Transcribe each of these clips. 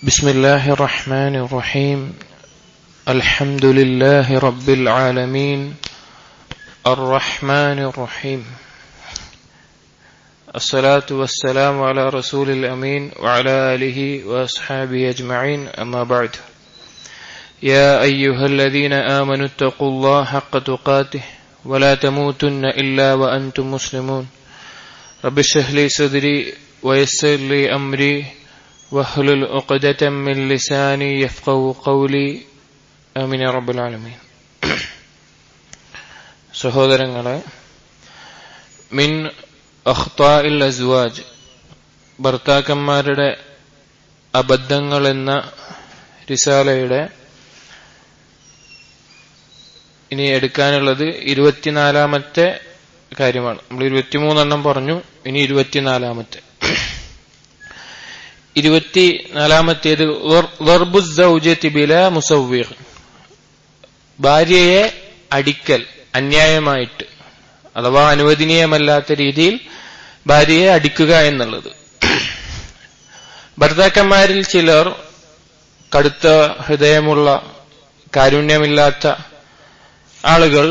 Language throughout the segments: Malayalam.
بسم الله الرحمن الرحيم الحمد لله رب العالمين الرحمن الرحيم الصلاة والسلام على رسول الأمين وعلى آله وأصحابه أجمعين أما بعد يا أيها الذين آمنوا اتقوا الله حق تقاته ولا تموتن إلا وأنتم مسلمون رب اشرح لي صدري ويسر لي أمري واحلل عقدة من لساني يفقهوا قولي آمين يا رب العالمين. സഹോദരങ്ങളെ, മിൻ അഖ്താഇൽ അസ്വാജ്, ഭർത്താക്കന്മാരുടെ അബദ്ധങ്ങൾ എന്ന റിസാലയുടെ ഇനി എടുക്കാനുള്ളത് 24-ാമത്തെ കാര്യമാണ്. നമ്മൾ 23 പറഞ്ഞു, ഇനി 24-ാമത്തെ. 24-ാമത്തേത് ദർബു സൗജതി ബിലാ മുസവ്വിർ, ഭാര്യയെ അടിക്കൽ അന്യായമായിട്ട് അഥവാ അനുവദനീയമല്ലാത്ത രീതിയിൽ ഭാര്യയെ അടിക്കുക എന്നുള്ളത്. ഭർത്താക്കന്മാരിൽ ചിലർ കടുത്ത ഹൃദയമുള്ള കാരുണ്യമില്ലാത്ത ആളുകൾ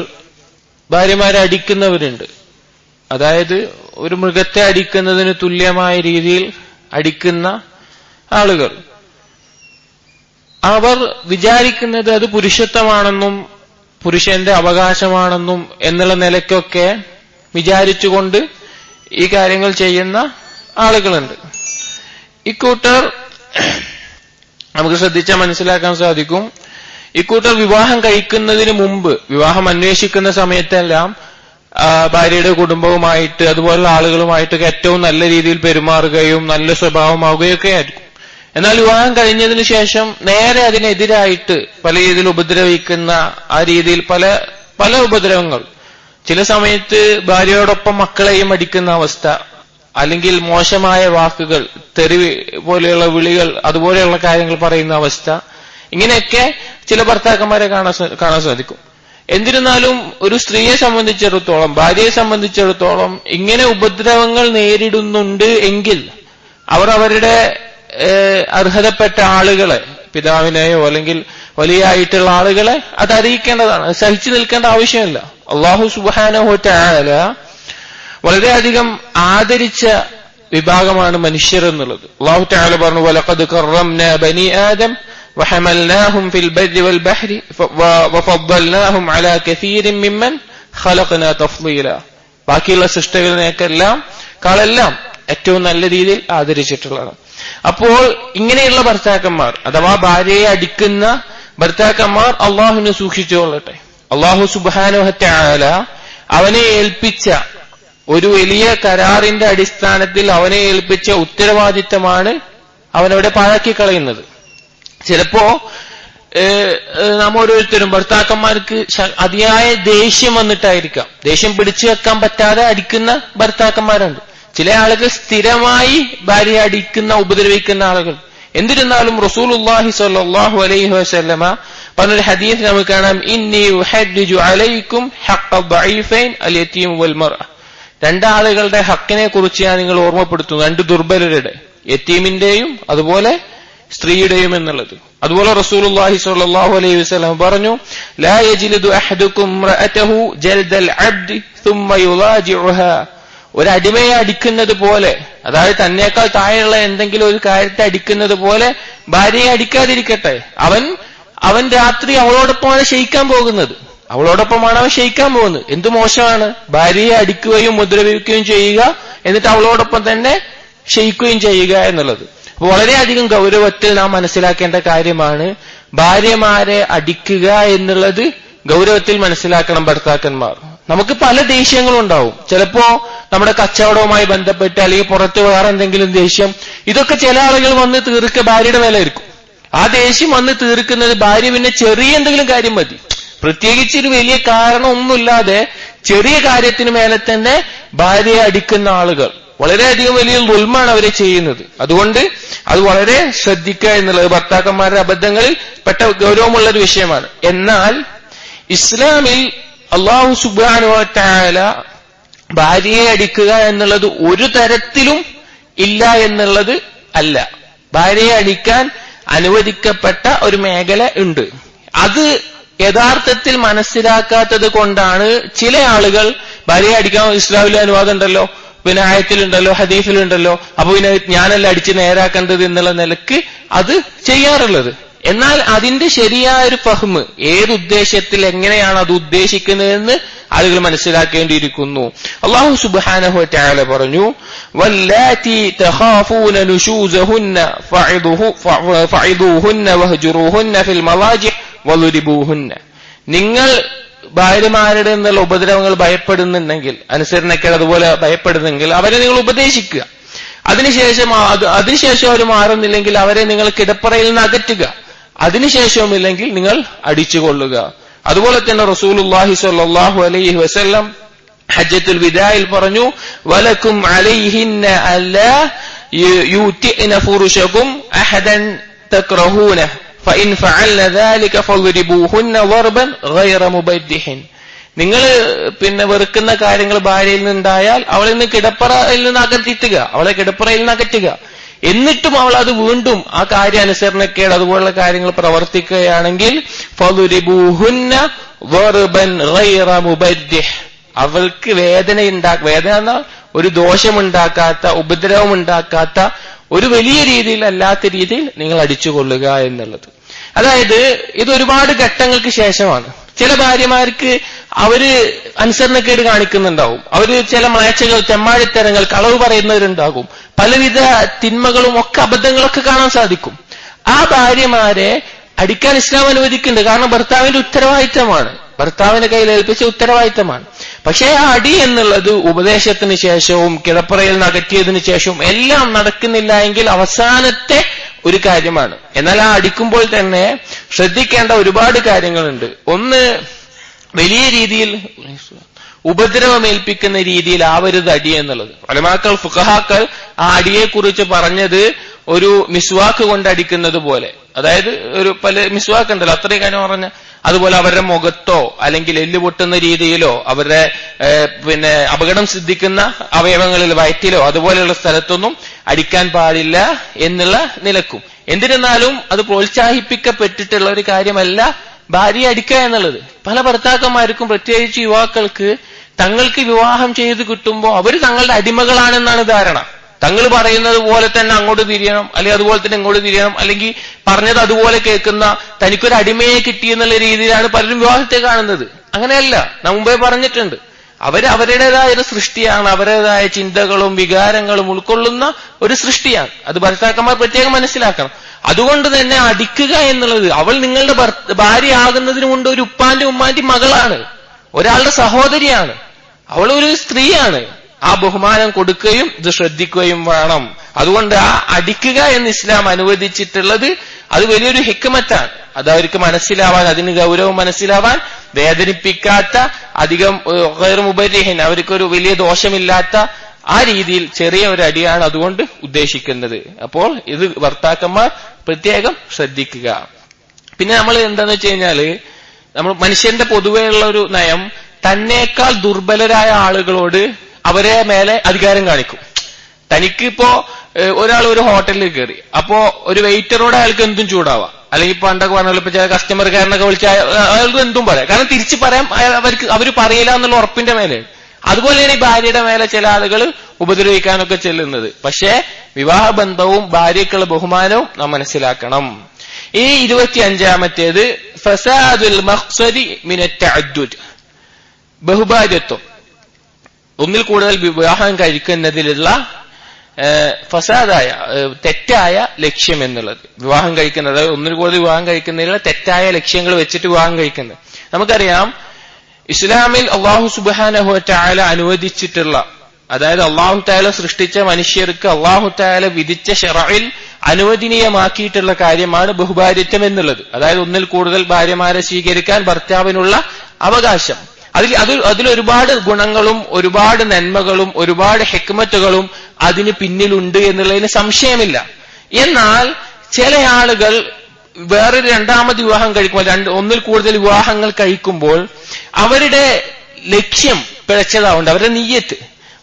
ഭാര്യമാരെ അടിക്കുന്നവരുണ്ട്. അതായത് ഒരു മൃഗത്തെ അടിക്കുന്നതിന് തുല്യമായ രീതിയിൽ അടിക്കുന്ന ആളുകൾ. അവർ വിചാരിക്കുന്നത് അത് പുരുഷത്വമാണെന്നും പുരുഷന്റെ അവകാശമാണെന്നും എന്നുള്ള നിലയ്ക്കൊക്കെ വിചാരിച്ചുകൊണ്ട് ഈ കാര്യങ്ങൾ ചെയ്യുന്ന ആളുകളുണ്ട്. ഇക്കൂട്ടർ നമുക്ക് ശ്രദ്ധിച്ചാൽ മനസ്സിലാക്കാൻ സാധിക്കും, ഇക്കൂട്ടർ വിവാഹം കഴിക്കുന്നതിന് മുമ്പ്, വിവാഹം അന്വേഷിക്കുന്ന സമയത്തെല്ലാം ഭാര്യയുടെ കുടുംബവുമായിട്ട് അതുപോലുള്ള ആളുകളുമായിട്ടൊക്കെ ഏറ്റവും നല്ല രീതിയിൽ പെരുമാറുകയും നല്ല സ്വഭാവമാവുകയൊക്കെ ആയിരിക്കും. എന്നാൽ വിവാഹം കഴിഞ്ഞതിന് ശേഷം നേരെ അതിനെതിരായിട്ട് പല രീതിയിൽ ഉപദ്രവിക്കുന്ന ആ രീതിയിൽ പല ഉപദ്രവങ്ങൾ, ചില സമയത്ത് ഭാര്യയോടൊപ്പം മക്കളെയും അടിക്കുന്ന അവസ്ഥ, അല്ലെങ്കിൽ മോശമായ വാക്കുകൾ, തെറി പോലെയുള്ള വിളികൾ, അതുപോലെയുള്ള കാര്യങ്ങൾ പറയുന്ന അവസ്ഥ, ഇങ്ങനെയൊക്കെ ചില ഭർത്താക്കന്മാരെ കാണാൻ സാധിക്കും. എന്നിരുന്നാലും ഒരു സ്ത്രീയെ സംബന്ധിച്ചിടത്തോളം, ഭാര്യയെ സംബന്ധിച്ചിടത്തോളം ഇങ്ങനെ ഉപദ്രവങ്ങൾ നേരിടുന്നുണ്ട് എങ്കിൽ അവർ അവരുടെ അർഹതപ്പെട്ട ആളുകളെ, പിതാവിനെയോ അല്ലെങ്കിൽ വലിയായിട്ടുള്ള ആളുകളെ അത് അറിയിക്കേണ്ടതാണ്. സഹിച്ചു നിൽക്കേണ്ട ആവശ്യമില്ല. അല്ലാഹു സുബ്ഹാനഹു വ തആല വളരെയധികം ആദരിച്ച വിഭാഗമാണ് മനുഷ്യർ എന്നുള്ളത്. അല്ലാഹു തആല പറഞ്ഞു, വലഖദ് കറംനാ ബനി ആദം وحملناهم في البر والبحر وفضلناهم على كثير ممن خلقنا تفضيلا. ബാക്കിയുള്ള സൃഷ്ടികളെല്ലാം ഏറ്റവും നല്ല രീതിയിൽ ആദരിച്ചിട്ടുള്ളതാണ്. അപ്പോൾ ഇങ്ങനെയുള്ള ഭർത്താക്കന്മാർ അഥവാ ഭാര്യയെ അടിക്കുന്ന ഭർത്താക്കന്മാർ അള്ളാഹുവിനെ സൂക്ഷിച്ചുകൊള്ളട്ടെ. അള്ളാഹു സുബ്ഹാനഹു വ തആല അവനെ ഏൽപ്പിച്ച ഒരു വലിയ കരാറിന്റെ അടിസ്ഥാനത്തിൽ അവനെ ഏൽപ്പിച്ച ഉത്തരവാദിത്തമാണ് അവനവിടെ പാഴാക്കി കളയുന്നത്. ചിലപ്പോ നാം ഓരോരുത്തരും ഭർത്താക്കന്മാർക്ക് അതിയായ ദേഷ്യം വന്നിട്ടായിരിക്കാം, ദേഷ്യം പിടിച്ചു വെക്കാൻ പറ്റാതെ അടിക്കുന്ന ഭർത്താക്കന്മാരുണ്ട്. ചില ആളുകൾ സ്ഥിരമായി ഭാര്യയെ അടിക്കുന്ന, ഉപദ്രവിക്കുന്ന ആളുകൾ. എന്നിരുന്നാലും റസൂലുള്ളാഹി സ്വല്ലല്ലാഹു അലൈഹി വസല്ലമ പറഞ്ഞൊരു ഹദീസ് നമുക്ക് കാണാം, ഇന്നി ഉഹദ്ദിജു അലൈക്കും ഹഖ്ഖ ദഈഫൈൻ അൽ യതീം വൽ മർഅ. രണ്ടാളുകളുടെ ഹക്കിനെ കുറിച്ച് ഞാൻ നിങ്ങൾ ഓർമ്മപ്പെടുത്തുന്നു, രണ്ട് ദുർബലരുടെ, യതീമിന്റെയും അതുപോലെ സ്ത്രീയുടെയും എന്നുള്ളത്. അതുപോലെ റസൂലുള്ളാഹി സ്വല്ലല്ലാഹു അലൈഹി വസല്ലം പറഞ്ഞു, ലാ യജ്ലിദു അഹദുക്കും റഅതഹു ജൽദൽ അബ്ദി ثم യുളാജിഉഹാ. ഒരു അടിമയെ അടിക്കുന്നത് പോലെ, അതായത് തന്നേക്കാൾ താഴെയുള്ള എന്തെങ്കിലും ഒരു കാര്യത്തെ അടിക്കുന്നത് പോലെ ഭാര്യയെ അടിക്കാതിരിക്കട്ടെ. അവൻ രാത്രി അവളോടൊപ്പമാണ് ശയിക്കാൻ പോകുന്നത്, അവളോടൊപ്പമാണ് അവൻ ശയിക്കാൻ പോകുന്നത്. എന്ത് മോശമാണ് ഭാര്യയെ അടിക്കുകയും ഉപദ്രവിക്കുകയും ചെയ്യുക, എന്നിട്ട് അവളോടൊപ്പം തന്നെ ശയിക്കുകയും ചെയ്യുക എന്നുള്ളത്. വളരെയധികം ഗൗരവത്തിൽ നാം മനസ്സിലാക്കേണ്ട കാര്യമാണ്. ഭാര്യമാരെ അടിക്കുക എന്നുള്ളത് ഗൗരവത്തിൽ മനസ്സിലാക്കണം ഭർത്താക്കന്മാർ. നമുക്ക് പല ദേഷ്യങ്ങളുണ്ടാവും. ചിലപ്പോ നമ്മുടെ കച്ചവടവുമായി ബന്ധപ്പെട്ട് അല്ലെങ്കിൽ പുറത്ത് വേറെ എന്തെങ്കിലും ദേഷ്യം, ഇതൊക്കെ ചില ആളുകൾ വന്ന് തീർക്കുക ഭാര്യയുടെ മേലായിരിക്കും. ആ ദേഷ്യം വന്ന് തീർക്കുന്നത് ഭാര്യ പിന്നെ ചെറിയ എന്തെങ്കിലും കാര്യം മതി, പ്രത്യേകിച്ച് ഒരു വലിയ കാരണമൊന്നുമില്ലാതെ ചെറിയ കാര്യത്തിന് മേലെ തന്നെ ഭാര്യയെ അടിക്കുന്ന ആളുകൾ വളരെയധികം വലിയ ദുൽമാണ് അവരെ ചെയ്യുന്നത്. അതുകൊണ്ട് അത് വളരെ ശ്രദ്ധിക്കുക എന്നുള്ളത് ഭർത്താക്കന്മാരുടെ അബദ്ധങ്ങളിൽ പെട്ട ഗൗരവമുള്ള ഒരു വിഷയമാണ്. എന്നാൽ ഇസ്ലാമിൽ അല്ലാഹു സുബ്ഹാനഹു വ തആല ഭാര്യയെ അടിക്കുക എന്നുള്ളത് ഒരു തരത്തിലും ഇല്ല എന്നുള്ളത് അല്ല. ഭാര്യയെ അടിക്കാൻ അനുവദിക്കപ്പെട്ട ഒരു മേഖല ഉണ്ട്. അത് യഥാർത്ഥത്തിൽ മനസ്സിലാക്കാത്തത് കൊണ്ടാണ് ചില ആളുകൾ ഭാര്യയെ അടിക്കാൻ ഇസ്ലാമിലെ അനുവാദം ഉണ്ടല്ലോ, പിന്നെ ആയത്തിലുണ്ടല്ലോ, ഹദീസിലുണ്ടല്ലോ, അപ്പൊ പിന്നെ ഞാനല്ല അടിച്ച് നേരാക്കേണ്ടത് എന്നുള്ള നിലക്ക് അത് ചെയ്യാറുള്ളത്. എന്നാൽ അതിന്റെ ശരിയായ ഒരു ഫഹ്മ്, ഏതുദ്ദേശത്തിൽ എങ്ങനെയാണ് അത് ഉദ്ദേശിക്കുന്നതെന്ന് ആളുകൾ മനസ്സിലാക്കേണ്ടിയിരിക്കുന്നു. അല്ലാഹു സുബ്ഹാനഹു വ തആല പറഞ്ഞു, വല്ലാത്തി തഖാഫൂന നുശൂസഹുന്ന ഫഇദൂഹുന്ന വഹ്ജുറൂഹുന്ന ഫിൽ മളാജിഹ് വളുരിബൂഹുന്ന. നിങ്ങൾ ഭാര്യമാരുടെ എന്നുള്ള ഉപദ്രവങ്ങൾ ഭയപ്പെടുന്നുണ്ടെങ്കിൽ, അനുസരണക്കേട് അതുപോലെ ഭയപ്പെടുന്നെങ്കിൽ അവരെ നിങ്ങൾ ഉപദേശിക്കുക. അതിനുശേഷം അവർ മാറുന്നില്ലെങ്കിൽ അവരെ നിങ്ങൾ കിടപ്പറയിൽ നിന്ന് അകറ്റുക. അതിനുശേഷവുമില്ലെങ്കിൽ നിങ്ങൾ അടിച്ചുകൊള്ളുക. അതുപോലെ തന്നെ റസൂലുള്ളാഹി സ്വല്ലല്ലാഹു അലൈഹി വസല്ലം ഹജ്ജത്തുൽ വിദായിൽ പറഞ്ഞു, വലക്കും അലൈഹിന്ന അല്ലാ യുതിഅന ഫുറുശകും അഹദൻ തക്റഹൂന ഫഇൻ ഫഅൽന ദാലിക ഫളരിബൂഹുന്ന ളർബൻ ഗൈറ മുബദ്ദിഹിൻ. നിങ്ങൾ പിന്നെ വെറുക്കുന്ന കാര്യങ്ങൾ ഭാര്യയിൽ നിന്നുണ്ടായാൽ അവളിൽ നിന്ന് കിടപ്പറയിൽ നിന്ന് അകറ്റിത്തുക, അവളെ കിടപ്പറയിൽ നിന്ന് അകറ്റുക. എന്നിട്ടും അവൾ അത് വീണ്ടും ആ കാര്യാനുസരണക്കേട് അതുപോലുള്ള കാര്യങ്ങൾ പ്രവർത്തിക്കുകയാണെങ്കിൽ ഫളരിബൂഹുന്ന ളർബൻ ഗൈറ മുബദ്ദിഹ്, അവൾക്ക് വേദന എന്ന ഒരു ദോഷമുണ്ടാക്കാത്ത, ഉപദ്രവമുണ്ടാക്കാത്ത, ഒരു വലിയ രീതിയിൽ അല്ലാത്ത രീതിയിൽ നിങ്ങൾ അടിച്ചുകൊള്ളുക എന്നുള്ളത്. അതായത് ഇത് ഒരുപാട് ഘട്ടങ്ങൾക്ക് ശേഷമാണ്. ചില ഭാര്യമാർക്ക് അവര് അനുസരണക്കേട് കാണിക്കുന്നുണ്ടാവും, അവര് ചില മ്ലേച്ഛകൾ, തെമ്മാടിത്തരങ്ങൾ, കളവ് പറയുന്നവരുണ്ടാകും, പലവിധ തിന്മകളും ഒക്കെ അബദ്ധങ്ങളൊക്കെ കാണാൻ സാധിക്കും. ആ ഭാര്യമാരെ അടിക്കാൻ ഇസ്ലാം അനുവദിക്കുന്നുണ്ട്. കാരണം ഭർത്താവിന്റെ ഉത്തരവാദിത്തമാണ്, ഭർത്താവിന്റെ കയ്യിൽ ഏൽപ്പിച്ച ഉത്തരവാദിത്തമാണ്. പക്ഷേ ആ അടി എന്നുള്ളത് ഉപദേശത്തിന് ശേഷവും കിടപ്പറയിൽ നിന്ന് അകറ്റിയതിനു ശേഷവും എല്ലാം നടക്കുന്നില്ല എങ്കിൽ അവസാനത്തെ ഒരു കാര്യമാണ്. എന്നാൽ ആ അടിക്കുമ്പോൾ തന്നെ ശ്രദ്ധിക്കേണ്ട ഒരുപാട് കാര്യങ്ങളുണ്ട്. ഒന്ന്, വലിയ രീതിയിൽ ഉപദ്രവമേൽപ്പിക്കുന്ന രീതിയിൽ ആവരുത് അടി എന്നുള്ളത്. ഉലമാക്കൾ, ഫുഖഹാക്കൾ ആ അടിയെക്കുറിച്ച് പറഞ്ഞത് ഒരു മിസ്വാക്ക് കൊണ്ട് അടിക്കുന്നത് പോലെ, അതായത് ഒരു പല മിസ്വാക്ക് ഉണ്ടല്ലോ, അത്രയും കാര്യം പറഞ്ഞ അതുപോലെ അവരുടെ മുഖത്തോ അല്ലെങ്കിൽ എല്ല് പൊട്ടുന്ന രീതിയിലോ അവരുടെ പിന്നെ അപകടം സിദ്ധിക്കുന്ന അവയവങ്ങളിൽ, വയറ്റിലോ അതുപോലെയുള്ള സ്ഥലത്തൊന്നും അടിക്കാൻ പാടില്ല എന്നുള്ള നിലക്കും. എന്നിരുന്നാലും അത് പ്രോത്സാഹിപ്പിക്കപ്പെട്ടിട്ടുള്ള ഒരു കാര്യമല്ല ഭാര്യയെ അടിക്കുക എന്നുള്ളത്. പല ഭർത്താക്കന്മാർക്കും, പ്രത്യേകിച്ച് യുവാക്കൾക്ക്, തങ്ങൾക്ക് വിവാഹം ചെയ്ത് കിട്ടുമ്പോൾ അവർ തങ്ങളുടെ അടിമകളാണെന്നാണ് ധാരണ. തങ്ങൾ പറയുന്നത് പോലെ തന്നെ അങ്ങോട്ട് തിരിയണം, അല്ലെങ്കിൽ അതുപോലെ തന്നെ ഇങ്ങോട്ട് തിരിയണം, അല്ലെങ്കിൽ പറഞ്ഞത് അതുപോലെ കേൾക്കുന്ന തനിക്കൊരു അടിമയെ കിട്ടിയെന്നുള്ള രീതിയിലാണ് പലരും വിവാഹത്തെ കാണുന്നത്. അങ്ങനെയല്ല, നാം മുമ്പേ പറഞ്ഞിട്ടുണ്ട്, അവരുടേതായ ഒരു സൃഷ്ടിയാണ്, അവരുടേതായ ചിന്തകളും വികാരങ്ങളും ഉൾക്കൊള്ളുന്ന ഒരു സൃഷ്ടിയാണ്. അത് ഭർത്താക്കന്മാർ പ്രത്യേകം മനസ്സിലാക്കണം. അതുകൊണ്ട് തന്നെ അടിക്കുക എന്നുള്ളത്, അവൾ നിങ്ങളുടെ ഭാര്യയാകുന്നതിന് മുമ്പ് ഒരു ഉപ്പാന്റെ ഉമ്മാന്റെ മകളാണ്, ഒരാളുടെ സഹോദരിയാണ്, അവൾ ഒരു സ്ത്രീയാണ്. ആ ബഹുമാനം കൊടുക്കുകയും ഇത് ശ്രദ്ധിക്കുകയും വേണം. അതുകൊണ്ട് ആ അടിക്കുക എന്ന് ഇസ്ലാം അനുവദിച്ചിട്ടുള്ളത് അത് വലിയൊരു ഹിക്മത്താണ്. അത് അവർക്ക് മനസ്സിലാവാൻ, അതിന് ഗൗരവം മനസ്സിലാവാൻ, വേദനിപ്പിക്കാത്ത, അധികം ഗൈറു മുബർരിഹിൻ, അവർക്കൊരു വലിയ ദോഷമില്ലാത്ത ആ രീതിയിൽ ചെറിയ ഒരു അടിയാണ് അതുകൊണ്ട് ഉദ്ദേശിക്കുന്നത്. അപ്പോൾ ഇത് ഭർത്താക്കന്മാർ പ്രത്യേകം ശ്രദ്ധിക്കുക. പിന്നെ നമ്മൾ എന്താന്ന് വെച്ച് കഴിഞ്ഞാല്, നമ്മൾ മനുഷ്യന്റെ പൊതുവെയുള്ള ഒരു നയം, തന്നേക്കാൾ ദുർബലരായ ആളുകളോട് അവരെ മേലെ അധികാരം കാണിക്കും. തനിക്കിപ്പോ ഒരാൾ ഒരു ഹോട്ടലിൽ കയറി, അപ്പോ ഒരു വെയിറ്ററോട് അയാൾക്ക് എന്തും ചൂടാവാം, അല്ലെങ്കിൽ പണ്ടൊക്കെ പറഞ്ഞാൽ ഇപ്പൊ ചില കസ്റ്റമർ കെയറിനൊക്കെ വിളിച്ചാൽ അയാൾക്ക് എന്തും പറയാം. കാരണം തിരിച്ചു പറയാൻ അവര് പറയില്ല എന്നുള്ള ഉറപ്പിന്റെ മേലെയാണ്. അതുപോലെയാണ് ഈ ഭാര്യയുടെ മേലെ ചില ആളുകൾ ഉപദ്രവിക്കാനൊക്കെ ചെല്ലുന്നത്. പക്ഷേ വിവാഹബന്ധവും ഭാര്യയ്ക്കുള്ള ബഹുമാനവും നാം മനസ്സിലാക്കണം. ഈ 25-ാമത്തേത് ഫസാദുൽ മഖ്സദി മിനത്ത് തഅദ്ദുദ്, ബഹുഭാര്യത്വം, ഒന്നിൽ കൂടുതൽ വിവാഹം കഴിക്കുന്നതിലുള്ള ഫസാദായ, തെറ്റായ ലക്ഷ്യം എന്നുള്ളത്. വിവാഹം കഴിക്കുന്നത്, ഒന്നിൽ കൂടുതൽ വിവാഹം കഴിക്കുന്നതിലുള്ള തെറ്റായ ലക്ഷ്യങ്ങൾ വെച്ചിട്ട് വിവാഹം കഴിക്കുന്നത്. നമുക്കറിയാം, ഇസ്ലാമിൽ അല്ലാഹു സുബ്ഹാനഹു വ തആല അനുവദിച്ചിട്ടുള്ള, അതായത് അല്ലാഹു തആല സൃഷ്ടിച്ച മനുഷ്യർക്ക് അല്ലാഹു തആല വിധിച്ച ശറഇൽ അനുവദനീയമാക്കിയിട്ടുള്ള കാര്യമാണ് ബഹുഭാര്യത്വം എന്നുള്ളത്. അതായത് ഒന്നിൽ കൂടുതൽ ഭാര്യമാരെ സ്വീകരിക്കാൻ ഭർത്താവിനുള്ള അവകാശം. അതിലൊരുപാട് ഗുണങ്ങളും ഒരുപാട് നന്മകളും ഒരുപാട് ഹിക്മത്തുകളും അതിന് പിന്നിലുണ്ട് എന്നുള്ളതിന് സംശയമില്ല. എന്നാൽ ചില ആളുകൾ വേറൊരു രണ്ടാമത് വിവാഹം കഴിക്കുമ്പോൾ, ഒന്നിൽ കൂടുതൽ വിവാഹങ്ങൾ കഴിക്കുമ്പോൾ അവരുടെ ലക്ഷ്യം പിഴച്ചതാവുണ്ട്, അവരുടെ നിയ്യത്ത്.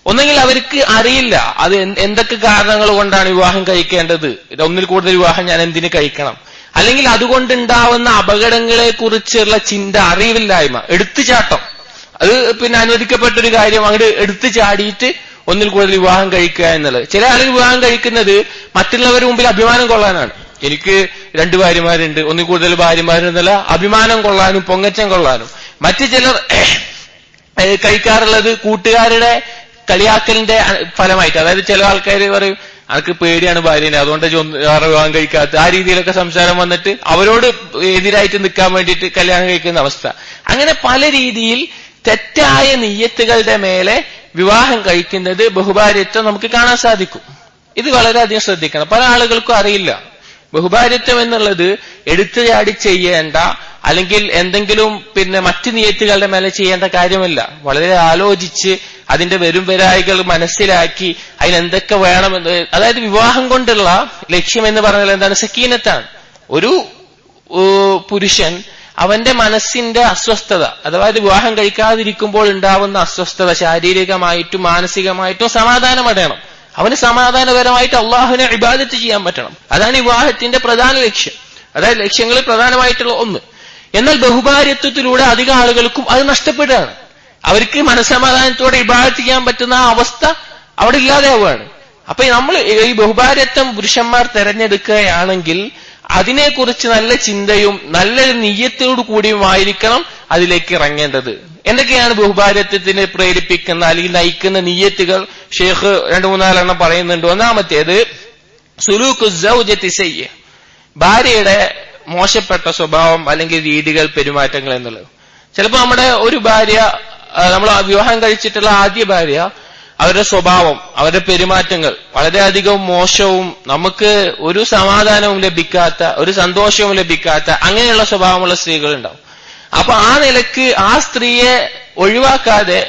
ഒന്നെങ്കിൽ അവർക്ക് അറിയില്ല അത് എന്തൊക്കെ കാരണങ്ങൾ കൊണ്ടാണ് വിവാഹം കഴിക്കേണ്ടത്, ഒന്നിൽ കൂടുതൽ വിവാഹം ഞാൻ എന്തിന് കഴിക്കണം, അല്ലെങ്കിൽ അതുകൊണ്ടുണ്ടാവുന്ന അപകടങ്ങളെ കുറിച്ചുള്ള ചിന്ത, അറിവില്ലായ്മ, എടുത്തുചാട്ടം. അത് പിന്നെ അനുവദിക്കപ്പെട്ടൊരു കാര്യം, അങ്ങോട്ട് എടുത്തു ചാടിയിട്ട് ഒന്നിൽ കൂടുതൽ വിവാഹം കഴിക്കുക എന്നുള്ളത്. ചില ആളുകൾ വിവാഹം കഴിക്കുന്നത് മറ്റുള്ളവരുടെ മുമ്പിൽ അഭിമാനം കൊള്ളാനാണ്. എനിക്ക് 2 ഭാര്യമാരുണ്ട്, ഒന്നിൽ കൂടുതൽ ഭാര്യമാരെന്നല്ല, അഭിമാനം കൊള്ളാനും പൊങ്ങച്ചം കൊള്ളാനും. മറ്റു ചിലർ കഴിക്കാറുള്ളത് കൂട്ടുകാരുടെ കളിയാക്കലിന്റെ ഫലമായിട്ട്. അതായത് ചില ആൾക്കാർ പറയും അനക്ക് പേടിയാണ് ഭാര്യനെ, അതുകൊണ്ട് വിവാഹം കഴിക്കാത്ത, ആ രീതിയിലൊക്കെ സംസാരം വന്നിട്ട് അവരോട് എതിരായിട്ട് നിൽക്കാൻ വേണ്ടിയിട്ട് കല്യാണം കഴിക്കുന്ന അവസ്ഥ. അങ്ങനെ പല രീതിയിൽ തെറ്റായ നിയ്യത്തുകളുടെ മേലെ വിവാഹം കഴിക്കുന്നത് ബഹുഭാര്യത്വം നമുക്ക് കാണാൻ സാധിക്കും. ഇത് വളരെയധികം ശ്രദ്ധിക്കണം. പല ആളുകൾക്കും അറിയില്ല ബഹുഭാര്യത്വം എന്നുള്ളത് എടുത്തു ചാടി ചെയ്യേണ്ട, അല്ലെങ്കിൽ എന്തെങ്കിലും പിന്നെ മറ്റു നിയ്യത്തുകളുടെ മേലെ ചെയ്യേണ്ട കാര്യമല്ല. വളരെ ആലോചിച്ച് അതിന്റെ വരും വരായികൾ മനസ്സിലാക്കി അതിനെന്തൊക്കെ വേണമെന്ന്, അതായത് വിവാഹം കൊണ്ടുള്ള ലക്ഷ്യം എന്ന് പറഞ്ഞാൽ എന്താണ്? സക്കീനത്താണ്. ഒരു പുരുഷൻ അവന്റെ മനസ്സിന്റെ അസ്വസ്ഥത, അതായത് വിവാഹം കഴിക്കാതിരിക്കുമ്പോൾ ഉണ്ടാവുന്ന അസ്വസ്ഥത ശാരീരികമായിട്ടും മാനസികമായിട്ടും സമാധാനമടയണം. അവന് സമാധാനപരമായിട്ട് അള്ളാഹുവിനെ ഇബാദത്ത് ചെയ്യാൻ പറ്റണം. അതാണ് വിവാഹത്തിന്റെ പ്രധാന ലക്ഷ്യം, അതായത് ലക്ഷ്യങ്ങളിൽ പ്രധാനമായിട്ടുള്ള ഒന്ന്. എന്നാൽ ബഹുഭാര്യത്വത്തിലൂടെ അധികം ആളുകൾക്കും അത് നഷ്ടപ്പെടുകയാണ്. അവർക്ക് മനസ്സമാധാനത്തോടെ ഇബാദത്ത് ചെയ്യാൻ പറ്റുന്ന ആ അവസ്ഥ അവിടെ ഇല്ലാതെയാവുകയാണ്. അപ്പൊ നമ്മൾ ഈ ബഹുഭാര്യത്വം പുരുഷന്മാർ തെരഞ്ഞെടുക്കുകയാണെങ്കിൽ അതിനെക്കുറിച്ച് നല്ല ചിന്തയും നല്ലൊരു നിയ്യത്തോടു കൂടിയുമായിരിക്കണം അതിലേക്ക് ഇറങ്ങേണ്ടത്. എന്തൊക്കെയാണ് ബഹുഭാര്യത്വത്തിന് പ്രേരിപ്പിക്കുന്ന അല്ലെങ്കിൽ നയിക്കുന്ന നിയ്യത്തുകൾ? ഷെയ്ഖ് 2-3 എണ്ണം പറയുന്നുണ്ട്. ഒന്നാമത്തേത് സുലൂഖു സൗജത്തി സയ്യ, ഭാര്യയുടെ മോശപ്പെട്ട സ്വഭാവം അല്ലെങ്കിൽ രീതികൾ, പെരുമാറ്റങ്ങൾ എന്നുള്ളത്. ചിലപ്പോൾ നമ്മുടെ ഒരു ഭാര്യ, നമ്മൾ വിവാഹം കഴിച്ചിട്ടുള്ള ആദ്യ ഭാര്യ, അവരുടെ സ്വഭാവം, അവരുടെ പെരുമാറ്റങ്ങൾ വളരെയധികം മോശവും നമുക്ക് ഒരു സമാധാനവും ലഭിക്കാത്ത, ഒരു സന്തോഷവും ലഭിക്കാത്ത അങ്ങനെയുള്ള സ്വഭാവമുള്ള സ്ത്രീകൾ ഉണ്ടാവും. അപ്പൊ ആ നിലക്ക് ആ സ്ത്രീയെ ഒഴിവാക്കാതെ,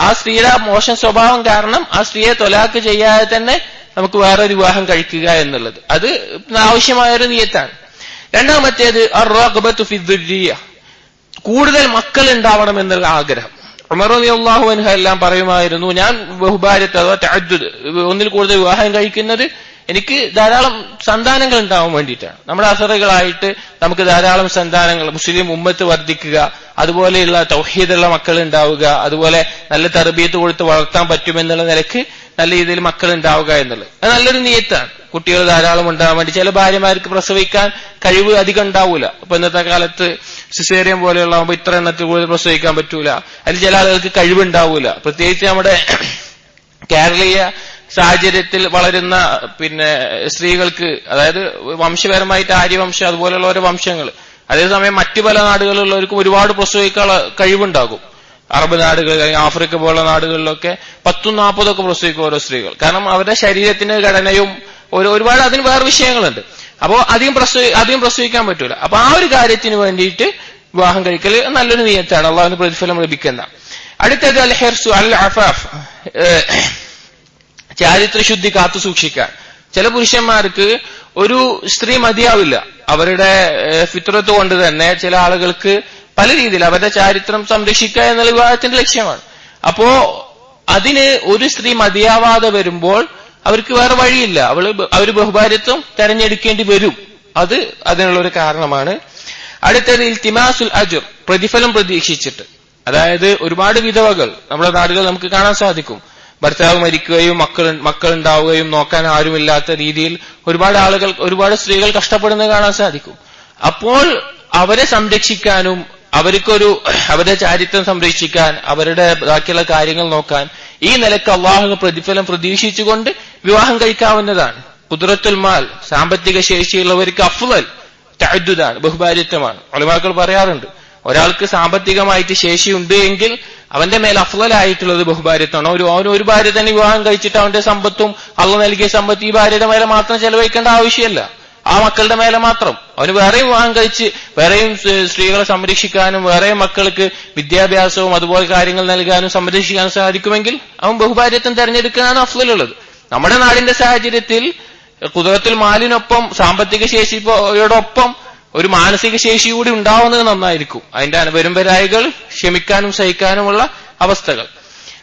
ആ സ്ത്രീയുടെ മോശം സ്വഭാവം കാരണം ആ സ്ത്രീയെ തൊലാക്ക് ചെയ്യാതെ തന്നെ നമുക്ക് വേറൊരു വിവാഹം കഴിക്കുക എന്നുള്ളത് അത് ആവശ്യമായൊരു നിയ്യത്താണ്. രണ്ടാമത്തേത് അർറഗ്ബത്തു ഫി ദുർരിയ്യ, കൂടുതൽ മക്കൾ ഉണ്ടാവണം എന്നുള്ള ആഗ്രഹം. ഉമർ റളിയല്ലാഹു അൻഹു എല്ലാം പറയുമായിരുന്നു, ഞാൻ ബഹുഭാര്യത്വം അഥവാ തഅദ്ദുദ്, ഒന്നിൽ കൂടുതൽ വിവാഹം കഴിക്കുന്നത് എനിക്ക് ധാരാളം സന്താനങ്ങൾ ഉണ്ടാവാൻ വേണ്ടിയിട്ടാണ്. നമ്മുടെ അസറുകളായിട്ട് നമുക്ക് ധാരാളം സന്താനങ്ങൾ, മുസ്ലിം ഉമ്മത്ത് വർദ്ധിക്കുക, അതുപോലെയുള്ള തൗഹീദുള്ള മക്കൾ ഉണ്ടാവുക, അതുപോലെ നല്ല തർബീയത്ത് കൊടുത്ത് വളർത്താൻ പറ്റുമെന്നുള്ള നിലക്ക് നല്ല രീതിയിൽ മക്കൾ ഉണ്ടാവുക എന്നുള്ളത് അത് നല്ലൊരു നിയ്യത്താണ്. കുട്ടികൾ ധാരാളം ഉണ്ടാവാൻ വേണ്ടി. ചില ഭാര്യമാർക്ക് പ്രസവിക്കാൻ കഴിവ് അധികം ഉണ്ടാവൂല. അപ്പൊ ഇന്നത്തെ കാലത്ത് സിസേറിയൻ പോലെയുള്ളതാകുമ്പോൾ ഇത്ര എണ്ണത്തിൽ കൂടുതൽ പ്രസവിക്കാൻ പറ്റൂല. അതിൽ ചില ആളുകൾക്ക് കഴിവുണ്ടാവൂല. പ്രത്യേകിച്ച് നമ്മുടെ കേരളീയ സാഹചര്യത്തിൽ വളരുന്ന പിന്നെ സ്ത്രീകൾക്ക്, അതായത് വംശപരമായിട്ട് ആര്യവംശം അതുപോലെയുള്ള ഓരോ വംശങ്ങൾ, അതേസമയം മറ്റു പല നാടുകളിലുള്ളവർക്കും ഒരുപാട് പ്രസവിക്കാനുള്ള കഴിവുണ്ടാകും. അറബ് നാടുകൾ, ആഫ്രിക്ക പോലുള്ള നാടുകളിലൊക്കെ 10-40 പ്രസവിക്കും ഓരോ സ്ത്രീകൾ. കാരണം അവരുടെ ശരീരത്തിന്റെ ഘടനയും ഒരുപാട് അതിന് വേറെ വിഷയങ്ങളുണ്ട്. അപ്പോ അധികം പ്രസവിക്കാൻ പറ്റൂല. അപ്പൊ ആ ഒരു കാര്യത്തിന് വേണ്ടിയിട്ട് വിവാഹം കഴിക്കൽ നല്ലൊരു നിയ്യത്താണ്, അള്ളാഹുവിന് പ്രതിഫലം ലഭിക്കുന്ന. അടുത്തത് അൽ ഹിർസു അൽ അഫാഫ്, ചാരിത്രശുദ്ധി കാത്തു സൂക്ഷിക്കാൻ. ചില പുരുഷന്മാർക്ക് ഒരു സ്ത്രീ മതിയാവില്ല. അവരുടെ ഫിത്രത്ത് കൊണ്ട് തന്നെ ചില ആളുകൾക്ക് പല രീതിയിൽ അവരുടെ ചാരിത്രം സംരക്ഷിക്കുക എന്നുള്ള വിവാഹത്തിന്റെ ലക്ഷ്യമാണ്. അപ്പോ അതിന് ഒരു സ്ത്രീ മതിയാവാതെ വരുമ്പോൾ അവർക്ക് വേറെ വഴിയില്ല, അവർ ബഹുഭാര്യത്വം തെരഞ്ഞെടുക്കേണ്ടി വരും. അത് അതിനുള്ളൊരു കാരണമാണ്. അടുത്തത് ഇൽത്തിമാസുൽ അജ്ർ, പ്രതിഫലം പ്രതീക്ഷിച്ചിട്ട്. അതായത് ഒരുപാട് വിധവകൾ നമ്മുടെ നാടുകൾ നമുക്ക് കാണാൻ സാധിക്കും. ഭർത്താവ് മരിക്കുകയും മക്കൾ ഉണ്ടാവുകയും നോക്കാൻ ആരുമില്ലാത്ത രീതിയിൽ ഒരുപാട് സ്ത്രീകൾ കഷ്ടപ്പെടുന്നത് കാണാൻ സാധിക്കും. അപ്പോൾ അവരെ സംരക്ഷിക്കാനും അവരുടെ ചാരിത്രം സംരക്ഷിക്കാൻ, അവരുടെ ബാക്കിയുള്ള കാര്യങ്ങൾ നോക്കാൻ ഈ നിലക്ക് അള്ളാഹുവിന് പ്രതിഫലം പ്രതീക്ഷിച്ചുകൊണ്ട് വിവാഹം കഴിക്കാവുന്നതാണ്. ഖുദ്റത്തുൽ മാൽ, സാമ്പത്തിക ശേഷിയുള്ളവർക്ക് അഫ്ളൽ തഅദ്ദുദാണ്, ബഹുഭാര്യത്വമാണ്. ഉലമാക്കൾ പറയാറുണ്ട്, ഒരാൾക്ക് സാമ്പത്തികമായിട്ട് ശേഷിയുണ്ട് എങ്കിൽ അവന്റെ മേൽ അഫ്ളലായിട്ടുള്ളത് ബഹുഭാര്യത്വമാണ്. അവന് ഒരു ഭാര്യ തന്നെ വിവാഹം കഴിച്ചിട്ട് അവന്റെ സമ്പത്തും അള്ളാഹു നൽകിയ സമ്പത്ത് ഈ ഭാര്യയുടെ മേലെ മാത്രം ചെലവഴിക്കേണ്ട ആവശ്യമല്ല, ആ മക്കളുടെ മേലെ മാത്രം. അവന് വേറെയും വിവാഹം കഴിച്ച് വേറെയും സ്ത്രീകളെ സംരക്ഷിക്കാനും വേറെയും മക്കൾക്ക് വിദ്യാഭ്യാസവും അതുപോലെ കാര്യങ്ങൾ നൽകാനും സംരക്ഷിക്കാനും സാധിക്കുമെങ്കിൽ അവൻ ബഹുഭാര്യത്വം തെരഞ്ഞെടുക്കാനാണ് അഫ്ളലുള്ളത്. നമ്മുടെ നാടിന്റെ സാഹചര്യത്തിൽ ഖുദ്റത്തുൽ മാലിനൊപ്പം സാമ്പത്തിക ശേഷിയോടൊപ്പം ഒരു മാനസിക ശേഷി കൂടി ഉണ്ടാവുന്നത് നന്നായിരിക്കും. അതിന്റെ വരും വരായികൾ ക്ഷമിക്കാനും സഹിക്കാനുമുള്ള അവസ്ഥകൾ.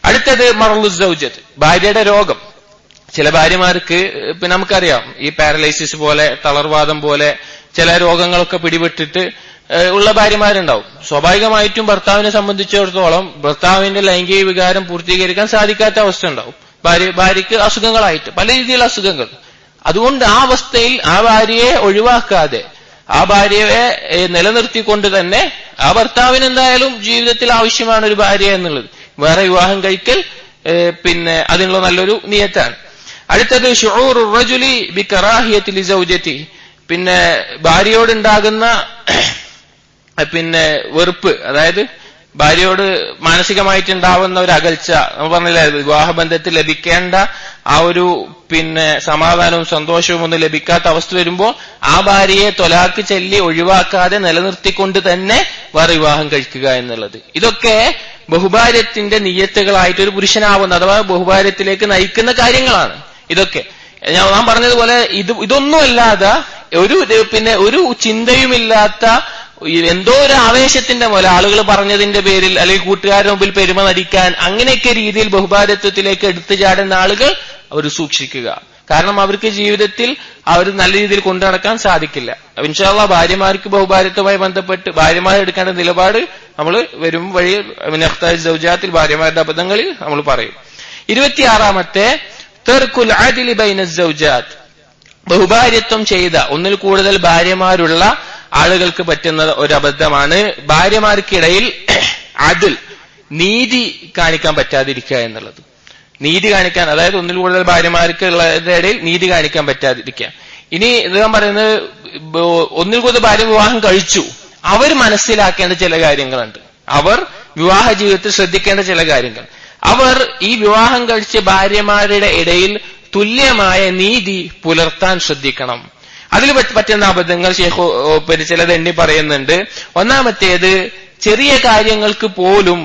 അടുത്തത് മർളു സൗജത്ത്, ഭാര്യയുടെ രോഗം. ചില ഭാര്യമാർക്ക് പിന്നെ നമുക്കറിയാം ഈ പാരലൈസിസ് പോലെ തളർവാദം പോലെ ചില രോഗങ്ങളൊക്കെ പിടിപെട്ടിട്ട് ഉള്ള ഭാര്യമാരുണ്ടാവും. സ്വാഭാവികമായിട്ടും ഭർത്താവിനെ സംബന്ധിച്ചിടത്തോളം ഭർത്താവിന്റെ ലൈംഗിക വികാരം പൂർത്തീകരിക്കാൻ സാധിക്കാത്ത അവസ്ഥ ഉണ്ടാവും. ഭാര്യയ്ക്ക് അസുഖങ്ങളായിട്ട് പല രീതിയിലുള്ള അസുഖങ്ങൾ. അതുകൊണ്ട് ആ അവസ്ഥയിൽ ആ ഭാര്യയെ ഒഴിവാക്കാതെ ആ ഭാര്യയെ നിലനിർത്തിക്കൊണ്ട് തന്നെ ആ ഭർത്താവിന് എന്തായാലും ജീവിതത്തിൽ ആവശ്യമാണ് ഒരു ഭാര്യ എന്നുള്ളത്. വേറെ വിവാഹം കഴിക്കൽ പിന്നെ അതിനുള്ള നല്ലൊരു നിയത്താണ്. അടുത്തത് ശുഊറു റജുലി ബികറാഹിയത്തി ലിസൗജതി, പിന്നെ ഭാര്യയോടുണ്ടാകുന്ന പിന്നെ വെറുപ്പ്, അതായത് ഭാര്യയോട് മാനസികമായിട്ടുണ്ടാവുന്ന ഒരു അകൽച്ച. നമ്മൾ പറഞ്ഞില്ലേ, വിവാഹബന്ധത്തിൽ ലഭിക്കേണ്ട ആ ഒരു പിന്നെ സമാധാനവും സന്തോഷവും ഒന്നും ലഭിക്കാത്ത അവസ്ഥ വരുമ്പോൾ ആ ഭാര്യയെ തൊലാക്ക് ചൊല്ലി ഒഴിവാക്കാതെ നിലനിർത്തിക്കൊണ്ട് തന്നെ വേറെ വിവാഹം കഴിക്കുക എന്നുള്ളത്, ഇതൊക്കെ ബഹുഭാര്യത്തിന്റെ നിയ്യത്തുകളായിട്ട് ഒരു പുരുഷനാവുന്ന അഥവാ ബഹുഭാര്യത്തിലേക്ക് നയിക്കുന്ന കാര്യങ്ങളാണ്. ഇതൊക്കെ ഞാൻ പറഞ്ഞതുപോലെ ഇതൊന്നുമല്ലാതെ ഒരു ചിന്തയുമില്ലാത്ത എന്തോ ഒരു ആവേശത്തിന്റെ പോലെ ആളുകൾ പറഞ്ഞതിന്റെ പേരിൽ അല്ലെങ്കിൽ കൂട്ടുകാരുടെ മുമ്പിൽ പെരുമ നടിക്കാൻ അങ്ങനെയൊക്കെ രീതിയിൽ ബഹുഭാര്യത്വത്തിലേക്ക് എടുത്തു ചാടുന്ന ആളുകൾ അവർ സൂക്ഷിക്കുക. കാരണം അവർക്ക് ജീവിതത്തിൽ അവർ നല്ല രീതിയിൽ കൊണ്ടു നടക്കാൻ സാധിക്കില്ല. ഇൻഷാ അല്ലാഹ് ഭാര്യമാർക്ക് ബഹുഭാര്യത്വവുമായി ബന്ധപ്പെട്ട് ഭാര്യമാർ എടുക്കേണ്ട നിലപാട് നമ്മൾ വരും വഴി സൗജാത്തിൽ ഭാര്യമാരുടെ അബദ്ധങ്ങളിൽ നമ്മൾ പറയും. 26-ാമത്തെ തർക്കുൽ അദ്ലി ബൈന സൗജാത്ത്, ബഹുഭാര്യത്വം ചെയ്ത ഒന്നിൽ കൂടുതൽ ഭാര്യമാരുള്ള ആളുകൾക്ക് പറ്റുന്ന ഒരു അബദ്ധമാണ് ഭാര്യമാർക്കിടയിൽ അദ്ൽ, നീതി കാണിക്കാൻ പറ്റാതിരിക്കുക എന്നുള്ളത്. നീതി കാണിക്കാൻ, അതായത് ഒന്നിൽ കൂടുതൽ ഭാര്യമാർക്ക് ഉള്ളതിന്റെ ഇടയിൽ നീതി കാണിക്കാൻ പറ്റാതിരിക്കുക. ഇനി ഞാൻ പറയുന്നത്, ഒന്നിൽ കൂടുതൽ ഭാര്യ വിവാഹം കഴിച്ചു, അവർ മനസ്സിലാക്കേണ്ട ചില കാര്യങ്ങളുണ്ട്. അവർ വിവാഹ ജീവിതത്തിൽ ശ്രദ്ധിക്കേണ്ട ചില കാര്യങ്ങൾ. അവർ ഈ വിവാഹം കഴിച്ച ഭാര്യമാരുടെ ഇടയിൽ തുല്യമായ നീതി പുലർത്താൻ ശ്രദ്ധിക്കണം. അതിൽ പറ്റുന്ന അബദ്ധങ്ങൾ ഷേഖ് ചിലത് എണ്ണി പറയുന്നുണ്ട്. ഒന്നാമത്തേത്, ചെറിയ കാര്യങ്ങൾക്ക് പോലും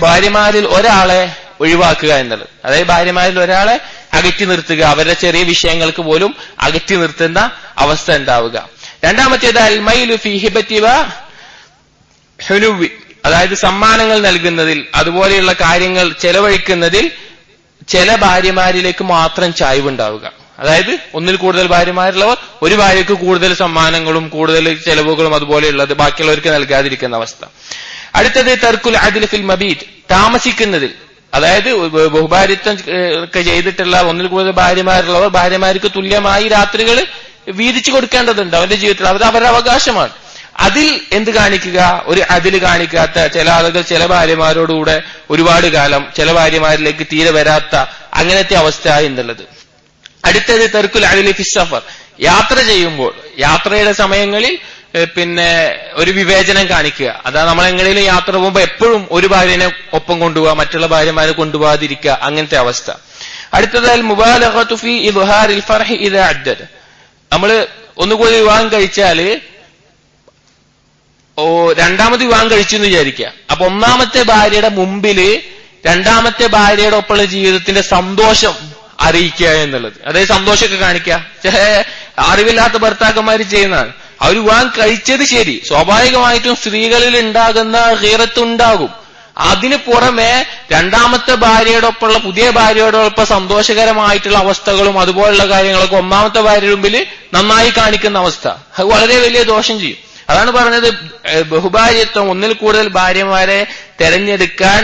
ഭാര്യമാരിൽ ഒരാളെ ഒഴിവാക്കുക എന്നുള്ളത്. അതായത് ഭാര്യമാരിൽ ഒരാളെ അകറ്റി നിർത്തുക, അവരുടെ ചെറിയ വിഷയങ്ങൾക്ക് പോലും അകറ്റി നിർത്തുന്ന അവസ്ഥ ഉണ്ടാവുക. രണ്ടാമത്തേത് അൽമൈലു ഫീ ഹിബതി വ ഹുലുവി, അതായത് സമ്മാനങ്ങൾ നൽകുന്നതിൽ അതുപോലെയുള്ള കാര്യങ്ങൾ ചെലവഴിക്കുന്നതിൽ ചില ഭാര്യമാരിലേക്ക് മാത്രം ചായ്വുണ്ടാവുക. അതായത് ഒന്നിൽ കൂടുതൽ ഭാര്യമാരുള്ളവർ ഒരു ഭാര്യയ്ക്ക് കൂടുതൽ സമ്മാനങ്ങളും കൂടുതൽ ചെലവുകളും അതുപോലെയുള്ളത് ബാക്കിയുള്ളവർക്ക് നൽകാതിരിക്കുന്ന അവസ്ഥ. അടുത്തത് തർക്കുൽ അദ്ൽ ഫിൽ മബീത്, താമസിക്കുന്നതിൽ, അതായത് ബഹുഭാര്യത്വം ഒക്കെ ചെയ്തിട്ടുള്ള ഒന്നിൽ കൂടുതൽ ഭാര്യമാരുള്ളവർ ഭാര്യമാർക്ക് തുല്യമായി രാത്രികൾ വീതിച്ചു കൊടുക്കേണ്ടതുണ്ട് അവരുടെ ജീവിതത്തിൽ. അത് അവരുടെ അവകാശമാണ്. അതിൽ എന്ത് കാണിക്കുക, ഒരു അതിൽ കാണിക്കാത്ത ചില ആളുകൾ ചില ഭാര്യമാരോടുകൂടെ ഒരുപാട് കാലം, ചില ഭാര്യമാരിലേക്ക് തീരെ വരാത്ത അങ്ങനത്തെ അവസ്ഥ എന്നുള്ളത്. അടുത്തത് തർക്കുൽ അദ്ലി ഫി സഫർ, യാത്ര ചെയ്യുമ്പോൾ യാത്രയുടെ സമയങ്ങളിൽ പിന്നെ ഒരു വിവേചനം കാണിക്കുക. അതാ നമ്മൾ എങ്ങനെയും യാത്ര പോകുമ്പോൾ എപ്പോഴും ഒരു ഭാര്യനെ ഒപ്പം കൊണ്ടുപോവുക, മറ്റുള്ള ഭാര്യമാരെ കൊണ്ടുപോകാതിരിക്കുക, അങ്ങനത്തെ അവസ്ഥ. അടുത്തത് അൽ മുബാലഗതു ഫീ ഇദ്ഹാരിൽ ഫർഹി ഇദാ അദ്ദദ, നമ്മൾ ഒന്നുകൂടി വിവാഹം കഴിച്ചാല് രണ്ടാമത് വിവാഹം കഴിച്ചു എന്ന് വിചാരിക്കുക. അപ്പൊ ഒന്നാമത്തെ ഭാര്യയുടെ മുമ്പില് രണ്ടാമത്തെ ഭാര്യയുടെ ഒപ്പമുള്ള ജീവിതത്തിന്റെ സന്തോഷം അറിയിക്കുക എന്നുള്ളത്, അതായത് സന്തോഷമൊക്കെ കാണിക്കുക. ചില അറിവില്ലാത്ത ഭർത്താക്കന്മാര് ചെയ്യുന്നതാണ്. അവർ വിവാഹം കഴിച്ചത് ശരി, സ്വാഭാവികമായിട്ടും സ്ത്രീകളിൽ ഉണ്ടാകുന്ന ഗീറത്തുണ്ടാകും. അതിന് പുറമെ രണ്ടാമത്തെ ഭാര്യയോടൊപ്പമുള്ള പുതിയ ഭാര്യയോടൊപ്പം സന്തോഷകരമായിട്ടുള്ള അവസ്ഥകളും അതുപോലുള്ള കാര്യങ്ങളൊക്കെ ഒന്നാമത്തെ ഭാര്യയുടെ മുമ്പിൽ നന്നായി കാണിക്കുന്ന അവസ്ഥ, അത് വളരെ വലിയ ദോഷം ചെയ്യും. അതാണ് പറഞ്ഞത്, ബഹുഭാര്യത്വം ഒന്നിൽ കൂടുതൽ ഭാര്യമാരെ തെരഞ്ഞെടുക്കാൻ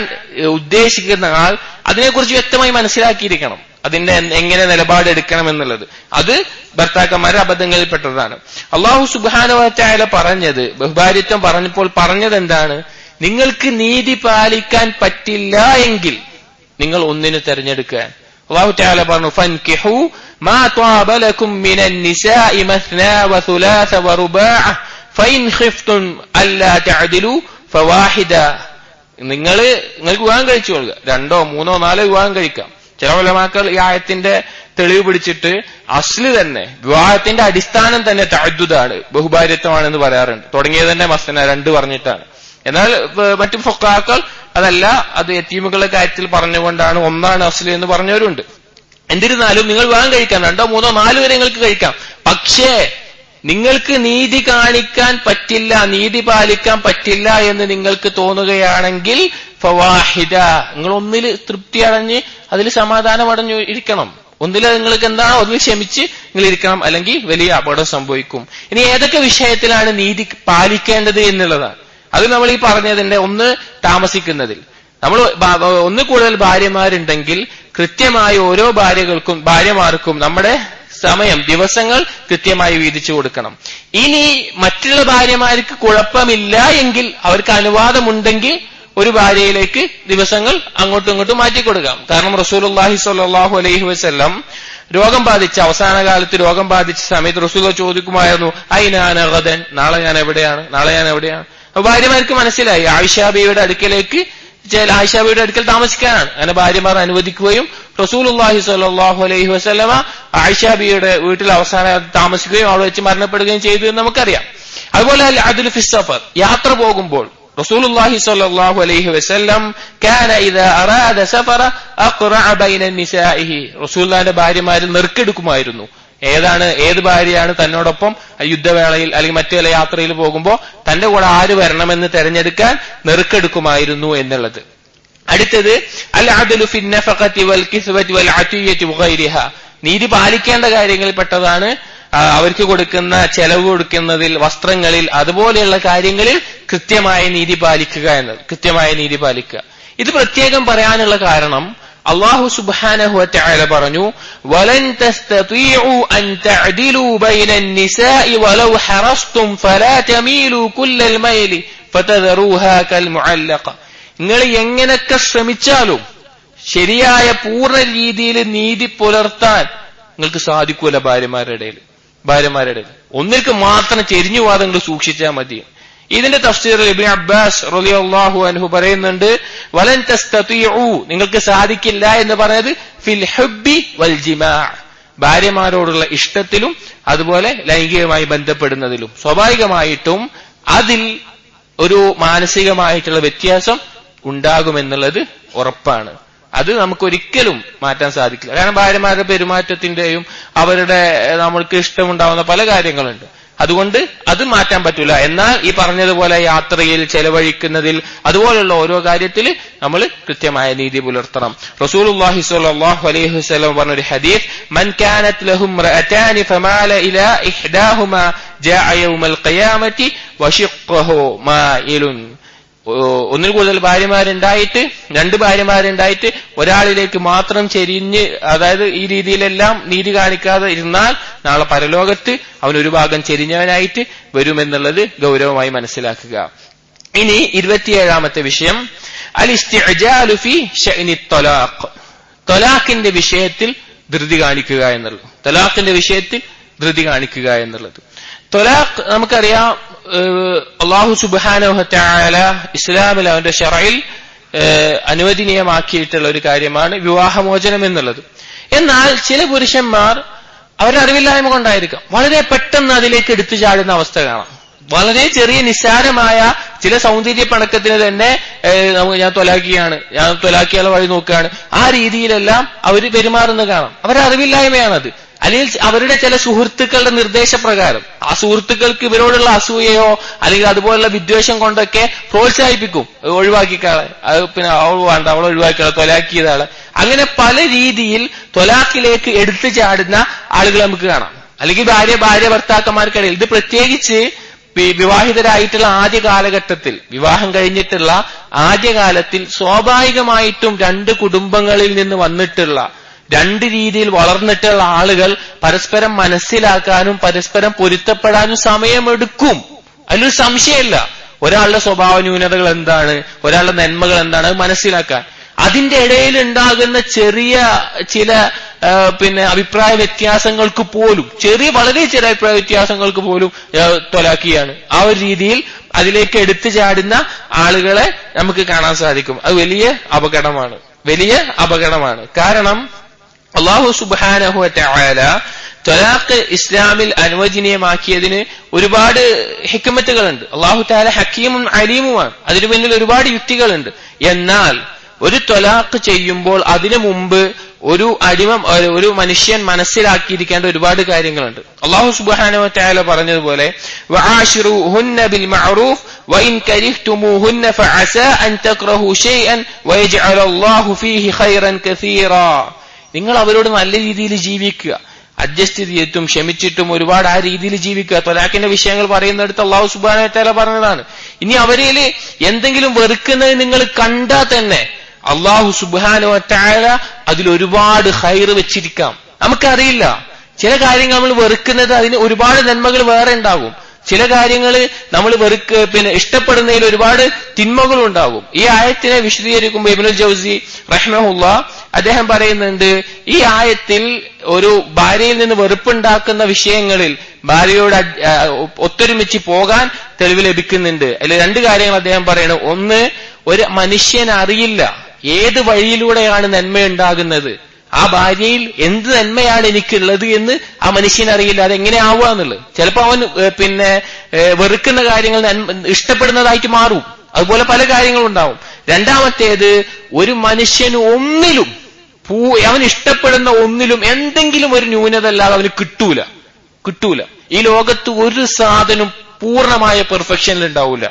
ഉദ്ദേശിക്കുന്ന ആൾ അതിനെക്കുറിച്ച് വ്യക്തമായി മനസ്സിലാക്കിയിരിക്കണം, അതിന്റെ എങ്ങനെ നിലപാടെടുക്കണം എന്നുള്ളത്. അത് ഭർത്താക്കന്മാരുടെ അബദ്ധങ്ങളിൽപ്പെട്ടതാണ്. അല്ലാഹു സുബ്ഹാനഹു വ തആല പറഞ്ഞത്, ബഹുഭാര്യത്വം പറഞ്ഞപ്പോൾ പറഞ്ഞത് എന്താണ്? നിങ്ങൾക്ക് നീതി പാലിക്കാൻ പറ്റില്ല എങ്കിൽ നിങ്ങൾ ഒന്നിനെ തെരഞ്ഞെടുക്കുക. അല്ലാഹു തആല പറഞ്ഞു, ഫൻകിഹു മാ ത്വാബ ലക്കും മിനൻ നിസാഇ മസ്നാ വ സുലാസ വ റുബാഅ ഫഇൻ ഖിഫ്തും അല്ലാ തഅദിലു ഫവാഹിദ. നിങ്ങൾക്ക് വിവാഹം കഴിച്ചുകൊള്ളുക, 2, 3, 4 വിവാഹം കഴിക്കാം. ചില ഉലമാക്കൾ ഈ ആയത്തിന്റെ തെളിവ് പിടിച്ചിട്ട് അസ്ല് തന്നെ വിവാഹത്തിന്റെ അടിസ്ഥാനം തന്നെ തഅദ്ദുദാണ്, ബഹുഭാര്യത്വമാണെന്ന് പറയാറുണ്ട്. തുടങ്ങിയത് തന്നെ മസ്ന 2 പറഞ്ഞിട്ടാണ്. എന്നാൽ മറ്റു ഫഖഹാക്കൾ അതല്ല, അത് യതീമുകളുടെ കാര്യത്തിൽ പറഞ്ഞുകൊണ്ടാണ് 1 അസ്ല് എന്ന് പറഞ്ഞവരുണ്ട്. എന്നിരുന്നാലും നിങ്ങൾ വിവാഹം കഴിക്കാം, 2, 3, 4 വരെ നിങ്ങൾക്ക് കഴിക്കാം. പക്ഷേ നിങ്ങൾക്ക് നീതി കാണിക്കാൻ പറ്റില്ല, നീതി പാലിക്കാൻ പറ്റില്ല എന്ന് നിങ്ങൾക്ക് തോന്നുകയാണെങ്കിൽ ഫവാഹിദ, നിങ്ങൾ ഒന്നിൽ തൃപ്തി അടഞ്ഞ് അതിൽ സമാധാനം അടഞ്ഞു ഇരിക്കണം. ഒന്നിൽ നിങ്ങൾക്ക് എന്താണോ ഒന്നിൽ ക്ഷമിച്ച് നിങ്ങൾ ഇരിക്കണം, അല്ലെങ്കിൽ വലിയ അപകടം സംഭവിക്കും. ഇനി ഏതൊക്കെ വിഷയത്തിലാണ് നീതി പാലിക്കേണ്ടത് എന്നുള്ളതാണ്. അത് നമ്മൾ ഈ പറഞ്ഞതിന്റെ ഒന്ന് താമസിക്കുന്നതിൽ നമ്മൾ ഒന്ന് കൂടുതൽ ഭാര്യമാരുണ്ടെങ്കിൽ കൃത്യമായി ഓരോ ഭാര്യമാർക്കും നമ്മുടെ സമയം ദിവസങ്ങൾ കൃത്യമായി വീതിച്ചു കൊടുക്കണം. ഇനി മറ്റുള്ള ഭാര്യമാർക്ക് കുഴപ്പമില്ല എങ്കിൽ അവർക്ക് അനുവാദമുണ്ടെങ്കിൽ ഒരു ഭാര്യയിലേക്ക് ദിവസങ്ങൾ അങ്ങോട്ടും ഇങ്ങോട്ടും മാറ്റിക്കൊടുക്കാം. കാരണം റസൂലുള്ളാഹി സ്വല്ലല്ലാഹു അലൈഹി വസല്ലം രോഗം ബാധിച്ച അവസാന കാലത്ത് രോഗം ബാധിച്ച സമയത്ത് റസൂൽ ചോദിക്കുമായിരുന്നു, ഐനാന ഗദൻ, നാളെ ഞാൻ എവിടെയാണ്. അപ്പൊ ഭാര്യമാർക്ക് മനസ്സിലായി ആയിഷാബിയുടെ അടുക്കൽ താമസിക്കാനാണ്. അങ്ങനെ ഭാര്യമാർ അനുവദിക്കുകയും റസൂലുള്ളാഹി സ്വല്ലല്ലാഹു അലൈഹി വസല്ലമ ആയിഷാബിയുടെ വീട്ടിൽ അവസാനം താമസിക്കുകയും അവിടെ വെച്ച് മരണപ്പെടുകയും ചെയ്തു എന്ന് നമുക്കറിയാം. അതുപോലെ അൽ അദ്ലു ഫി സഫർ, യാത്ര പോകുമ്പോൾ റസൂലുള്ളാഹി സ്വല്ലല്ലാഹു അലൈഹി വസല്ലം കാന ഇദാ അറാദ സഫറ അഖറഅ ബൈന നിസാഇഹി, റസൂലുള്ളാഹിന്റെ ഭാര്യമാരിൽ നെറുക്കെടുക്കുമായിരുന്നു. ഏത് ഭാര്യയാണ് തന്നോടൊപ്പം യുദ്ധവേളയിൽ അല്ലെങ്കിൽ മറ്റു ചില യാത്രയിൽ പോകുമ്പോൾ തന്റെ കൂടെ ആര് വരണമെന്ന് തെരഞ്ഞെടുക്കാൻ നെറുക്കെടുക്കുമായിരുന്നു എന്നുള്ളത്. അടുത്തത് അൽ അദ്ലു ഫി നഫഖതി വൽ കിസ്വതി വൽ അതിയതി വഗൈരിഹ, നീതി പാലിക്കേണ്ട കാര്യങ്ങളിൽ പെട്ടതാണ് അവർക്ക് കൊടുക്കുന്ന ചെലവ് കൊടുക്കുന്നതിൽ, വസ്ത്രങ്ങളിൽ, അതുപോലെയുള്ള കാര്യങ്ങളിൽ കൃത്യമായ നീതി പാലിക്കുക. ഇത് പ്രത്യേകം പറയാനുള്ള കാരണം അല്ലാഹു സുബ്ഹാനഹു വ തആല പറഞ്ഞു, വലൻ തസ്തതീഉ അൻ തഅദിലു ബൈനൻ നിസാഇ വലൗ ഹറസ്തും ഫലാ തമീലു കുല്ലൽ മൈലി ഫതദറൂഹാ കൽ മുഅല്ലഖ, നിങ്ങൾ എങ്ങനെയൊക്കെ ശ്രമിച്ചാലും ശരിയായ പൂർണ്ണ രീതിയിൽ നീതി പുലർത്താൻ നിങ്ങൾക്ക് സാധിക്കൂല. ഭാര്യമാരുടെ ഇടയിൽ ഒന്നിற்கு മാത്രം ചെരിഞ്ഞു പോവാതെ നിങ്ങൾ സൂക്ഷിച്ചാൽ മതി. ഇതിന്റെ തഫ്സീറിൽ ഇബ്നു അബ്ബാസ് റളിയല്ലാഹു അൻഹു പറയുന്നുണ്ട്, വലൻ തസ്തതീഉ, നിങ്ങൾക്ക് സാധിക്കില്ല എന്ന് പറഞ്ഞത് ഫിൽ ഹുബ്ബി വൽ ജിമാ, ഭാര്യമാരോടുള്ള ഇഷ്ടത്തിലും അതുപോലെ ലൈംഗികമായി ബന്ധപ്പെടുന്നതിലും സ്വാഭാവികമായിട്ടും അതിൽ ഒരു മാനസികമായിട്ടുള്ള വ്യത്യാസം ഉണ്ടാകുമെന്നുള്ളത് ഉറപ്പാണ്. അത് നമുക്കൊരിക്കലും മാറ്റാൻ സാധിക്കില്ല. കാരണം ഭാര്യമാരുടെ പെരുമാറ്റത്തിന്റെയും അവരുടെ നമ്മൾക്ക് ഇഷ്ടമുണ്ടാവുന്ന പല കാര്യങ്ങളുണ്ട്. അതുകൊണ്ട് അത് മാറ്റാൻ പറ്റൂല. എന്നാൽ ഈ പറഞ്ഞതുപോലെ യാത്രയിൽ, ചെലവഴിക്കുന്നതിൽ, അതുപോലുള്ള ഓരോ കാര്യത്തിൽ നമ്മൾ കൃത്യമായ നീതി പുലർത്തണം. റസൂലുള്ളാഹി സ്വല്ലല്ലാഹു അലൈഹി വസല്ലം പറഞ്ഞൊരു ഹദീസ്, മൻ കാനത് ലഹും റഅതാനി ഫമാല ഇലാ ഇഹ്ദാഹുമാ ജാഅ യൗമൽ ഖിയാമത്തി വശിഖ്ഖഹു മായിലുൻ, ഒന്നിൽ കൂടുതൽ ഭാര്യമാരുണ്ടായിട്ട്, രണ്ട് ഭാര്യമാരുണ്ടായിട്ട് ഒരാളിലേക്ക് മാത്രം ചെരിഞ്ഞ്, അതായത് ഈ രീതിയിലെല്ലാം നീതി കാണിക്കാതെ ഇരുന്നാൽ നാളെ പരലോകത്ത് അവൻ ഒരു ഭാഗം ചെരിഞ്ഞവനായിട്ട് വരുമെന്നുള്ളത് ഗൗരവമായി മനസ്സിലാക്കുക. ഇനി 27ാമത്തെ വിഷയം അൽ ഇസ്തിഅജാലു ഫി ശഅനി ത്വലാഖ്, ത്വലാഖിന്റെ വിഷയത്തിൽ ധൃതി കാണിക്കുക എന്നുള്ളത്. ത്വലാഖ് നമുക്കറിയാം, അല്ലാഹു സുബ്ഹാനഹു വ തആല ഇസ്ലാമിൽ അവന്റെ ശറഇൽ അനുവദനീയമാക്കിയിട്ടുള്ള ഒരു കാര്യമാണ് വിവാഹമോചനം എന്നുള്ളത്. എന്നാൽ ചില പുരുഷന്മാർ അവരുടെ അറിവില്ലായ്മ കൊണ്ടായിരിക്കാം വളരെ പെട്ടെന്ന് അതിലേക്ക് എടുത്തു ചാടുന്ന അവസ്ഥ കാണാം. വളരെ ചെറിയ നിസ്സാരമായ ചില സൗന്ദര്യ പണക്കത്തിന് തന്നെ ഞാൻ ത്വലാക്കിയാളെ വഴി നോക്കുകയാണ്, ആ രീതിയിലെല്ലാം അവർ പെരുമാറുന്ന കാണാം. അവരുടെ അറിവില്ലായ്മയാണത്. അല്ലെങ്കിൽ അവരുടെ ചില സുഹൃത്തുക്കളുടെ നിർദ്ദേശപ്രകാരം ആ സുഹൃത്തുക്കൾക്ക് ഇവരോടുള്ള അസൂയയോ അല്ലെങ്കിൽ അതുപോലുള്ള വിദ്വേഷം കൊണ്ടൊക്കെ പ്രോത്സാഹിപ്പിക്കും, ഒഴിവാക്കിക്കാളെ, പിന്നെ അവൾ വേണ്ട, അവൾ ഒഴിവാക്കിയാളെ, ത്വലാക്കിയതാളെ, അങ്ങനെ പല രീതിയിൽ ത്വലാഖിലേക്ക് എടുത്തു ചാടുന്ന ആളുകൾ നമുക്ക് കാണാം. അല്ലെങ്കിൽ ഭാര്യ ഭർത്താക്കന്മാർക്കിടയിൽ, ഇത് പ്രത്യേകിച്ച് വിവാഹിതരായിട്ടുള്ള ആദ്യ കാലഘട്ടത്തിൽ, വിവാഹം കഴിഞ്ഞിട്ടുള്ള ആദ്യകാലത്തിൽ സ്വാഭാവികമായിട്ടും രണ്ട് കുടുംബങ്ങളിൽ നിന്ന് വന്നിട്ടുള്ള, രണ്ട് രീതിയിൽ വളർന്നിട്ടുള്ള ആളുകൾ പരസ്പരം മനസ്സിലാക്കാനും പരസ്പരം പൊരുത്തപ്പെടാനും സമയമെടുക്കും. അതിലൊരു സംശയമില്ല. ഒരാളുടെ സ്വഭാവ ന്യൂനതകൾ എന്താണ്, ഒരാളുടെ നന്മകൾ എന്താണ്, അത് മനസ്സിലാക്കാൻ. അതിന്റെ ഇടയിൽ ഉണ്ടാകുന്ന ചെറിയ ചില അഭിപ്രായ വ്യത്യാസങ്ങൾക്ക് പോലും, വളരെ ചെറിയ അഭിപ്രായ വ്യത്യാസങ്ങൾക്ക് പോലും ത്വലാഖിയാണ്. ആ ഒരു രീതിയിൽ അതിലേക്ക് എടുത്തു ചാടുന്ന ആളുകളെ നമുക്ക് കാണാൻ സാധിക്കും. അത് വലിയ അപകടമാണ്. കാരണം അല്ലാഹു സുബ്ഹാനഹു വ തആല ത്വലാഖ് ഇസ്ലാമിൽ അനുവദനീയമാക്കിയതിന് ഒരുപാട് ഹിക്മത്തുകളുണ്ട്. അല്ലാഹു തആല ഹക്കീമും അലീമുമാണ്. അതിനു പിന്നിൽ ഒരുപാട് യുക്തികളുണ്ട്. എന്നാൽ ഒരു ത്വലാഖ് ചെയ്യുമ്പോൾ അതിനു മുമ്പ് ഒരു മനുഷ്യൻ മനസ്സിലാക്കിയിരിക്കേണ്ട ഒരുപാട് കാര്യങ്ങളുണ്ട്. അല്ലാഹു സുബ്ഹാനഹു വ തആല പറഞ്ഞതുപോലെ വആശിറുഹുന്ന ബിൽ മഅറൂഫ് വഇൻ കരിഹ്തുമൂഹുന്ന ഫഅസാ അൻ തക്റഹു ശൈഅൻ വയജ്അലല്ലാഹു ഫീഹി ഖൈറൻ കസീറാ. നിങ്ങൾ അവരോട് നല്ല രീതിയിൽ ജീവിക്കുക, അഡ്ജസ്റ്റ് ചെയ്തിട്ടും ക്ഷമിച്ചിട്ടും ഒരുപാട് ആ രീതിയിൽ ജീവിക്കുക. ത്വലാഖിന്റെ വിഷയങ്ങൾ പറയുന്നിടത്ത് അല്ലാഹു സുബ്ഹാനഹു വ തആല പറഞ്ഞതാണ്. ഇനി അവരിൽ എന്തെങ്കിലും വെറുക്കുന്നത് നിങ്ങൾ കണ്ടാൽ തന്നെ അല്ലാഹു സുബ്ഹാനഹു വ തആല അതിലൊരുപാട് ഖൈർ വെച്ചിരിക്കാം. നമുക്കറിയില്ല, ചില കാര്യങ്ങൾ നമ്മൾ വെറുക്കുന്നത് അതിന് ഒരുപാട് നന്മകൾ വേറെ ഉണ്ടാകും. ചില കാര്യങ്ങൾ നമ്മൾ ഇഷ്ടപ്പെടുന്നതിൽ ഒരുപാട് തിന്മകൾ ഉണ്ടാകും. ഈ ആയത്തിനെ വിശദീകരിക്കുമ്പോൾ ഇബ്നുൽ ജൗസി റഹ്മഹുല്ലാഹ് അദ്ദേഹം പറയുന്നുണ്ട്, ഈ ആയത്തിൽ ഒരു ഭാര്യയിൽ നിന്ന് വെറുപ്പുണ്ടാക്കുന്ന വിഷയങ്ങളിൽ ഭാര്യയോട് ഒത്തൊരുമിച്ച് പോകാൻ തെളിവ് ലഭിക്കുന്നുണ്ട്. അതിൽ രണ്ട് കാര്യങ്ങൾ അദ്ദേഹം പറയണം. ഒന്ന്, ഒരു മനുഷ്യൻ അറിയില്ല ഏത് വഴിയിലൂടെയാണ് നന്മ ഉണ്ടാകുന്നത്, ആ ഭാര്യയിൽ എന്ത് നന്മയാണ് എനിക്കുള്ളത് എന്ന് ആ മനുഷ്യനറിയില്ല. അതെങ്ങനെ ആവുക എന്നുള്ളത്. ചിലപ്പോ അവൻ വെറുക്കുന്ന കാര്യങ്ങൾ ഇഷ്ടപ്പെടുന്നതായിട്ട് മാറും. അതുപോലെ പല കാര്യങ്ങളും ഉണ്ടാവും. രണ്ടാമത്തേത്, ഒരു മനുഷ്യന് ഒന്നിലും അവൻ ഇഷ്ടപ്പെടുന്ന ഒന്നിലും എന്തെങ്കിലും ഒരു ന്യൂനത അല്ലാതെ അവന് കിട്ടൂല. ഈ ലോകത്ത് ഒരു സാധനം പൂർണ്ണമായ പെർഫെക്ഷനിൽ ഉണ്ടാവില്ല.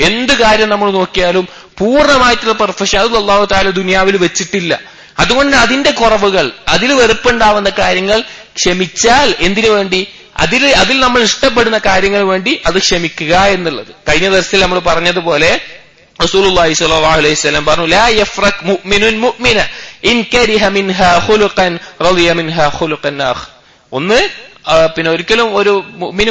എന്ത് കാര്യം നമ്മൾ നോക്കിയാലും പൂർണ്ണമായിട്ടുള്ള പെർഫെക്ഷൻ അത് അല്ലാഹു തആല ദുനിയാവിൽ വെച്ചിട്ടില്ല. അതുകൊണ്ട് അതിന്റെ കുറവുകൾ, അതിൽ വെറുപ്പുണ്ടാവുന്ന കാര്യങ്ങൾ ക്ഷമിച്ചാൽ എന്തിനു വേണ്ടി, അതിൽ നമ്മൾ ഇഷ്ടപ്പെടുന്ന കാര്യങ്ങൾ വേണ്ടി അത് ക്ഷമിക്കുക എന്നുള്ളത്. കഴിഞ്ഞ ദിവസത്തിൽ നമ്മൾ പറഞ്ഞതുപോലെ റസൂലുള്ളാഹി സ്വല്ലല്ലാഹു അലൈഹി വസല്ലം പറഞ്ഞു, ലാ യഫ്റഖ് മുഅ്മിനുൻ മുഅ്മിന ഇൻ കരിഹ മിൻഹാ ഖുലുഖൻ റളിയ മിൻഹാ ഖുലുഖൻ ആഖ്. ഒന്ന്, ഒരിക്കലും ഒരു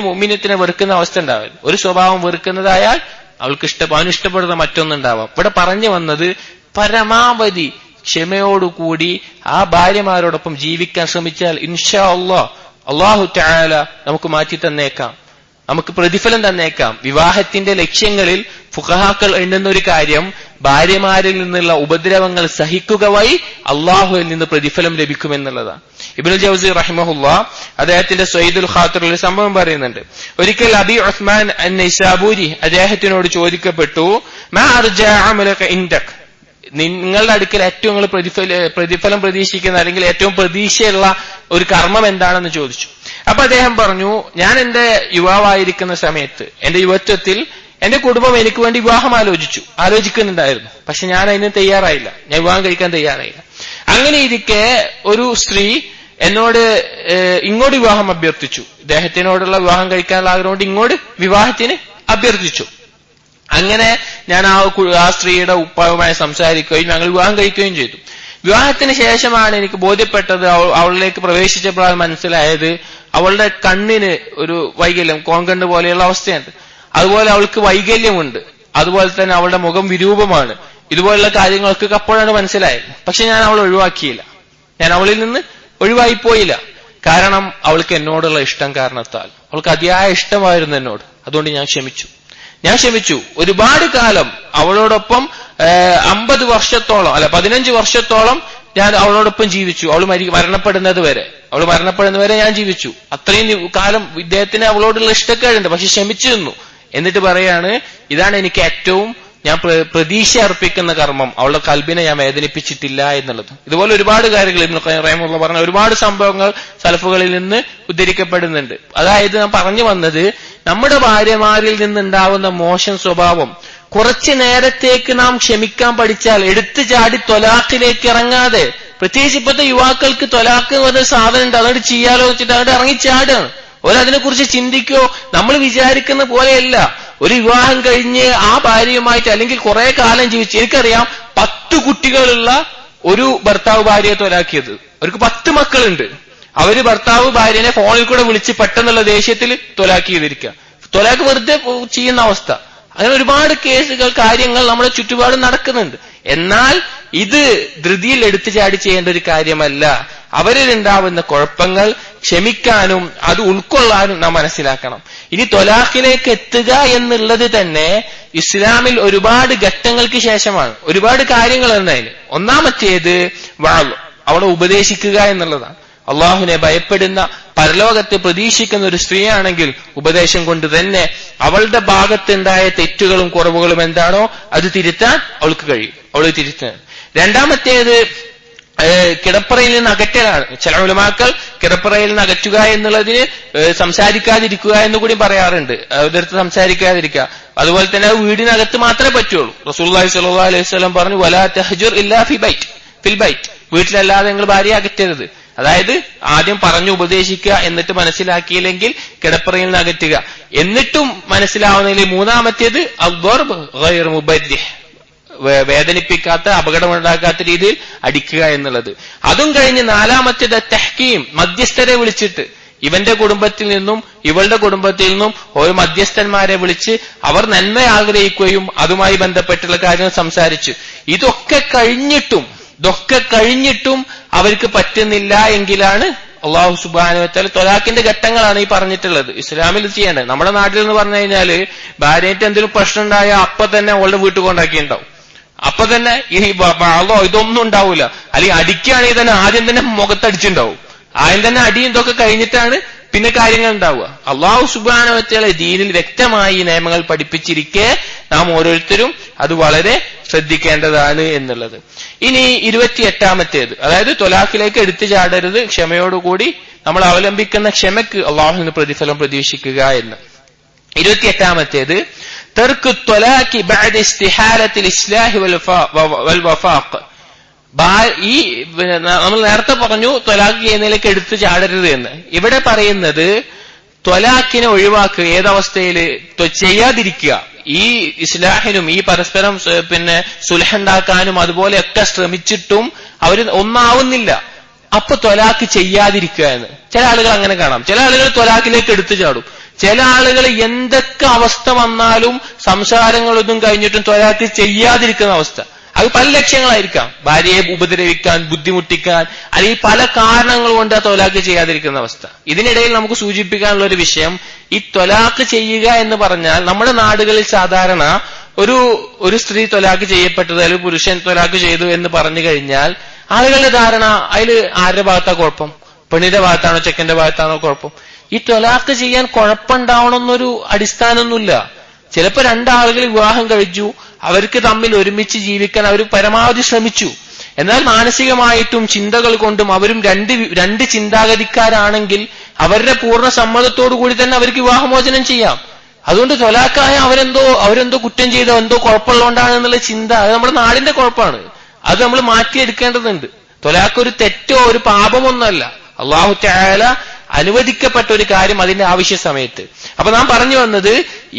മുഅ്മിനത്തിനെ വെറുക്കുന്ന അവസ്ഥ ഉണ്ടാവില്ല. ഒരു സ്വഭാവം വെറുക്കുന്നതായാൽ അവന് ഇഷ്ടപ്പെടുന്ന മറ്റൊന്നുണ്ടാവാം. ഇവിടെ പറഞ്ഞു വന്നത് പരമാവധി ക്ഷമയോടുകൂടി ആ ഭാര്യമാരോടൊപ്പം ജീവിക്കാൻ ശ്രമിച്ചാൽ ഇൻഷാ അല്ലാഹ് അല്ലാഹു തആല നമുക്ക് മാറ്റി തന്നേക്കാം, നമുക്ക് പ്രതിഫലം തന്നേക്കാം. വിവാഹത്തിന്റെ ലക്ഷ്യങ്ങളിൽ ഫുഖഹാക്കൾ എണ്ണുന്ന ഒരു കാര്യം ഭാര്യമാരിൽ നിന്നുള്ള ഉപദ്രവങ്ങൾ സഹിക്കുക വഴി അള്ളാഹുവിൽ നിന്ന് പ്രതിഫലം ലഭിക്കുമെന്നുള്ളതാണ്. ഇബ്നുൽ ജൗസി റഹിമഹുല്ലാഹ് അദ്ദേഹത്തിന്റെ സ്വൈദുൽ ഖാത്തിറിൽ ഒരു സംഭവം പറയുന്നുണ്ട്. ഒരിക്കൽ അബി ഉസ്മാൻ അൻ-നൈസാബൂരി അദ്ദേഹത്തിനോട് ചോദിക്കപ്പെട്ടു, മാ അർജാ അമലക ഇൻദക്, നിങ്ങളുടെ അടുക്കൽ ഏറ്റവും നിങ്ങൾ പ്രതിഫലം പ്രതീക്ഷിക്കുന്ന അല്ലെങ്കിൽ ഏറ്റവും പ്രതീക്ഷയുള്ള ഒരു കർമ്മം എന്താണെന്ന് ചോദിച്ചു. അപ്പൊ അദ്ദേഹം പറഞ്ഞു, ഞാൻ എന്റെ യുവാവായിരിക്കുന്ന സമയത്ത്, എന്റെ യുവത്വത്തിൽ എന്റെ കുടുംബം എനിക്ക് വേണ്ടി വിവാഹം ആലോചിക്കുന്നുണ്ടായിരുന്നു. പക്ഷെ ഞാൻ അതിന് തയ്യാറായില്ല, ഞാൻ വിവാഹം കഴിക്കാൻ തയ്യാറായില്ല. അങ്ങനെ ഇരിക്കെ ഒരു സ്ത്രീ എന്നോട് ഇങ്ങോട്ട് വിവാഹം അഭ്യർത്ഥിച്ചു. ഇദ്ദേഹത്തിനോടുള്ള വിവാഹം കഴിക്കാനുള്ള ആഗ്രഹം കൊണ്ട് ഇങ്ങോട്ട് വിവാഹത്തിന് അഭ്യർത്ഥിച്ചു. അങ്ങനെ ഞാൻ ആ സ്ത്രീയുടെ ഉപ്പാവുമായി സംസാരിക്കുകയും ഞങ്ങൾ വിവാഹം കഴിക്കുകയും ചെയ്തു. വിവാഹത്തിന് ശേഷമാണ് എനിക്ക് ബോധ്യപ്പെട്ടത്, അവളിലേക്ക് പ്രവേശിച്ചപ്പോഴാണ് മനസ്സിലായത് അവളുടെ കണ്ണിന് ഒരു വൈകല്യം, കോങ്കണ്ണ് പോലെയുള്ള അവസ്ഥയുണ്ട്. അതുപോലെ അവൾക്ക് വൈകല്യമുണ്ട്. അതുപോലെ തന്നെ അവളുടെ മുഖം വിരൂപമാണ്. ഇതുപോലുള്ള കാര്യങ്ങളൊക്കെ അപ്പോഴാണ് മനസ്സിലായത്. പക്ഷെ ഞാൻ അവളെ ഒഴിവാക്കിയില്ല, ഞാൻ അവളിൽ നിന്ന് ഒഴിവായിപ്പോയില്ല. കാരണം അവൾക്ക് എന്നോടുള്ള ഇഷ്ടം കാരണത്താൽ, അവൾക്ക് അതിയായ ഇഷ്ടമായിരുന്നു എന്നോട്. അതുകൊണ്ട് ഞാൻ ക്ഷമിച്ചു. ഒരുപാട് കാലം അവളോടൊപ്പം 50 വർഷത്തോളം 15 വർഷത്തോളം ഞാൻ അവളോടൊപ്പം ജീവിച്ചു. അവൾ മരണപ്പെടുന്നത് വരെ ഞാൻ ജീവിച്ചു. അത്രയും കാലം ഇദ്ദേഹത്തിന് അവളോടുള്ള ഇഷ്ടക്കേടുണ്ട്, പക്ഷെ ക്ഷമിച്ചു നിന്നു. എന്നിട്ട് പറയാണ്, ഇതാണ് എനിക്ക് ഏറ്റവും ഞാൻ പ്രതീക്ഷ അർപ്പിക്കുന്ന കർമ്മം, അവളുടെ കൽബിനെ ഞാൻ വേദനിപ്പിച്ചിട്ടില്ല എന്നുള്ളത്. ഇതുപോലെ ഒരുപാട് കാര്യങ്ങൾ ഇബ്നു ഖയ്യിം റഹിമഹുല്ലാഹ് പറഞ്ഞ ഒരുപാട് സംഭവങ്ങൾ സലഫുകളിൽ നിന്ന് ഉദ്ധരിക്കപ്പെടുന്നുണ്ട്. അതായത് ഞാൻ പറഞ്ഞു വന്നത്, നമ്മുടെ ഭാര്യമാരിൽ നിന്നുണ്ടാവുന്ന മോശം സ്വഭാവം കുറച്ചു നേരത്തേക്ക് നാം ക്ഷമിക്കാൻ പഠിച്ചാൽ, എടുത്തു ചാടി ത്വലാഖിലേക്ക് ഇറങ്ങാതെ, പ്രത്യേകിച്ച് ഇപ്പോഴത്തെ യുവാക്കൾക്ക് ത്വലാഖ് എന്ന് പറഞ്ഞ സാധനം ഉണ്ട്, അതുകൊണ്ട് ചെയ്യാലോ വെച്ചിട്ട് അവിടെ ഇറങ്ങിച്ചാടാണ്. അതിനെ കുറിച്ച് ചിന്തിക്കോ, നമ്മൾ വിചാരിക്കുന്ന പോലെയല്ല. ഒരു വിവാഹം കഴിഞ്ഞ് ആ ഭാര്യയുമായിട്ട് അല്ലെങ്കിൽ കുറെ കാലം ജീവിച്ച്, എനിക്കറിയാം 10 കുട്ടികളുള്ള ഒരു ഭർത്താവ് ഭാര്യയെ ത്വലാക്കിയത്. അവർക്ക് 10 മക്കളുണ്ട്. അവര് ഭർത്താവ് ഭാര്യനെ ഫോണിൽ കൂടെ വിളിച്ച് പെട്ടെന്നുള്ള ദേഷ്യത്തിൽ ത്വലാഖ് ചെയ്തിരിക്കുക. ത്വലാഖ് വെറുതെ ചെയ്യുന്ന അവസ്ഥ. അങ്ങനെ ഒരുപാട് കേസുകൾ, കാര്യങ്ങൾ നമ്മുടെ ചുറ്റുപാടും നടക്കുന്നുണ്ട്. എന്നാൽ ഇത് ധൃതിയിൽ എടുത്തു ചാടി ചെയ്യേണ്ട ഒരു കാര്യമല്ല. അവരിലുണ്ടാവുന്ന കുഴപ്പങ്ങൾ ക്ഷമിക്കാനും അത് ഉൾക്കൊള്ളാനും നാം മനസ്സിലാക്കണം. ഇനി ത്വലാഖിലേക്ക് എത്തുക എന്നുള്ളത് തന്നെ ഇസ്ലാമിൽ ഒരുപാട് ഘട്ടങ്ങൾക്ക് ശേഷമാണ്. ഒരുപാട് കാര്യങ്ങൾ എന്നതിന് ഒന്നാമത്തേത് അവളെ ഉപദേശിക്കുക എന്നുള്ളതാണ്. അള്ളാഹുവിനെ ഭയപ്പെടുന്ന, പരലോകത്തെ പ്രതീക്ഷിക്കുന്ന ഒരു സ്ത്രീയാണെങ്കിൽ ഉപദേശം കൊണ്ട് തന്നെ അവളുടെ ഭാഗത്തുണ്ടായ തെറ്റുകളും കുറവുകളും എന്താണോ അത് തിരുത്താൻ അവൾക്ക് കഴിയും. അവൾ തിരുത്താൻ. രണ്ടാമത്തേത് കിടപ്പറയിൽ നിന്ന് അകറ്റലാണ്. ചില ഉലമാക്കൾ കിടപ്പറയിൽ നിന്ന് അകറ്റുക എന്നുള്ളതിന് സംസാരിക്കാതിരിക്കുക എന്ന് കൂടി പറയാറുണ്ട്. അവരടുത്ത് സംസാരിക്കാതിരിക്കുക. അതുപോലെ തന്നെ വീടിനകത്ത് മാത്രമേ പറ്റുള്ളൂ. റസൂലുള്ളാഹി സ്വല്ലല്ലാഹു അലൈഹി വസല്ലം പറഞ്ഞു, വലാ തഹ്ജുർ ഇല്ലാ ഫിൽ ബൈറ്റ്, വീട്ടിലല്ലാതെ നിങ്ങൾ ഭാര്യയെ അകറ്റരുത്. അതായത് ആദ്യം പറഞ്ഞു ഉപദേശിക്കുക, എന്നിട്ട് മനസ്സിലാക്കിയില്ലെങ്കിൽ കിടപ്പറയിൽ നിന്ന് അകറ്റുക. എന്നിട്ടും മനസ്സിലാവുന്നതിൽ മൂന്നാമത്തേത് അദ്ദർബ് ഗൈറു മുബദ്ദിഹ്, വേദനിപ്പിക്കാത്ത അപകടമുണ്ടാക്കാത്ത രീതിയിൽ അടിക്കുക എന്നുള്ളത്. അതും കഴിഞ്ഞ് നാലാമത്തേത് തഹ്കീം, മധ്യസ്ഥരെ വിളിച്ചിട്ട് ഇവന്റെ കുടുംബത്തിൽ നിന്നും ഇവളുടെ കുടുംബത്തിൽ നിന്നും ഓരോ മധ്യസ്ഥന്മാരെ വിളിച്ച് അവർ നന്മ ആഗ്രഹിക്കുകയും അതുമായി ബന്ധപ്പെട്ടുള്ള കാര്യങ്ങൾ സംസാരിച്ചു. ഇതൊക്കെ കഴിഞ്ഞിട്ടും അവർക്ക് പറ്റുന്നില്ല എങ്കിലാണ് അള്ളാഹു സുബ്ഹാനഹു വ തആല ത്വലാഖിന്റെ ഘട്ടങ്ങളാണ് ഈ പറഞ്ഞിട്ടുള്ളത്. ഇസ്ലാമിൽ ഇത് ചെയ്യേണ്ടത്. നമ്മുടെ നാട്ടിൽ എന്ന് പറഞ്ഞു കഴിഞ്ഞാല് ഭാര്യയായിട്ട് എന്തെങ്കിലും പ്രശ്നം ഉണ്ടായാൽ അപ്പൊ തന്നെ അവളുടെ വീട്ടിൽ കൊണ്ടാക്കിയിട്ടുണ്ടാവും. അപ്പൊ തന്നെ ഈ ഇതൊന്നും ഉണ്ടാവൂല. അല്ലെങ്കിൽ അടിക്കുകയാണെങ്കിൽ തന്നെ ആദ്യം തന്നെ മുഖത്തടിച്ചിട്ടുണ്ടാവും. ആദ്യം തന്നെ അടിയും ഇതൊക്കെ കഴിഞ്ഞിട്ടാണ് പിന്നെ കാര്യങ്ങൾ ഉണ്ടാവുക. അള്ളാഹു സുബ്ഹാനഹു വ തആല ദീനിൽ വ്യക്തമായി നിയമങ്ങൾ പഠിപ്പിച്ചിരിക്കെ നാം ഓരോരുത്തരും അത് വളരെ ശ്രദ്ധിക്കേണ്ടതാണ് എന്നുള്ളത്. ഇനി 28ാമത്തേത്, അതായത് ത്വലാഖിലേക്ക് എടുത്തു ചാടരുത്, ക്ഷമയോടുകൂടി നമ്മൾ അവലംബിക്കുന്ന ക്ഷമയ്ക്ക് അള്ളാഹുവിന് പ്രതിഫലം പ്രതീക്ഷിക്കുക എന്ന്. 28ാമത്തേത് തർക്ക് ത്വലാഖി ബഅദ ഇസ്തിഹാലത്തിൽ ഇസ്ലാഹി വൽ വഫാഖ്. ഈ നമ്മൾ നേരത്തെ പറഞ്ഞു ത്വലാഖ് ചെയ്യുന്നതിലേക്ക് എടുത്തു ചാടരുത് എന്ന്. ഇവിടെ പറയുന്നത് ത്വലാഖിനെ ഒഴിവാക്കുക. ഏതവസ്ഥയിൽ? ചെയ്യാതിരിക്കുക. ഈ ഇസ്ലാഹിനും ഈ പരസ്പരം സുൽഹുണ്ടാക്കാനും അതുപോലെയൊക്കെ ശ്രമിച്ചിട്ടും അവർ ഒന്നാവുന്നില്ല. അപ്പൊ ത്വലാഖ് ചെയ്യാതിരിക്കുക എന്ന്. ചില ആളുകൾ അങ്ങനെ കാണാം. ചില ആളുകൾ ത്വലാഖിലേക്ക് എടുത്തു ചാടും. ചില ആളുകൾ എന്തൊക്കെ അവസ്ഥ വന്നാലും സംസാരങ്ങളൊന്നും കഴിഞ്ഞിട്ടും ത്വലാഖ് ചെയ്യാതിരിക്കുന്ന അവസ്ഥ. അത് പല ലക്ഷ്യങ്ങളായിരിക്കാം. ഭാര്യയെ ഉപദ്രവിക്കാൻ, ബുദ്ധിമുട്ടിക്കാൻ, അല്ലെങ്കിൽ പല കാരണങ്ങൾ കൊണ്ട് ആ ത്വലാഖ് ചെയ്യാതിരിക്കുന്ന അവസ്ഥ. ഇതിനിടയിൽ നമുക്ക് സൂചിപ്പിക്കാനുള്ള ഒരു വിഷയം, ഈ ത്വലാഖ് ചെയ്യുക എന്ന് പറഞ്ഞാൽ നമ്മുടെ നാടുകളിൽ സാധാരണ ഒരു സ്ത്രീ ത്വലാഖ് ചെയ്യപ്പെട്ടത് അല്ലെങ്കിൽ പുരുഷൻ ത്വലാഖ് ചെയ്തു എന്ന് പറഞ്ഞു കഴിഞ്ഞാൽ ആളുകളുടെ ധാരണ അതിൽ ആരുടെ ഭാഗത്താ കുഴപ്പം? പെണ്ണിന്റെ ഭാഗത്താണോ ചെക്കന്റെ ഭാഗത്താണോ കുഴപ്പം? ഈ ത്വലാഖ് ചെയ്യാൻ കുഴപ്പമുണ്ടാവണമെന്നൊരു അടിസ്ഥാനമൊന്നുമില്ല. ചിലപ്പോൾ രണ്ടാളുകൾ വിവാഹം കഴിച്ചു, അവർക്ക് തമ്മിൽ ഒരുമിച്ച് ജീവിക്കാൻ അവർ പരമാവധി ശ്രമിച്ചു. എന്നാൽ മാനസികമായിട്ടും ചിന്തകൾ കൊണ്ടും അവരും രണ്ട് ചിന്താഗതിക്കാരാണെങ്കിൽ അവരുടെ പൂർണ്ണ സമ്മതത്തോടു കൂടി തന്നെ അവർക്ക് വിവാഹമോചനം ചെയ്യാം. അതുകൊണ്ട് ത്വലാഖായ അവരെന്തോ കുറ്റം ചെയ്തോ എന്തോ കുഴപ്പമുള്ളതുകൊണ്ടാണ് എന്നുള്ള ചിന്ത അത് നമ്മുടെ നാടിന്റെ കുഴപ്പമാണ്. അത് നമ്മൾ മാറ്റിയെടുക്കേണ്ടതുണ്ട്. ത്വലാഖ് ഒരു തെറ്റോ ഒരു പാപമൊന്നുമല്ല. അല്ലാഹു തആല അനുവദിക്കപ്പെട്ട ഒരു കാര്യം അതിന്റെ ആവശ്യ സമയത്ത്. അപ്പൊ നാം പറഞ്ഞു വന്നത്,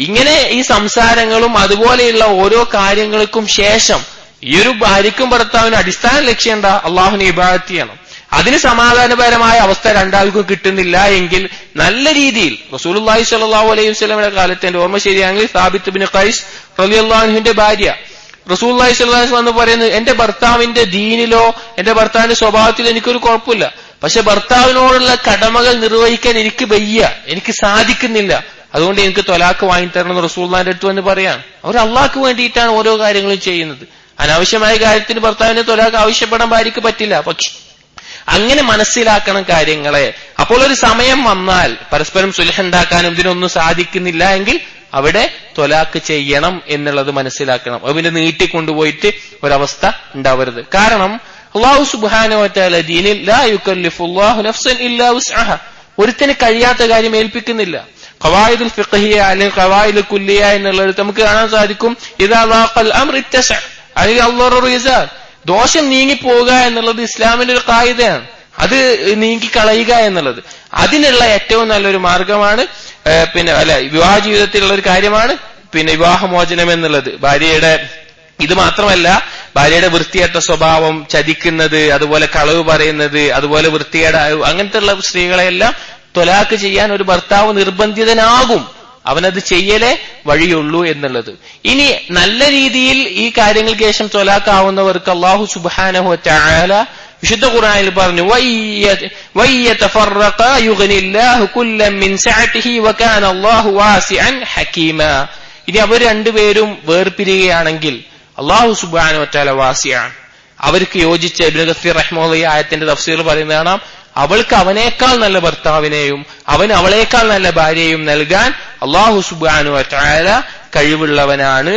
ഇങ്ങനെ ഈ സംസാരങ്ങളും അതുപോലെയുള്ള ഓരോ കാര്യങ്ങൾക്കും ശേഷം ഈ ഒരു ഭാര്യയ്ക്കും ഭർത്താവിന് അടിസ്ഥാന ലക്ഷ്യം എന്താ? അള്ളാഹുവിനെ ഇബാദത്ത് ചെയ്യണം. അതിന് സമാധാനപരമായ അവസ്ഥ രണ്ടാൾക്കും കിട്ടുന്നില്ല എങ്കിൽ നല്ല രീതിയിൽ റസൂലുള്ളാഹി സ്വല്ലല്ലാഹു അലൈഹി വസല്ലമയുടെ കാലത്ത് എന്റെ ഓർമ്മ ശരിയാണെങ്കിൽ സാബിത്ത് ഇബ്നു ഖൈസ് റളിയല്ലാഹു അൻഹുവിന്റെ ഭാര്യ റസൂലുള്ളാഹി സ്വല്ലല്ലാഹു അലൈഹി വസല്ലം പറയുന്നത്, എന്റെ ഭർത്താവിന്റെ ദീനിലോ എന്റെ ഭർത്താവിന്റെ സ്വഭാവത്തിലോ എനിക്കൊരു കുഴപ്പമില്ല, പക്ഷെ ഭർത്താവിനോടുള്ള കടമകൾ നിർവഹിക്കാൻ എനിക്ക് വയ്യ, എനിക്ക് സാധിക്കുന്നില്ല, അതുകൊണ്ട് എനിക്ക് ത്വലാഖ് വാങ്ങിത്തരണം എന്ന് റസൂലുള്ളാഹിന്റെ അടുത്ത് വന്ന് പറയാം. അവർ അള്ളാഹ്ക്ക് വേണ്ടിയിട്ടാണ് ഓരോ കാര്യങ്ങളും ചെയ്യുന്നത്. അനാവശ്യമായ കാര്യത്തിന് ഭർത്താവിന്റെ ത്വലാഖ് ആവശ്യപ്പെടാൻ ഭാര്യയ്ക്ക് പറ്റില്ല. പക്ഷെ അങ്ങനെ മനസ്സിലാക്കണം കാര്യങ്ങളെ. അപ്പോൾ ഒരു സമയം വന്നാൽ പരസ്പരം സുൽഹുണ്ടാക്കാനും ഇതിനൊന്നും സാധിക്കുന്നില്ല എങ്കിൽ അവിടെ ത്വലാഖ് ചെയ്യണം എന്നുള്ളത് മനസ്സിലാക്കണം. അതിനെ നീട്ടിക്കൊണ്ടുപോയിട്ട് ഒരവസ്ഥ ഉണ്ടാവരുത്. കാരണം അല്ലാഹു സുബ്ഹാനഹു വ തആല ദീനിൽ ലാ യുകല്ലിഫുല്ലാഹു നഫ്സൻ ഇല്ലാ വുസ്അഹ, ഒരുത്തിന് കഴിയാത്ത കാര്യം ഏൽപ്പിക്കുന്നില്ല. ഖവായിദുൽ ഫിഖ്ഹിയ അല്ലെങ്കിൽ ഖവായിദുൽ കുല്ലിയ എന്നുള്ളത് നമുക്ക് കാണാൻ സാധിക്കും. ഇദാ ളാഖൽ അംർ ഇത്തസഅ അല്ലെങ്കിൽ അല്ലാഹു റിസാ, ദോഷം നീങ്ങിപ്പോവുക എന്നുള്ളത് ഇസ്ലാമിന്റെ ഒരു ഖായിദയാണ്. അത് നീങ്ങിക്കളയുക എന്നുള്ളത് അതിനുള്ള ഏറ്റവും നല്ലൊരു മാർഗമാണ്. വിവാഹ ജീവിതത്തിലുള്ള ഒരു കാര്യമാണ് വിവാഹമോചനം എന്നുള്ളത്. ഭാര്യയുടെ ഇത് മാത്രമല്ല, ഭാര്യയുടെ വൃത്തികെട്ട സ്വഭാവം, ചതിക്കുന്നത്, അതുപോലെ കളവ് പറയുന്നത്, അതുപോലെ വൃത്തികേട് അങ്ങനത്തെ ഉള്ള സ്ത്രീകളെല്ലാം ത്വലാഖ് ചെയ്യാൻ ഒരു ഭർത്താവ് നിർബന്ധിതനാകും. അവനത് ചെയ്യലേ വഴിയുള്ളൂ എന്നുള്ളത്. ഇനി നല്ല രീതിയിൽ ഈ കാര്യങ്ങൾക്ക് ശേഷം ത്വലാഖ് ആവുന്നവർക്ക് അല്ലാഹു സുബ്ഹാനഹു വ തആല വിശുദ്ധ ഖുർആനിൽ പറഞ്ഞു, വയതഫറഖാ യുഗ്നില്ലാഹു കുല്ലൻ മിൻ സഅതിഹി വകാന അല്ലാഹു വാസിഅൻ ഹകീമാ. ഇനി അവർ രണ്ടുപേരും വേർപിരിയുകയാണെങ്കിൽ അല്ലാഹു സുബ്ഹാനഹു വ തആല വാസിഅൻ, അവർക്ക് യോജിച്ച ഇബ്നു കസീർ റഹ്മത്തുള്ളാഹി ആയത്തിന്റെ തഫ്സീർ പറയുന്നതാണ്, അവൾക്ക് അവനേക്കാൾ നല്ല ഭർത്താവിനെയും അവൻ അവളേക്കാൾ നല്ല ഭാര്യയെയും നൽകാൻ അല്ലാഹു സുബ്ഹാനഹു വ തആല കഴിവുള്ളവനാണ്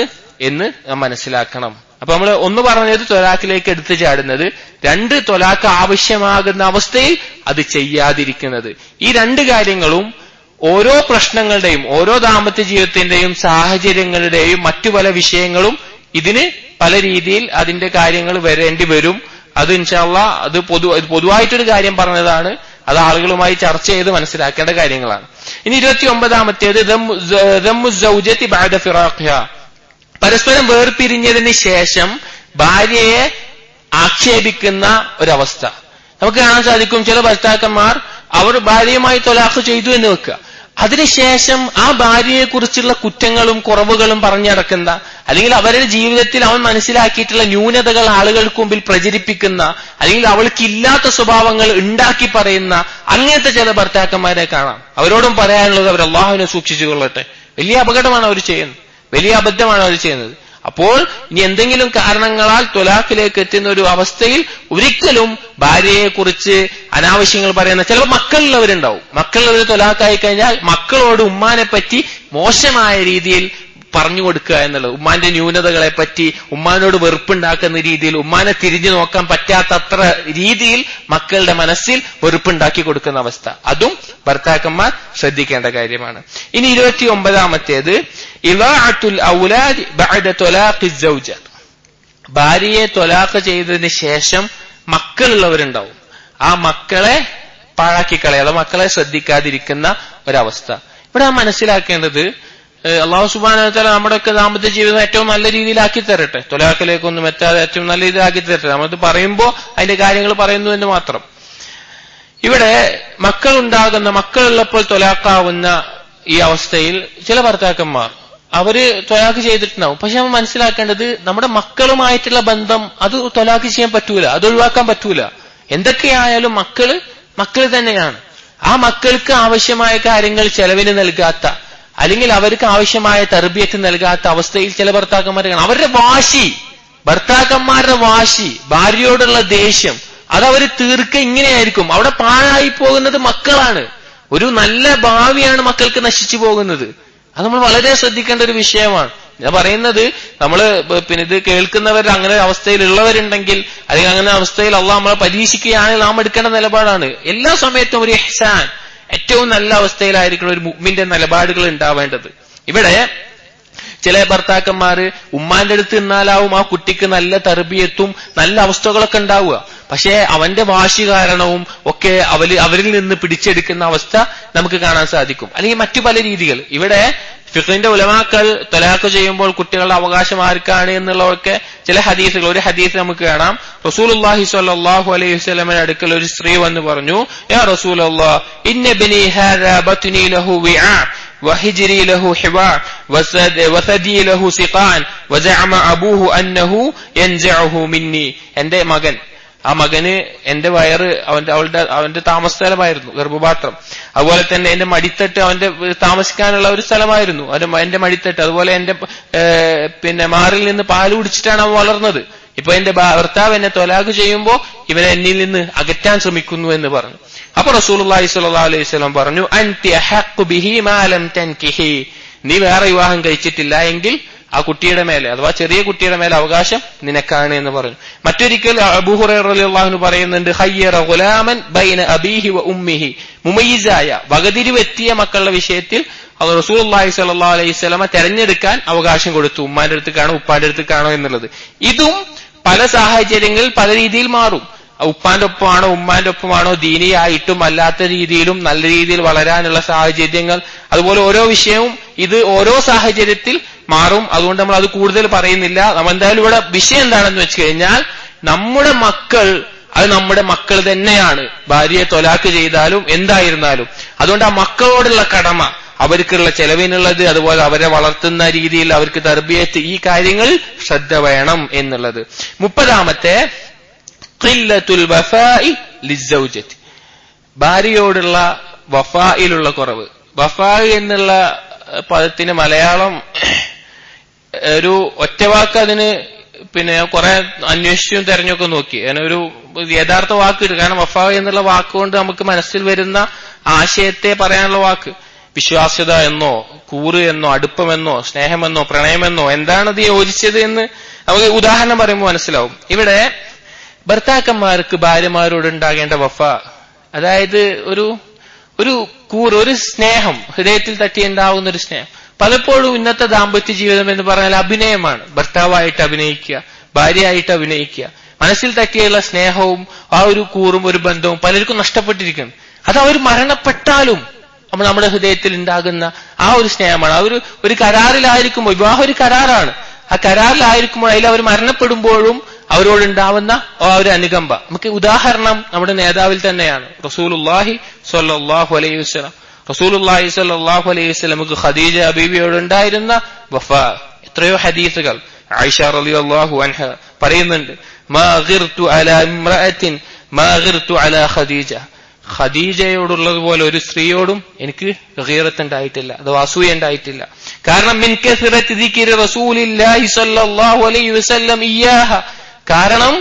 എന്ന് നാം മനസ്സിലാക്കണം. അപ്പൊ നമ്മൾ ഒന്ന് പറഞ്ഞത് ത്വലാഖിലേക്ക് എടുത്തു ചാടുന്നത്, 2 ത്വലാഖ് ആവശ്യമാകുന്ന അവസ്ഥയിൽ അത് ചെയ്യാതിരിക്കുന്നത്. ഈ 2 കാര്യങ്ങളും ഓരോ പ്രശ്നങ്ങളുടെയും ഓരോ ദാമ്പത്യ ജീവിതത്തിന്റെയും സാഹചര്യങ്ങളുടെയും മറ്റു പല വിഷയങ്ങളും ഇതിന് പല രീതിയിൽ അതിന്റെ കാര്യങ്ങൾ വരേണ്ടി വരും. അത് ഇൻഷാ അല്ലാഹ് അത് പൊതുവായിട്ടൊരു കാര്യം പറഞ്ഞതാണ്, അത് ആളുകളുമായി ചർച്ച ചെയ്ത് മനസ്സിലാക്കേണ്ട കാര്യങ്ങളാണ്. ഇനി 29-ാമത്തേത് ദമ്മു സൗജത്തി ബഅദ ഫിറാഖിഹ, പരസ്പരം വേർപിരിഞ്ഞതിന് ശേഷം ഭാര്യയെ ആക്ഷേപിക്കുന്ന ഒരവസ്ഥ നമുക്ക് കാണാൻ സാധിക്കും. ചില ഭർത്താക്കന്മാർ അവർ ഭാര്യയുമായി ത്വലാഖ് ചെയ്തു എന്ന് വെക്കുക, അതിനുശേഷം ആ ഭാര്യയെ കുറിച്ചുള്ള കുറ്റങ്ങളും കുറവുകളും പറഞ്ഞിടക്കുന്ന, അല്ലെങ്കിൽ അവരുടെ ജീവിതത്തിൽ അവൻ മനസ്സിലാക്കിയിട്ടുള്ള ന്യൂനതകൾ ആളുകൾക്ക് മുമ്പിൽ പ്രചരിപ്പിക്കുന്ന, അല്ലെങ്കിൽ അവൾക്കില്ലാത്ത സ്വഭാവങ്ങൾ ഉണ്ടാക്കി പറയുന്ന അങ്ങനത്തെ ചില ഭർത്താക്കന്മാരെ കാണാം. അവരോടും പറയാനുള്ളത് അവർ അള്ളാഹുവിനെ സൂക്ഷിച്ചു കൊള്ളട്ടെ. വലിയ അപകടമാണ് അവർ ചെയ്യുന്നത്, വലിയ അബദ്ധമാണ് അവർ ചെയ്യുന്നത്. അപ്പോൾ ഇനി എന്തെങ്കിലും കാരണങ്ങളാൽ ത്വലാഖിലേക്ക് എത്തുന്ന ഒരു അവസ്ഥയിൽ ഒരിക്കലും ഭാര്യയെ കുറിച്ച് അനാവശ്യങ്ങൾ പറയുന്ന ചിലപ്പോൾ മക്കളുള്ളവരുണ്ടാവും. മക്കളുള്ളവർ ത്വലാഖായി കഴിഞ്ഞാൽ മക്കളോട് ഉമ്മാനെ പറ്റി മോശമായ രീതിയിൽ പറഞ്ഞു കൊടുക്കുക എന്നുള്ളത്, ഉമ്മാന്റെ ന്യൂനതകളെ പറ്റി ഉമ്മാനോട് വെറുപ്പുണ്ടാക്കുന്ന രീതിയിൽ, ഉമ്മാനെ തിരിഞ്ഞു നോക്കാൻ പറ്റാത്തത്ര രീതിയിൽ മക്കളുടെ മനസ്സിൽ വെറുപ്പുണ്ടാക്കി കൊടുക്കുന്ന അവസ്ഥ, അതും ഭർത്താക്കന്മാർ ശ്രദ്ധിക്കേണ്ട കാര്യമാണ്. ഇനി 29-ാമത്തേത് ഇളാഅത്തുൽ ഔലാദ് ബഅദ ത്വലാഖി സൗജ, ഭാര്യയെ ത്വലാഖ് ചെയ്തതിന് ശേഷം മക്കളുള്ളവരുണ്ടാവും, ആ മക്കളെ പാഴാക്കിക്കളയാതെ മക്കളെ ശ്രദ്ധിക്കാതിരിക്കുന്ന ഒരവസ്ഥ. ഇവിടെ മനസ്സിലാക്കേണ്ടത്, അള്ളാഹു സുബ്ഹാനഹു വ തആല നമ്മുടെയൊക്കെ ദാമ്പത്യ ജീവിതം ഏറ്റവും നല്ല രീതിയിലാക്കി തരട്ടെ, ത്വലാഖിലേക്കൊന്നും എത്താതെ ഏറ്റവും നല്ല രീതിയിലാക്കി തരട്ടെ. നമ്മളത് പറയുമ്പോൾ അതിന്റെ കാര്യങ്ങൾ പറയുന്നു എന്ന് മാത്രം. ഇവിടെ മക്കളുള്ളപ്പോൾ ത്വലാഖാവുന്ന ഈ അവസ്ഥയിൽ ചില ഭർത്താക്കന്മാർ അവര് ത്വലാഖ് ചെയ്തിട്ടുണ്ടാവും. പക്ഷെ നമ്മൾ മനസ്സിലാക്കേണ്ടത്, നമ്മുടെ മക്കളുമായിട്ടുള്ള ബന്ധം അത് ത്വലാഖ് ചെയ്യാൻ പറ്റൂല, അത് ഒഴിവാക്കാൻ പറ്റൂല. എന്തൊക്കെയായാലും മക്കള് തന്നെയാണ്. ആ മക്കൾക്ക് ആവശ്യമായ കാര്യങ്ങൾ ചെലവിന് നൽകാത്ത, അല്ലെങ്കിൽ അവർക്ക് ആവശ്യമായ തർബിയത്ത് നൽകാത്ത അവസ്ഥയിൽ ചില ഭർത്താക്കന്മാർ കാണാം. അവരുടെ വാശി, ഭർത്താക്കന്മാരുടെ വാശി, ഭാര്യയോടുള്ള ദേഷ്യം, അതവർ തീർക്ക ഇങ്ങനെയായിരിക്കും. അവിടെ പാഴായി പോകുന്നത് മക്കളാണ്. ഒരു നല്ല ഭാവിയാണ് മക്കൾക്ക് നശിച്ചു പോകുന്നത്. അത് നമ്മൾ വളരെ ശ്രദ്ധിക്കേണ്ട ഒരു വിഷയമാണ്. ഞാൻ പറയുന്നത്, നമ്മള് ഇത് കേൾക്കുന്നവർ അങ്ങനെ അവസ്ഥയിലുള്ളവരുണ്ടെങ്കിൽ, അല്ലെങ്കിൽ അങ്ങനെ അവസ്ഥയിൽ അള്ളാഹ് നമ്മളെ പരീക്ഷിക്കുകയാണെങ്കിൽ നാം എടുക്കേണ്ട നിലപാടാണ് എല്ലാ സമയത്തും ഒരു ഇഹ്സാൻ, ഏറ്റവും നല്ല അവസ്ഥയിലായിരിക്കണം ഒരു മുഅ്മിന്റെ നിലപാടുകൾ ഉണ്ടാവേണ്ടത്. ഇവിടെ ചില ഭർത്താക്കന്മാര് ഉമ്മാന്റെ അടുത്ത് നിന്നാലാവും ആ കുട്ടിക്ക് നല്ല തർബിയത്തും നല്ല അവസ്ഥകളൊക്കെ ഉണ്ടാവുക. പക്ഷെ അവന്റെ വാശി കാരണവും ഒക്കെ അവരിൽ നിന്ന് പിടിച്ചെടുക്കുന്ന അവസ്ഥ നമുക്ക് കാണാൻ സാധിക്കും. അല്ലെങ്കിൽ മറ്റു പല രീതികൾ. ഇവിടെ ഫിഖ്ഹിന്റെ ഉലമാക്കൾ ത്വലാഖ് ചെയ്യുമ്പോൾ കുട്ടികളുടെ അവകാശം ആർക്കാണ് എന്നുള്ളതൊക്കെ ചില ഹദീസുകൾ, ഒരു ഹദീസ് നമുക്ക് കാണാം. റസൂലുള്ളാഹി സ്വല്ലല്ലാഹു അലൈഹി വസല്ലമയുടെ അടുക്കൽ ഒരു സ്ത്രീ വന്ന് പറഞ്ഞു, യാ റസൂലല്ലാഹ്, ഇന്ന ബനി ഹാദാ ബത്നി ലഹു വിആ വഹിജ്രി ലഹു ഹിവാ വസദി ലഹു സിഖാൻ വസഅമ അബൂഹു അന്നഹു യൻസഉഹു മിന്നി. എന്റെ മകൻ, ആ മകന് എന്റെ വയറ് അവന്റെ താമസ സ്ഥലമായിരുന്നു, ഗർഭപാത്രം. അതുപോലെ തന്നെ എന്റെ മടിത്തട്ട് അവന്റെ താമസിക്കാനുള്ള ഒരു സ്ഥലമായിരുന്നു, എന്റെ മടിത്തട്ട്. അതുപോലെ എന്റെ മാറിൽ നിന്ന് പാല് കുടിച്ചിട്ടാണ് അവൻ വളർന്നത്. ഇപ്പൊ എന്റെ ഭർത്താവ് എന്നെ ത്വലാഖ് ചെയ്യുമ്പോ ഇവനെ എന്നിൽ നിന്ന് അകറ്റാൻ ശ്രമിക്കുന്നു എന്ന് പറഞ്ഞു. അപ്പൊ റസൂലുള്ളാഹി സ്വല്ലല്ലാഹു അലൈഹി വസല്ലം പറഞ്ഞു, അൻതി അഹഖു ബിഹി മാ ലം തൻകിഹി, നീ വേറെ വിവാഹം കഴിച്ചിട്ടില്ല എങ്കിൽ ആ കുട്ടിയുടെ മേലെ, അഥവാ ചെറിയ കുട്ടിയുടെ മേലെ അവകാശം നിനക്കാണ് എന്ന് പറഞ്ഞു. മറ്റൊരിക്കൽ അബൂ ഹുറൈറ റളിയല്ലാഹു അൻഹു പറയുന്നുണ്ട്, ഖയ്യറ ഗുലാമൻ ബൈന അബീഹി വ ഉമ്മിഹി, മുമയ്യിസായ വകതിരിവെത്തിയ മക്കളുടെ വിഷയത്തിൽ റസൂലുള്ളാഹി സ്വല്ലല്ലാഹു അലൈഹി വസല്ലം തെരഞ്ഞെടുക്കാൻ അവകാശം കൊടുത്തു, ഉമ്മാന്റെ അടുത്തേക്കാണോ ഉപ്പാന്റെ അടുത്തേക്കാണോ എന്നുള്ളത്. ഇതും പല സാഹചര്യങ്ങളിൽ പല രീതിയിൽ മാറും. ഉപ്പാന്റെ ഒപ്പമാണോ ഉമ്മാന്റെ ഒപ്പമാണോ, ദീനിയായിട്ടും അല്ലാത്ത രീതിയിലും നല്ല രീതിയിൽ വളരാനുള്ള സാഹചര്യങ്ങൾ, അതുപോലെ ഓരോ വിഷയവും ഇത് ഓരോ സാഹചര്യത്തിൽ മാറും. അതുകൊണ്ട് നമ്മൾ അത് കൂടുതൽ പറയുന്നില്ല. നമ്മൾ എന്തായാലും ഇവിടെ വിഷയം എന്താണെന്ന് വെച്ച് കഴിഞ്ഞാൽ, നമ്മുടെ മക്കൾ അത് നമ്മുടെ മക്കൾ തന്നെയാണ്, ഭാര്യയെ ത്വലാഖ് ചെയ്താലും എന്തായിരുന്നാലും. അതുകൊണ്ട് ആ മക്കളോടുള്ള കടമ, അവർക്കുള്ള ചെലവിനുള്ളത്, അതുപോലെ അവരെ വളർത്തുന്ന രീതിയിൽ അവർക്ക് തർബിയത്ത്, ഈ കാര്യങ്ങൾ ശ്രദ്ധ വേണം എന്നുള്ളത്. 30-ാമത്തെ ഖില്ലത്തുൽ വഫാഇ ലിസ്സൗജത്തി, ഭാര്യയോടുള്ള വഫായിലുള്ള കുറവ്. വഫാ എന്നുള്ള പദത്തിന് മലയാളം ഒരു ഒറ്റവാക്ക്, അതിന് കുറെ അന്വേഷിച്ചും തെരഞ്ഞൊക്കെ നോക്കി അതിനൊരു യഥാർത്ഥ വാക്ക് കിട്ടും. കാരണം വഫാ എന്നുള്ള വാക്കുകൊണ്ട് നമുക്ക് മനസ്സിൽ വരുന്ന ആശയത്തെ പറയാനുള്ള വാക്ക് വിശ്വാസ്യത എന്നോ കൂറ് എന്നോ അടുപ്പമെന്നോ സ്നേഹമെന്നോ പ്രണയമെന്നോ എന്താണത് യോജിച്ചത് എന്ന് നമുക്ക് ഉദാഹരണം പറയുമ്പോൾ മനസ്സിലാവും. ഇവിടെ ഭർത്താക്കന്മാർക്ക് ഭാര്യമാരോട് ഉണ്ടാകേണ്ട വഫ, അതായത് ഒരു ഒരു സ്നേഹം, ഹൃദയത്തിൽ തട്ടിയുണ്ടാവുന്ന ഒരു സ്നേഹം. പലപ്പോഴും ഇന്നത്തെ ദാമ്പത്യ ജീവിതം എന്ന് പറഞ്ഞാൽ അഭിനയമാണ്. ഭർത്താവായിട്ട് അഭിനയിക്കുക, ഭാര്യയായിട്ട് അഭിനയിക്കുക. മനസ്സിൽ തട്ടിയുള്ള സ്നേഹവും ആ ഒരു കൂറും ഒരു ബന്ധവും പലർക്കും നഷ്ടപ്പെട്ടിരിക്കുന്നു. അത് അവർ മരണപ്പെട്ടാലും നമ്മുടെ ഹൃദയത്തിൽ ഉണ്ടാകുന്ന ആ ഒരു സ്നേഹമാണ്. ഒരു കരാറിലായിരിക്കുമ്പോൾ, വിവാഹം ഒരു കരാറാണ്, ആ കരാറിലായിരിക്കുമ്പോൾ അതിൽ അവർ മരണപ്പെടുമ്പോഴും അവരോടുണ്ടാവുന്ന ആ ഒരു അനുകമ്പ. നമുക്ക് ഉദാഹരണം നമ്മുടെ നേതാവിൽ തന്നെയാണ്, റസൂലുള്ളാഹി സ്വല്ലല്ലാഹു അലൈഹി വസല്ലം. റസൂലുള്ളാഹി സ്വല്ലല്ലാഹു അലൈഹി വസല്ലമക്ക് ഖദീജ ബീവിയോടുണ്ടായിരുന്ന വഫാ. എത്രയോ ഹദീസുകൾ ആയിഷ റളിയല്ലാഹു അൻഹ പറയുന്നുണ്ട്, മാ ഗിർതു അലാ ഇംറഅത്തിൻ മാ ഗിർതു അലാ ഖദീജ. ഖദീജയോടുള്ളതുപോലെ ഒരു സ്ത്രീയോടും എനിക്ക് ഗീറത്ത് ഉണ്ടായിട്ടില്ല, അഥവാ അസൂയ ഉണ്ടായിട്ടില്ല. കാരണം മിൻ കസറത്തി ദിക്രി റസൂലില്ലാഹി സ്വല്ലല്ലാഹു അലൈഹി വസല്ലം ഇയ്യാഹ. കാരണം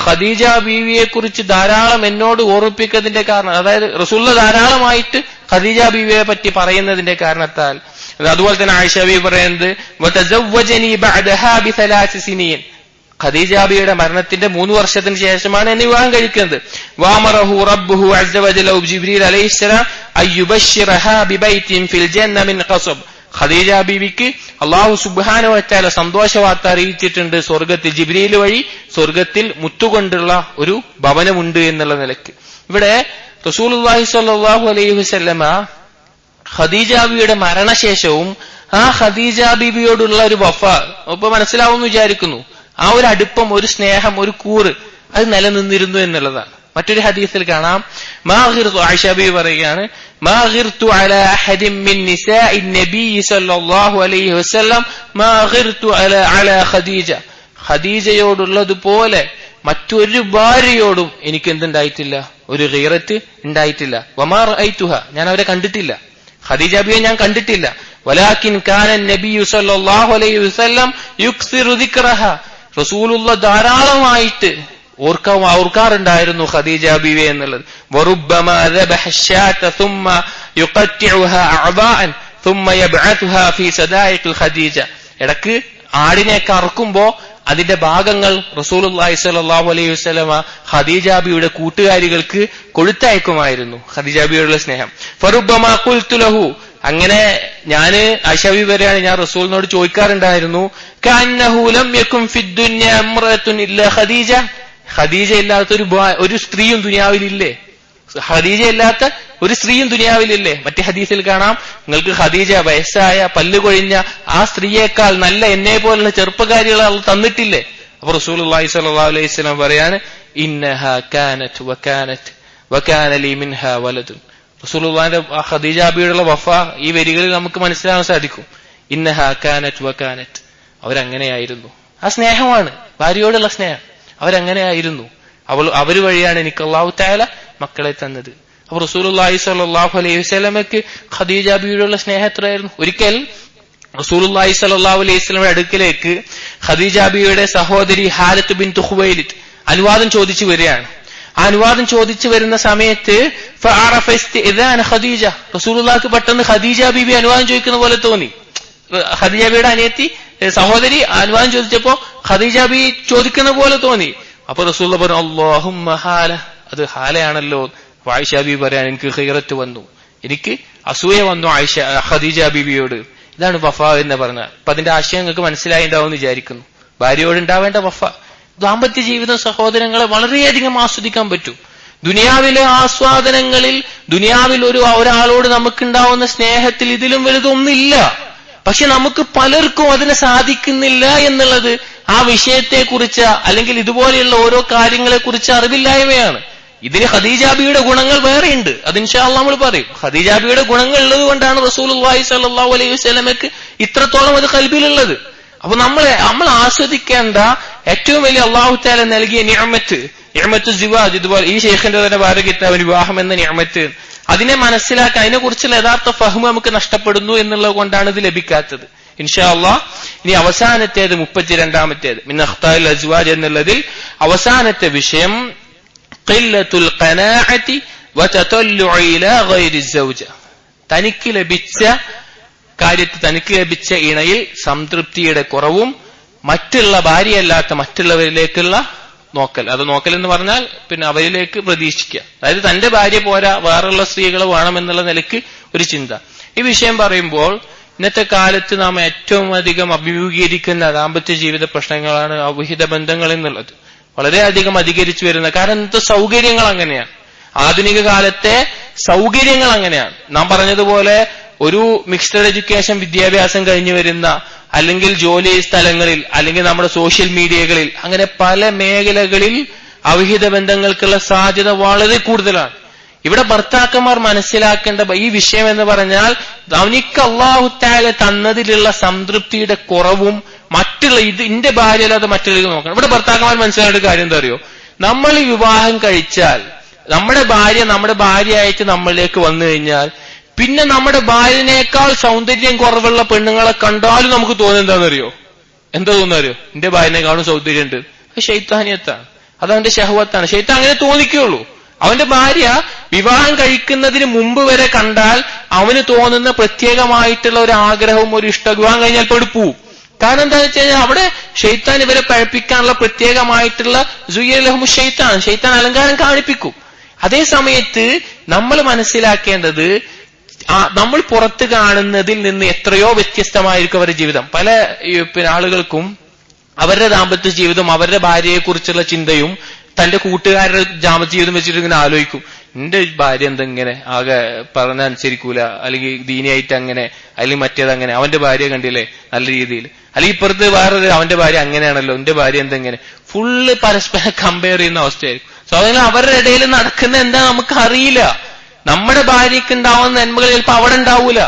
ഖദീജ ബീവിയെ കുറിച്ച് ധാരാളം എന്നോട് ഓർമ്മിപ്പിക്കുന്നതിന്റെ കാരണം, അതായത് റസൂലുള്ളാഹി ധാരാളമായിട്ട് ഖദീജ ബീവിയെ പറ്റി പറയുന്നതിന്റെ കാരണത്താൽ. അതുപോലെ തന്നെ ആയിഷ ബീവി പറയുന്നത്, വതസവ്വജനി ബഅദഹാ ബിസലാസി സിനീൻ. ഖദീജ ബീവിയുടെ മരണത്തിന്റെ 3 വർഷത്തിന് ശേഷമാണ് എന്നെ വിവാഹം കഴിക്കുന്നത്. വഅമറഹു റബ്ബുഹു അസ്സ വജല്ല ജിബ്രീൽ അലൈഹിസ്സലാം അയ്യുബശ്ശിറഹാ ബിബൈത്തിൻ ഫിൽ ജന്ന മിൻ ഖസബ്. ഖദീജ ബീവിക്ക് അല്ലാഹു സുബ്ഹാനഹു വ തആല സന്തോഷവാർത്ത അറിയിച്ചിട്ടുണ്ട്, സ്വർഗ്ഗത്തിൽ ജിബ്രീൽ വഴി സ്വർഗ്ഗത്തിൽ മുത്തുകൊണ്ടുള്ള ഒരു ഭവനമുണ്ട് എന്നുള്ള നിലയ്ക്ക്. ഇവിടെ റസൂലുള്ളാഹി സ്വല്ലല്ലാഹു അലൈഹി വസല്ലമ ഖദീജ ബീവിയുടെ മരണശേഷവും ആ ഖദീജ ബീവിയോടുള്ള ഒരു വഫ ഇപ്പൊ മനസ്സിലാവുമെന്ന് വിചാരിക്കുന്നു. ആ ഒരു അടുപ്പം, ഒരു സ്നേഹം, ഒരു കൂറ് അത് നിലനിന്നിരുന്നു എന്നുള്ളതാണ്. മറ്റൊരു ഹദീസിൽ കാണാം, ആയിഷ ബീവി പറയുകയാണ്, മാ ഗിർതു അലാ അഹദിൻ മിൻ നിസാഇ നബി സ്വല്ലല്ലാഹു അലൈഹി വസല്ലം മാ ഗിർതു അലാ ഖദീജ. ഖദീജയോടുള്ളതുപോലെ മറ്റൊരു ഭാര്യയോടും എനിക്ക് എന്തുണ്ടായിട്ടില്ല, ഒരു ഗീറത്ത് ഉണ്ടായിട്ടില്ല. വമാ റഅയ്തുഹ, ഞാൻ അവരെ കണ്ടിട്ടില്ല, ഖദീജ ബീവിയെ ഞാൻ കണ്ടിട്ടില്ല. വലാകിൻ കാന നബി സ്വല്ലല്ലാഹു അലൈഹി വസല്ലം യുക്സിറു ദിക്റഹ. റസൂലുള്ളാഹി ധാരാളമായിട്ട് ഓർക്കാറുണ്ടായിരുന്നു ഖദീജ ബീവി എന്നുള്ളത്. വറുബ്ബമാ ദബഹ അശ്ശാത ثم يقطعها അഅദാഅൻ ثم يبعثها في صدائق ഖദീജ. ഇടക്ക് ആടിനെ കറക്കുമ്പോ അതിന്റെ ഭാഗങ്ങൾ റസൂലുള്ളാഹി സ്വല്ലല്ലാഹു അലൈഹി വസല്ലമ ഖദീജ ബീവിയുടെ കൂട്ടുകാരികൾക്ക് കൊടുത്തയക്കുമായിരുന്നു. ഖദീജ ബീവിയുടെ സ്നേഹം. ഫറുബ്ബമാ ഖുൽതു ലഹു, അങ്ങനെ ഞാന് ആയിഷ ബീവി പറയാണ്, ഞാൻ റസൂലിനോട് ചോദിക്കാറുണ്ടായിരുന്നു, കഅന്നഹു ലം യകുൻ ഫിദ് ദുനിയ ഇംറഅത്തുൻ ഇല്ലാ ഖദീജ. ഖദീജ ഇല്ലാത്ത ഒരു സ്ത്രീയും ദുനിയാവിലില്ലേ? ഖദീജ ഇല്ലാത്ത ഒരു സ്ത്രീയും ദുനിയാവിലില്ലേ? മറ്റേ ഹദീസിൽ കാണാം, നിങ്ങൾക്ക് ഖദീജ വയസ്സായ പല്ല് കൊഴിഞ്ഞ ആ സ്ത്രീയേക്കാൾ നല്ല എന്നെ പോലുള്ള ചെറുപ്പക്കാരികളെ അള്ളാഹു തന്നിട്ടില്ലേ? അപ്പൊ റസൂലുള്ളാഹി സ്വല്ലല്ലാഹു അലൈഹി വസല്ലം പറയാണ്, ഇന്നഹാ കാനത് വകാനത് വകാന ലീ മിൻഹാ വലദുൻ. റസൂലുള്ളാഹിന്റെ ഖദീജ ബീവിയുടെ വഫ ഈ വരികളിൽ നമുക്ക് മനസ്സിലാക്കാൻ സാധിക്കും. ഇന്നഹാ കാനത് വകാനത്, അവരങ്ങനെയായിരുന്നു. ആ സ്നേഹമാണ്, ഭാര്യയോടുള്ള സ്നേഹം. അവരങ്ങനെയായിരുന്നു. അവര് വഴിയാണ് എനിക്ക് അല്ലാഹു തആല മക്കളെ തന്നത്. അപ്പൊ റസൂലുള്ളാഹി സ്വല്ലല്ലാഹു അലൈഹി വസല്ലമക്ക് ഖദീജ ബീവിയോടുള്ള സ്നേഹം എത്രയായിരുന്നു? ഒരിക്കൽ റസൂലുള്ളാഹി സ്വല്ലല്ലാഹു അലൈഹി വസല്ലമയുടെ അടുക്കലേക്ക് ഖദീജ ബീവിയുടെ സഹോദരി ഹാലത്ത് ബിൻത് ഖുവൈലിദ് അനുവാദം ചോദിച്ചു വരികയാണ്. ആ അനുവാദം ചോദിച്ചു വരുന്ന സമയത്ത് ഫഅറഫ ഇസ്തിഇദാന ഖദീജ, റസൂലുള്ളാഹിക്ക് പെട്ടെന്ന് ഖദീജ ബീവി അനുവാദം ചോദിക്കുന്ന പോലെ തോന്നി. ഖദീജ ബീവിയുടെ അനിയത്തി സഹോദരി അനുവാദം ചോദിച്ചപ്പോ ഖദീജ ബീവി ചോദിക്കുന്ന പോലെ തോന്നി. അപ്പൊ റസൂലുള്ളാഹി പറഞ്ഞു, അല്ലാഹുമ്മ ഹാല, അത് ഹാലയാണല്ലോ. ആയിഷ ബീവി പറയാൻ, എനിക്ക് ഖൈറത്ത് വന്നു, എനിക്ക് അസൂയ വന്നു ഖദീജ ബീവിയോട്. ഇതാണ് വഫ എന്ന് പറഞ്ഞാൽ. അപ്പൊ അതിന്റെ ആശയം നിങ്ങൾക്ക് മനസ്സിലായിണ്ടാവും എന്ന് വിചാരിക്കുന്നു. ഭാര്യയോട് ഉണ്ടാവേണ്ട വഫ. ദാമ്പത്യ ജീവിതം സഹോദരങ്ങളെ വളരെയധികം ആസ്വദിക്കാൻ പറ്റും. ദുനിയാവിലെ ആസ്വാദനങ്ങളിൽ, ദുനിയാവിൽ ഒരാളോട് നമുക്കുണ്ടാവുന്ന സ്നേഹത്തിൽ ഇതിലും വലുതൊന്നില്ല. പക്ഷെ നമുക്ക് പലർക്കും അതിന് സാധിക്കുന്നില്ല എന്നുള്ളത് ആ വിഷയത്തെക്കുറിച്ച്, അല്ലെങ്കിൽ ഇതുപോലെയുള്ള ഓരോ കാര്യങ്ങളെ കുറിച്ച് അറിവില്ലായ്മയാണ്. ഇതിന് ഖദീജ ബീവിയുടെ ഗുണങ്ങൾ വേറെയുണ്ട്, അത് ഇൻഷാ അല്ലാഹ് നമ്മൾ പറയും. ഖദീജ ബീവിയുടെ ഗുണങ്ങൾ ഉള്ളത് കൊണ്ടാണ് റസൂലുള്ളാഹി സ്വല്ലല്ലാഹു അലൈഹി വസല്ലമക്ക് ഇത്രത്തോളം അത് ഖൽബിലുള്ളത്. അപ്പൊ നമ്മൾ ആസ്വദിക്കേണ്ട ഏറ്റവും വലിയ അല്ലാഹു തആല നൽകിയ നിഅമത്ത് സിവാജ്, ഇതുപോലെ ഈ ശൈഖിന്റെ തന്നെ വേറെ കിതാബ് വിവാഹം എന്ന നിഅമത്ത്, അതിനെ മനസ്സിലാക്കാൻ, അതിനെ കുറിച്ചുള്ള യഥാർത്ഥ ഫഹ്മ് നമുക്ക് നഷ്ടപ്പെടുന്നു എന്നുള്ളത് കൊണ്ടാണ് ഇത് ലഭിക്കാത്തത്. ഇൻഷാ അല്ലാഹ് ഇനി അവസാനത്തേത് 32ാമത്തേത് മിൻ അഖ്താഇൽ അസ്വാജ് എന്നുള്ളതിൽ അവസാനത്തെ വിഷയം ഖില്ലത്തുൽ ഖനാഅതി വതതല്ലുഉ ഇലാ ഗൈരി സൗജ. തനിക്ക് ലഭിച്ച ഇണയിൽ സംതൃപ്തിയുടെ കുറവും മറ്റുള്ള ഭാര്യയല്ലാത്ത മറ്റുള്ളവരിലേക്കുള്ള നോക്കൽ. അത് നോക്കൽ എന്ന് പറഞ്ഞാൽ പിന്നെ അവരിലേക്ക് പ്രതീക്ഷിക്കുക. അതായത് തന്റെ ഭാര്യ പോരാ, വേറെയുള്ള സ്ത്രീകൾ വേണമെന്നുള്ള നിലയ്ക്ക് ഒരു ചിന്ത. ഈ വിഷയം പറയുമ്പോൾ ഇന്നത്തെ കാലത്ത് നാം ഏറ്റവും അധികം അഭിമുഖീകരിക്കുന്ന ദാമ്പത്യ ജീവിത പ്രശ്നങ്ങളാണ് അവിഹിത ബന്ധങ്ങൾ എന്നുള്ളത്. വളരെയധികം അധികരിച്ചു വരുന്ന, കാരണം ഇന്നത്തെ സൗകര്യങ്ങൾ അങ്ങനെയാണ്. ആധുനിക കാലത്തെ സൗകര്യങ്ങൾ അങ്ങനെയാണ്. നാം പറഞ്ഞതുപോലെ ഒരു മിക്സ്ഡ് എഡ്യൂക്കേഷൻ വിദ്യാഭ്യാസം കഴിഞ്ഞു വരുന്ന, അല്ലെങ്കിൽ ജോലി സ്ഥലങ്ങളിൽ, അല്ലെങ്കിൽ നമ്മുടെ സോഷ്യൽ മീഡിയകളിൽ, അങ്ങനെ പല മേഖലകളിൽ അവിഹിത ബന്ധങ്ങൾക്കുള്ള സാധ്യത വളരെ കൂടുതലാണ്. ഇവിടെ ഭർത്താക്കന്മാർ മനസ്സിലാക്കേണ്ട ഈ വിഷയം എന്ന് പറഞ്ഞാൽ അവനിക്ക് അല്ലാഹു തആല തന്നതിലുള്ള സംതൃപ്തിയുടെ കുറവും മറ്റുള്ള ഇന്റെ ഭാര്യ അല്ലാതെ മറ്റുള്ള നോക്കണം. ഇവിടെ ഭർത്താക്കന്മാർ മനസ്സിലാക്കേണ്ട കാര്യം എന്താ അറിയോ? നമ്മൾ ഈ വിവാഹം കഴിച്ചാൽ നമ്മുടെ ഭാര്യയായിട്ട് നമ്മളിലേക്ക് വന്നു കഴിഞ്ഞാൽ പിന്നെ നമ്മുടെ ഭാര്യനേക്കാൾ സൗന്ദര്യം കുറവുള്ള പെണ്ണുങ്ങളെ കണ്ടാലും നമുക്ക് തോന്നുന്നത് എന്താണെന്നറിയോ? എന്താ തോന്നുന്നറിയോ? എന്റെ ഭാര്യനേക്കാളും സൗന്ദര്യം ഉണ്ട്. അത് ശൈത്താനിയത്താണ്, അതവന്റെ ശഹവത്താണ്. ശൈത്താൻ അങ്ങനെ തോന്നിക്കുള്ളൂ. അവന്റെ ഭാര്യ വിവാഹം കഴിക്കുന്നതിന് മുമ്പ് വരെ കണ്ടാൽ അവന് തോന്നുന്ന പ്രത്യേകമായിട്ടുള്ള ഒരു ആഗ്രഹവും ഒരു ഇഷ്ടം വിവാഹം കഴിഞ്ഞാൽ പെടുപ്പോവും. കാരണം എന്താണെന്ന് വെച്ച് കഴിഞ്ഞാൽ അവിടെ ശൈത്താൻ ഇവരെ പഴപ്പിക്കാനുള്ള പ്രത്യേകമായിട്ടുള്ള ശൈത്താൻ അലങ്കാരം കാണിപ്പിക്കും. അതേ സമയത്ത് നമ്മൾ മനസ്സിലാക്കേണ്ടത് നമ്മൾ പുറത്ത് കാണുന്നതിൽ നിന്ന് എത്രയോ വ്യത്യസ്തമായിരിക്കും അവരുടെ ജീവിതം. പല ആളുകൾക്കും അവരുടെ ദാമ്പത്യ ജീവിതം, അവരുടെ ഭാര്യയെക്കുറിച്ചുള്ള ചിന്തയും തന്റെ കൂട്ടുകാരുടെ ദാമ്പത്യ ജീവിതം വെച്ചിട്ട് ഇങ്ങനെ ആലോചിക്കും. എന്റെ ഭാര്യ എന്തെങ്ങനെ ആകെ പറഞ്ഞനുസരിക്കൂല, അല്ലെങ്കിൽ ദീനിയായിട്ട് അങ്ങനെ, അല്ലെങ്കിൽ മറ്റേതങ്ങനെ, അവന്റെ ഭാര്യ കണ്ടില്ലേ നല്ല രീതിയിൽ, അല്ലെങ്കിൽ ഇപ്പുറത്ത് വേറൊരു അവന്റെ ഭാര്യ അങ്ങനെയാണല്ലോ, എന്റെ ഭാര്യ എന്തെങ്ങനെ, ഫുള്ള് പരസ്പരം കമ്പയർ ചെയ്യുന്ന അവസ്ഥയായിരിക്കും. സോ അതിന് അവരുടെ ഇടയിൽ നടക്കുന്ന എന്താ നമുക്ക് അറിയില്ല. നമ്മുടെ ഭാര്യയ്ക്ക് ഉണ്ടാവുന്ന നന്മകൾ ചിലപ്പോൾ അവിടെ ഉണ്ടാവൂല.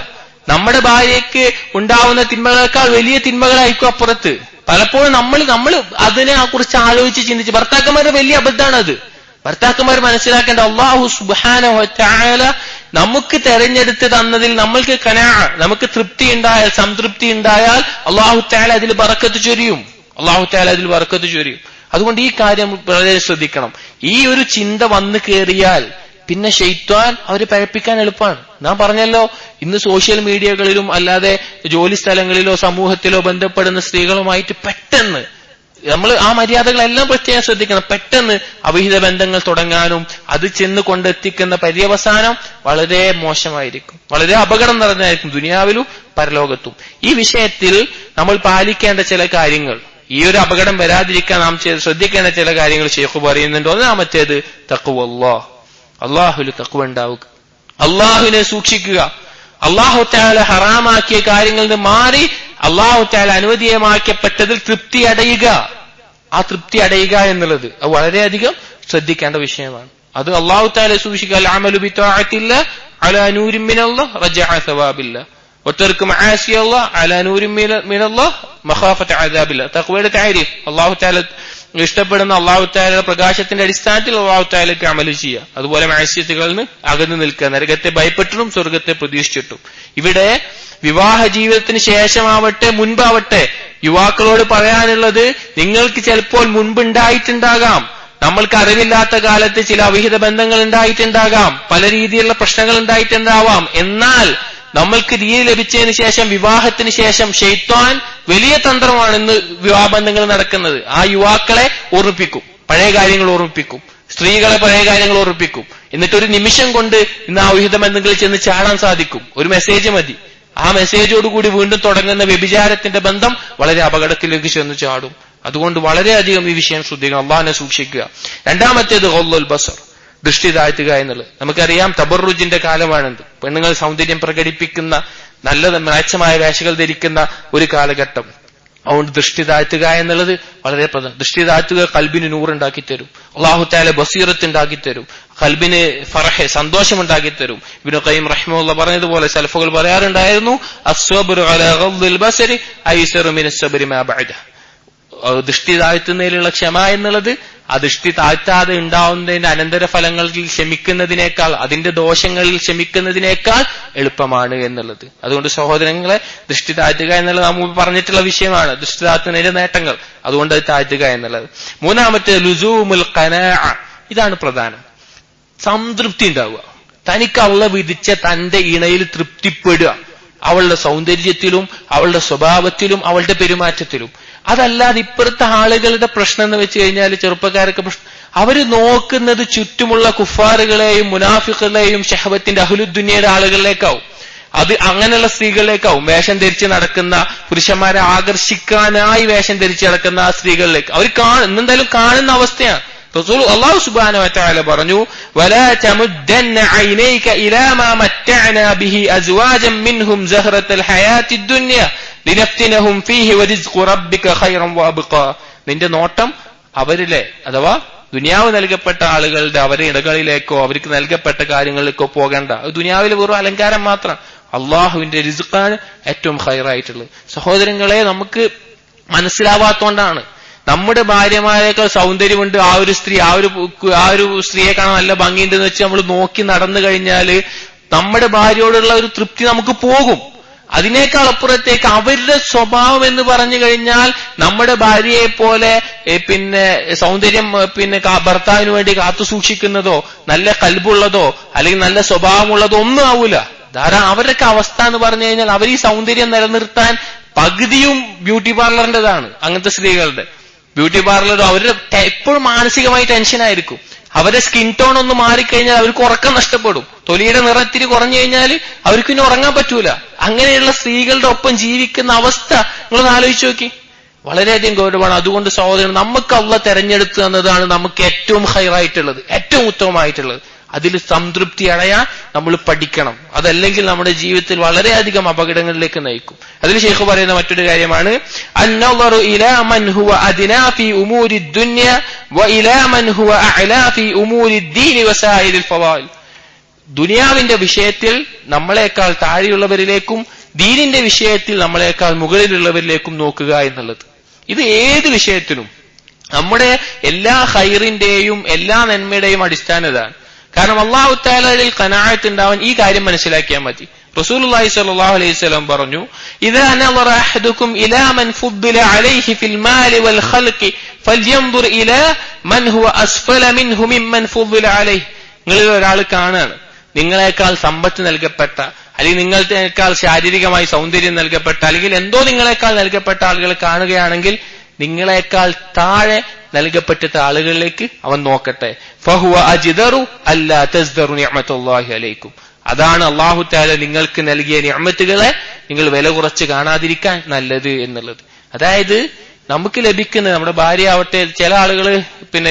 നമ്മുടെ ഭാര്യയ്ക്ക് ഉണ്ടാവുന്ന തിന്മകളേക്കാൾ വലിയ തിന്മകളായിരിക്കും അപ്പുറത്ത്. പലപ്പോഴും നമ്മൾ അതിനെ കുറിച്ച് ആലോചിച്ച് ചിന്തിച്ച്, ഭർത്താക്കന്മാരുടെ വലിയ അബദ്ധമാണ് അത്. ഭർത്താക്കന്മാർ മനസ്സിലാക്കേണ്ട, അല്ലാഹു സുബ്ഹാനഹു വ തആല നമുക്ക് തെരഞ്ഞെടുത്ത് തന്നതിൽ നമ്മൾക്ക് നമുക്ക് തൃപ്തി ഉണ്ടായാൽ, സംതൃപ്തി ഉണ്ടായാൽ അല്ലാഹു തആല അതിൽ ബറക്കത്ത് ചൊരിയും. അതുകൊണ്ട് ഈ കാര്യം വളരെ ശ്രദ്ധിക്കണം. ഈ ഒരു ചിന്ത വന്നു കയറിയാൽ പിന്നെ ശൈത്വാൻ അവരെ പഴപ്പിക്കാൻ എളുപ്പമാണ്. ഞാൻ പറഞ്ഞല്ലോ, ഇന്ന് സോഷ്യൽ മീഡിയകളിലും അല്ലാതെ ജോലി സ്ഥലങ്ങളിലോ സമൂഹത്തിലോ ബന്ധപ്പെടുന്ന സ്ത്രീകളുമായിട്ട് പെട്ടെന്ന് നമ്മൾ ആ മര്യാദകളെല്ലാം പ്രത്യേകം ശ്രദ്ധിക്കണം. പെട്ടെന്ന് അവിഹിത ബന്ധങ്ങൾ തുടങ്ങാനും അത് ചെന്ന് കൊണ്ടെത്തിക്കുന്ന പര്യവസാനം വളരെ മോശമായിരിക്കും, വളരെ അപകടം നിറഞ്ഞായിരിക്കും ദുനിയാവിലും പരലോകത്തും. ഈ വിഷയത്തിൽ നമ്മൾ പാലിക്കേണ്ട ചില കാര്യങ്ങൾ, ഈ ഒരു അപകടം വരാതിരിക്കാൻ നാം ശ്രദ്ധിക്കേണ്ട ചില കാര്യങ്ങൾ ശൈഖ് പറയുന്നുണ്ട്. ഒന്നാമത്തേത് തഖ്വല്ലാഹ്, അള്ളാഹുവിൽ തഖ്വ ഉണ്ടാവുക, അള്ളാഹുവിനെ സൂക്ഷിക്കുക. അള്ളാഹു തആല ഹറാമാക്കിയ കാര്യങ്ങളിൽ നിന്ന് മാറി അള്ളാഹു തആല അനുവദീയമാക്കപ്പെട്ടതിൽ തൃപ്തി അടയുക. ആ തൃപ്തി അടയുക എന്നുള്ളത് അത് വളരെയധികം ശ്രദ്ധിക്കേണ്ട വിഷയമാണ്. അത് അള്ളാഹു തആല സൂക്ഷിക്കുക. അൽ അമലു ബിതഅത്തില്ലാഹി അലാ നൂരിൻ മിനല്ലാഹ് റജഅ സവാബില്ലാഹ് വതർക്ക് മആസിയല്ലാഹ് അലാ നൂരിൻ മിനല്ലാഹ് മഖാഫത അദാബില്ലാഹ്. തഖ്വയുടെ തഅരീഫ്, അള്ളാഹു തആല ഇഷ്ടപ്പെടുന്ന അള്ളാഹു തആലയുടെ പ്രകാശത്തിന്റെ അടിസ്ഥാനത്തിൽ അള്ളാഹു തആലയ്ക്ക് അമൽ ചെയ്യുക. അതുപോലെ മഅസിയത്തുകളിൽ നിന്ന് അകന്നു നിൽക്കുക, നരകത്തെ ഭയപ്പെട്ടിട്ടും സ്വർഗത്തെ പ്രതീക്ഷിച്ചിട്ടും. ഇവിടെ വിവാഹ ജീവിതത്തിന് ശേഷമാവട്ടെ മുൻപാവട്ടെ യുവാക്കളോട് പറയാനുള്ളത്, നിങ്ങൾക്ക് ചിലപ്പോൾ മുൻപുണ്ടായിട്ടുണ്ടാകാം, നമ്മൾക്ക് അറിവില്ലാത്ത കാലത്ത് ചില അവിഹിത ബന്ധങ്ങൾ ഉണ്ടായിട്ടുണ്ടാകാം, പല രീതിയിലുള്ള പ്രശ്നങ്ങൾ ഉണ്ടായിട്ടുണ്ടാവാം. എന്നാൽ നമ്മൾക്ക് ദീൻ ലഭിച്ചതിന് ശേഷം, വിവാഹത്തിന് ശേഷം ശൈത്വാൻ വലിയ തന്ത്രമാണ് ഇന്ന് വിവാഹ ബന്ധങ്ങൾ നടക്കുന്നത്. ആ യുവാക്കളെ ഓർമ്മിപ്പിക്കും, പഴയ കാര്യങ്ങൾ ഓർമ്മിപ്പിക്കും, സ്ത്രീകളെ പഴയ കാര്യങ്ങൾ ഓർമ്മിപ്പിക്കും. എന്നിട്ടൊരു നിമിഷം കൊണ്ട് ഇന്ന് ആ അവിഹിത ബന്ധങ്ങളിൽ ചെന്ന് ചാടാൻ സാധിക്കും. ഒരു മെസ്സേജ് മതി. ആ മെസ്സേജോടുകൂടി വീണ്ടും തുടങ്ങുന്ന വ്യഭിചാരത്തിന്റെ ബന്ധം വളരെ അപകടത്തിലേക്ക് ചെന്ന് ചാടും. അതുകൊണ്ട് വളരെയധികം ഈ വിഷയം ശ്രദ്ധിക്കണം, അള്ളാഹിനെ സൂക്ഷിക്കുക. രണ്ടാമത്തേത് ഗദ്ദുൽ ബസർ, ദൃഷ്ടി താഴ്ത്തുക എന്നുള്ളത്. നമുക്കറിയാം തബറുജിന്റെ കാലമാണെന്ന്. പെണ്ണുങ്ങൾ സൗന്ദര്യം പ്രകടിപ്പിക്കുന്ന, നല്ല മെച്ചമായ വേഷകൾ ധരിക്കുന്ന ഒരു കാലഘട്ടം. അതുകൊണ്ട് ദൃഷ്ടി താഴ്ത്തുക എന്നുള്ളത് വളരെ പ്രധാനം. ദൃഷ്ടി താഴ്ത്തുക കൽബിന് നൂറുണ്ടാക്കി തരും. അല്ലാഹു തആല ബസീറത്ത് ഉണ്ടാക്കി തരും, കൽബിന് ഫറഹ്, സന്തോഷം ഉണ്ടാക്കി തരും. ഇബ്നു ഖയ്യിം റഹിമഹുല്ലാഹ് പറഞ്ഞതുപോലെ സലഫുകൾ പറയാറുണ്ടായിരുന്നു, അസ്സബ്റു അലാ ഗദ്ദിൽ ബസരി ഐസറു മിനസ് സബ്രി മാ ബഅദഹു. ദൃഷ്ടി താഴ്ത്തുന്നതിലുള്ള ക്ഷമ എന്നുള്ളത് ആ ദൃഷ്ടി താഴ്ത്താതെ ഉണ്ടാവുന്നതിന്റെ അനന്തരഫലങ്ങളിൽ ക്ഷമിക്കുന്നതിനേക്കാൾ, അതിന്റെ ദോഷങ്ങളിൽ ക്ഷമിക്കുന്നതിനേക്കാൾ എളുപ്പമാണ് എന്നുള്ളത്. അതുകൊണ്ട് സഹോദരങ്ങളെ, ദൃഷ്ടി താഴ്ത്തുക എന്നുള്ളത് നാം പറഞ്ഞിട്ടുള്ള വിഷയമാണ്, ദൃഷ്ടി താഴ്ത്തുന്നതിന്റെ നേട്ടങ്ങൾ. അതുകൊണ്ട് അത് താഴ്ത്തുക എന്നുള്ളത്. മൂന്നാമത്തെ ലുസൂമുൽ ഖനാഅ, ഇതാണ് പ്രധാനം. സംതൃപ്തി ഉണ്ടാവുക, തനിക്ക് അല്ലാഹു വിധിച്ച തന്റെ ഇണയിൽ തൃപ്തിപ്പെടുക. അവളുടെ സൗന്ദര്യത്തിലും അവളുടെ സ്വഭാവത്തിലും അവളുടെ പെരുമാറ്റത്തിലും. അതല്ലാതെ ഇപ്പോഴത്തെ ആളുകളുടെ പ്രശ്നം എന്ന് വെച്ച് കഴിഞ്ഞാൽ ചെറുപ്പക്കാരൊക്കെ പ്രശ്നം, അവര് നോക്കുന്നത് ചുറ്റുമുള്ള കുഫാറുകളെയും മുനാഫിഖുകളെയും ഷഹവത്തിന്റെ അഹ്ലുദ്ദുനിയയുടെ ആളുകളിലേക്കാവും. അത് അങ്ങനെയുള്ള സ്ത്രീകളിലേക്കാവും. വേഷം ധരിച്ച് നടക്കുന്ന പുരുഷന്മാരെ ആകർഷിക്കാനായി വേഷം ധരിച്ച് നടക്കുന്ന ആ സ്ത്രീകളിലേക്ക് അവർ എന്തായാലും കാണുന്ന അവസ്ഥയാണ്. റസൂൽ അല്ലാഹു സുബ്ഹാനഹു വ തആല പറഞ്ഞു, വലാ തമുദ്ദന്ന ഐനൈക ഇലാ മാ മത്തഅനാ ബിഹി അസ്വാജൻ മിൻഹും സഹറത്തൽ ഹയാത്തിദ് ദുനിയ ലിനഫ്തിനഹും ഫീഹി വറിസ്ഖു റബ്ബിക ഖൈറൻ വഅബ്ഖാ. നിന്റെ നോട്ടം അവരിലെ അഥവാ ദുനിയാവ് നൽകപ്പെട്ട ആളുകളുടെ അവരുടെ ഇടകളിലേക്കോ അവർക്ക് നൽകപ്പെട്ട കാര്യങ്ങളിലേക്കോ പോകേണ്ട. ദുനിയാവിൽ വെറും അലങ്കാരം മാത്രം. അള്ളാഹുവിന്റെ റിസ്ഖാണ് ഏറ്റവും ഖൈറായിട്ടുള്ളത്. സഹോദരങ്ങളെ, നമുക്ക് മനസ്സിലാവാത്തോണ്ടാണ്. നമ്മുടെ ഭാര്യമാരേക്കാൾ സൗന്ദര്യമുണ്ട് ആ ഒരു സ്ത്രീ, ആ ഒരു സ്ത്രീയെ കാണാൻ നല്ല ഭംഗിയുണ്ടെന്ന് വെച്ച് നമ്മൾ നോക്കി നടന്നു കഴിഞ്ഞാല് നമ്മുടെ ഭാര്യയോടുള്ള ഒരു തൃപ്തി നമുക്ക് പോകും. അതിനേക്കാൾ അപ്പുറത്തേക്ക് അവരുടെ സ്വഭാവം എന്ന് പറഞ്ഞു കഴിഞ്ഞാൽ നമ്മുടെ ഭാര്യയെ പോലെ സൗന്ദര്യം ഭർത്താവിന് വേണ്ടി കാത്തു സൂക്ഷിക്കുന്നതോ നല്ല കൽബുള്ളതോ അല്ലെങ്കിൽ നല്ല സ്വഭാവമുള്ളതോ ഒന്നും ആവൂല. അവരുടെയൊക്കെ അവസ്ഥ എന്ന് പറഞ്ഞു കഴിഞ്ഞാൽ അവർ ഈ സൗന്ദര്യം നിലനിർത്താൻ പകുതിയും ബ്യൂട്ടി പാർലറിൻ്റെതാണ്. അങ്ങനത്തെ സ്ത്രീകളുടെ ബ്യൂട്ടി പാർലർ അവരുടെ എപ്പോഴും മാനസികമായി ടെൻഷനായിരിക്കും. അവരുടെ സ്കിൻ ടോൺ ഒന്ന് മാറിക്കഴിഞ്ഞാൽ അവർക്ക് ഉറക്കം നഷ്ടപ്പെടും. തൊലിയുടെ നിറത്തിരി കുറഞ്ഞു കഴിഞ്ഞാൽ അവർക്ക് ഇനി ഉറങ്ങാൻ പറ്റൂല. അങ്ങനെയുള്ള സ്ത്രീകളുടെ ഒപ്പം ജീവിക്കുന്ന അവസ്ഥ നിങ്ങളൊന്ന് ആലോചിച്ച് നോക്കി. വളരെയധികം ഗൗരവമാണ്. അതുകൊണ്ട് സഹോദരൻ, നമുക്ക് അള്ളാഹ് തെരഞ്ഞെടുത്തു എന്നതാണ് നമുക്ക് ഏറ്റവും ഹൈറായിട്ടുള്ളത്, ഏറ്റവും ഉത്തമമായിട്ടുള്ളത്. അതിൽ സംതൃപ്തി അടയാൻ നമ്മൾ പഠിക്കണം. അതല്ലെങ്കിൽ നമ്മുടെ ജീവിതത്തിൽ വളരെയധികം അപകടങ്ങളിലേക്ക് നയിക്കും. അതിൽ ശൈഖ് പറയുന്ന മറ്റൊരു കാര്യമാണ് അന്നളറു ഇലാ മൻ ഹുവ അദ്നാ ഫീ ഉമൂരി ദുനിയ വ ഇലാ മൻ ഹുവ അഅലാ ഫീ ഉമൂരി ദീൻ വസായിരിൽ ഫവായിൽ. ദുനിയാവിന്റെ വിഷയത്തിൽ നമ്മളെക്കാൾ താഴെയുള്ളവരിലേക്കും ദീനിന്റെ വിഷയത്തിൽ നമ്മളെക്കാൾ മുകളിലുള്ളവരിലേക്കും നോക്കുക എന്നുള്ളത്. ഇത് ഏത് വിഷയത്തിലും നമ്മുടെ എല്ലാ ഖൈറിന്റെയും എല്ലാ നന്മയുടെയും അടിസ്ഥാനം ഇതാണ്. കാരണം അല്ലാഹു തആലയിൽ ഖനാഅത്ത് ഉണ്ടാവാൻ ഈ കാര്യം മനസ്സിലാക്കിയാൽ മതി. റസൂലുള്ളാഹി സ്വല്ലല്ലാഹു അലൈഹി വസല്ലം പറഞ്ഞു, ഇദാ നളറ അഹദുകും ഇലാ മൻ ഫുദ്ദില അലൈഹി ഫിൽ മാലി വൽ ഖൽഖി ഫൽയൻദുർ ഇലാ മൻ ഹുവ അസ്ഫല മിൻഹു മിമ്മൻ ഫുദ്ദില അലൈഹി. നിങ്ങളിൽ ഒരാൾ കാണാണ് നിങ്ങളെക്കാൾ സമ്പത്ത് നൽകപ്പെട്ട അല്ലെങ്കിൽ നിങ്ങളെക്കാൾ ശാരീരികമായി സൗന്ദര്യം നൽകപ്പെട്ട അല്ലെങ്കിൽ എന്തോ നിങ്ങളെക്കാൾ നൽകപ്പെട്ട ആളുകളെ കാണുകയാണെങ്കിൽ നിങ്ങളെക്കാൾ താഴെ നൽകപ്പെട്ടിട്ട ആളുകളിലേക്ക് അവൻ നോക്കട്ടെ. ഫഹുവ അജ്ദറു അല്ലാ തസ്ദറു നിഅമത്തുല്ലാഹി അലൈക്കും. അതാണ് അല്ലാഹു തആല നിങ്ങൾക്ക് നൽകിയ നിഅമത്തുകളെ നിങ്ങൾ വില കുറച്ച് കാണാതിരിക്കാൻ നല്ലത് എന്നുള്ളത്. അതായത് നമുക്ക് ലഭിക്കുന്ന നമ്മുടെ ഭാര്യ ആവട്ടെ, ചില ആളുകൾ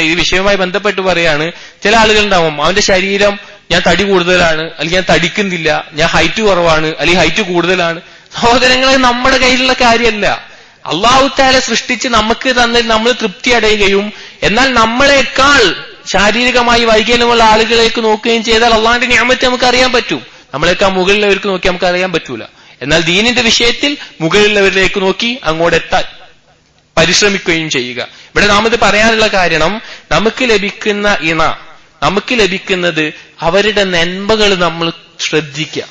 ഈ വിഷയവുമായി ബന്ധപ്പെട്ട് പറയാണ്, ചില ആളുകൾ ഉണ്ടാവും അവന്റെ ശരീരം ഞാൻ തടി കൂടുതലാണ് അല്ലെങ്കിൽ ഞാൻ തടിക്കുന്നില്ല, ഞാൻ ഹൈറ്റ് കുറവാണ് അല്ലെങ്കിൽ ഹൈറ്റ് കൂടുതലാണ്. സഹോദരങ്ങളെ, നമ്മുടെ കയ്യിലുള്ള കാര്യമല്ല. അല്ലാഹു തആല സൃഷ്ടിച്ച് നമുക്ക് തന്നിൽ നമ്മൾ തൃപ്തി അടയുകയും എന്നാൽ നമ്മളെക്കാൾ ശാരീരികമായി വൈകല്യമുള്ള ആളുകളിലേക്ക് നോക്കുകയും ചെയ്താൽ അള്ളാഹിന്റെ നിഅമത്ത് നമുക്ക് അറിയാൻ പറ്റും. നമ്മളെക്കാൾ മുകളിലുള്ളവർക്ക് നോക്കി നമുക്ക് അറിയാൻ പറ്റൂല. എന്നാൽ ദീനിന്റെ വിഷയത്തിൽ മുകളിലുള്ളവരിലേക്ക് നോക്കി അങ്ങോട്ട് എത്താൻ പരിശ്രമിക്കുകയും ചെയ്യുക. ഇവിടെ നാം ഇത് പറയാനുള്ള കാരണം, നമുക്ക് ലഭിക്കുന്ന നമുക്ക് ലഭിക്കുന്നത് അവരുടെ നന്മകൾ നമ്മൾ ശ്രദ്ധിക്കുക,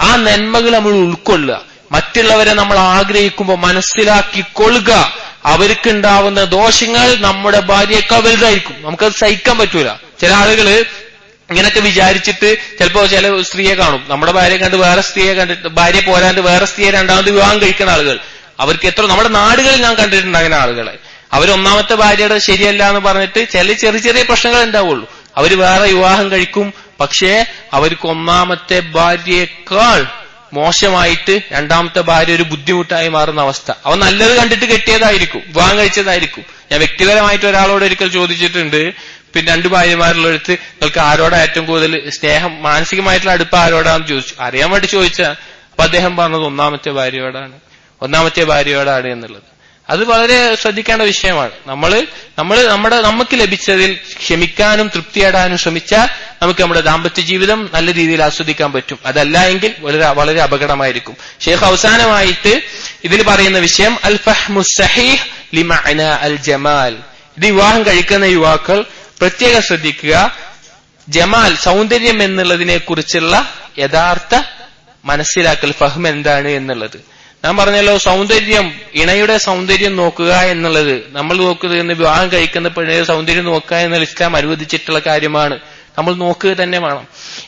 ആ നന്മകൾ നമ്മൾ ഉൾക്കൊള്ളുക, മറ്റുള്ളവരെ നമ്മൾ ആഗ്രഹിക്കുമ്പോൾ മനസ്സിലാക്കിക്കൊള്ളുക. അവർക്കുണ്ടാവുന്ന ദോഷങ്ങൾ നമ്മുടെ ഭാര്യയേക്കാൾ വലുതായിരിക്കും, നമുക്കത് സഹിക്കാൻ പറ്റൂല. ചില ആളുകള് ഇങ്ങനൊക്കെ വിചാരിച്ചിട്ട് ചിലപ്പോ ചില സ്ത്രീയെ കാണും, നമ്മുടെ ഭാര്യയെ കണ്ട് വേറെ സ്ത്രീയെ കണ്ടിട്ട് ഭാര്യ പോരാണ്ട് വേറെ സ്ത്രീയെ രണ്ടാമത് വിവാഹം കഴിക്കുന്ന ആളുകൾ. അവർക്ക് നമ്മുടെ നാടുകളിൽ ഞാൻ കണ്ടിട്ടുണ്ട് അങ്ങനെ ആളുകളെ. ഒന്നാമത്തെ ഭാര്യയുടെ ശരിയല്ല എന്ന് പറഞ്ഞിട്ട് ചെറിയ ചെറിയ പ്രശ്നങ്ങൾ ഉണ്ടാവുള്ളൂ, അവര് വേറെ വിവാഹം കഴിക്കും. പക്ഷേ അവർക്ക് ഒന്നാമത്തെ ഭാര്യയേക്കാൾ മോശമായിട്ട് രണ്ടാമത്തെ ഭാര്യ ഒരു ബുദ്ധിമുട്ടായി മാറുന്ന അവസ്ഥ. അവൻ നല്ലത് കണ്ടിട്ട് കെട്ടിയതായിരിക്കും, വിവാഹം കഴിച്ചതായിരിക്കും. ഞാൻ വ്യക്തിപരമായിട്ട് ഒരാളോട് ഒരിക്കൽ ചോദിച്ചിട്ടുണ്ട്, രണ്ട് ഭാര്യമാരുള്ളടുത്ത് നിങ്ങൾക്ക് ആരോടാ ഏറ്റവും കൂടുതൽ സ്നേഹം, മാനസികമായിട്ടുള്ള അടുപ്പം ആരോടാന്ന് ചോദിച്ചു. അറിയാൻ വേണ്ടി ചോദിച്ചാ. അപ്പൊ അദ്ദേഹം പറഞ്ഞത് ഒന്നാമത്തെ ഭാര്യയോടാണ് എന്നുള്ളത്. അത് വളരെ ശ്രദ്ധിക്കേണ്ട വിഷയമാണ്. നമുക്ക് ലഭിച്ചതിൽ ക്ഷമിക്കാനും തൃപ്തിയേടാനും ശ്രമിച്ചാൽ നമുക്ക് നമ്മുടെ ദാമ്പത്യ ജീവിതം നല്ല രീതിയിൽ ആസ്വദിക്കാൻ പറ്റും. അതല്ല എങ്കിൽ വളരെ അപകടമായിരിക്കും. ഷെയ്ഖ് അവസാനമായിട്ട് ഇതിൽ പറയുന്ന വിഷയം അൽ ഫഹ്മു സഹീഹ് ലിമഅന അൽ ജമാൽ. ഇത് വിവാഹം കഴിക്കുന്ന യുവാക്കൾ പ്രത്യേകം ശ്രദ്ധിക്കുക. ജമാൽ, സൗന്ദര്യം എന്നുള്ളതിനെ കുറിച്ചുള്ള യഥാർത്ഥ മനസ്സിലാക്കൽ, ഫഹ്ം എന്താണ് എന്നുള്ളത്. ഞാൻ പറഞ്ഞല്ലോ, സൗന്ദര്യം, ഇണയുടെ സൗന്ദര്യം നോക്കുക എന്നുള്ളത്, നമ്മൾ നോക്കുന്നത് വിവാഹം കഴിക്കുന്ന പെണ്ണിന്റെ സൗന്ദര്യം നോക്കുക എന്നുള്ള ഇസ്ലാം അനുവദിച്ചിട്ടുള്ള കാര്യമാണ്. നമ്മൾ നോക്കുക തന്നെ വേണം.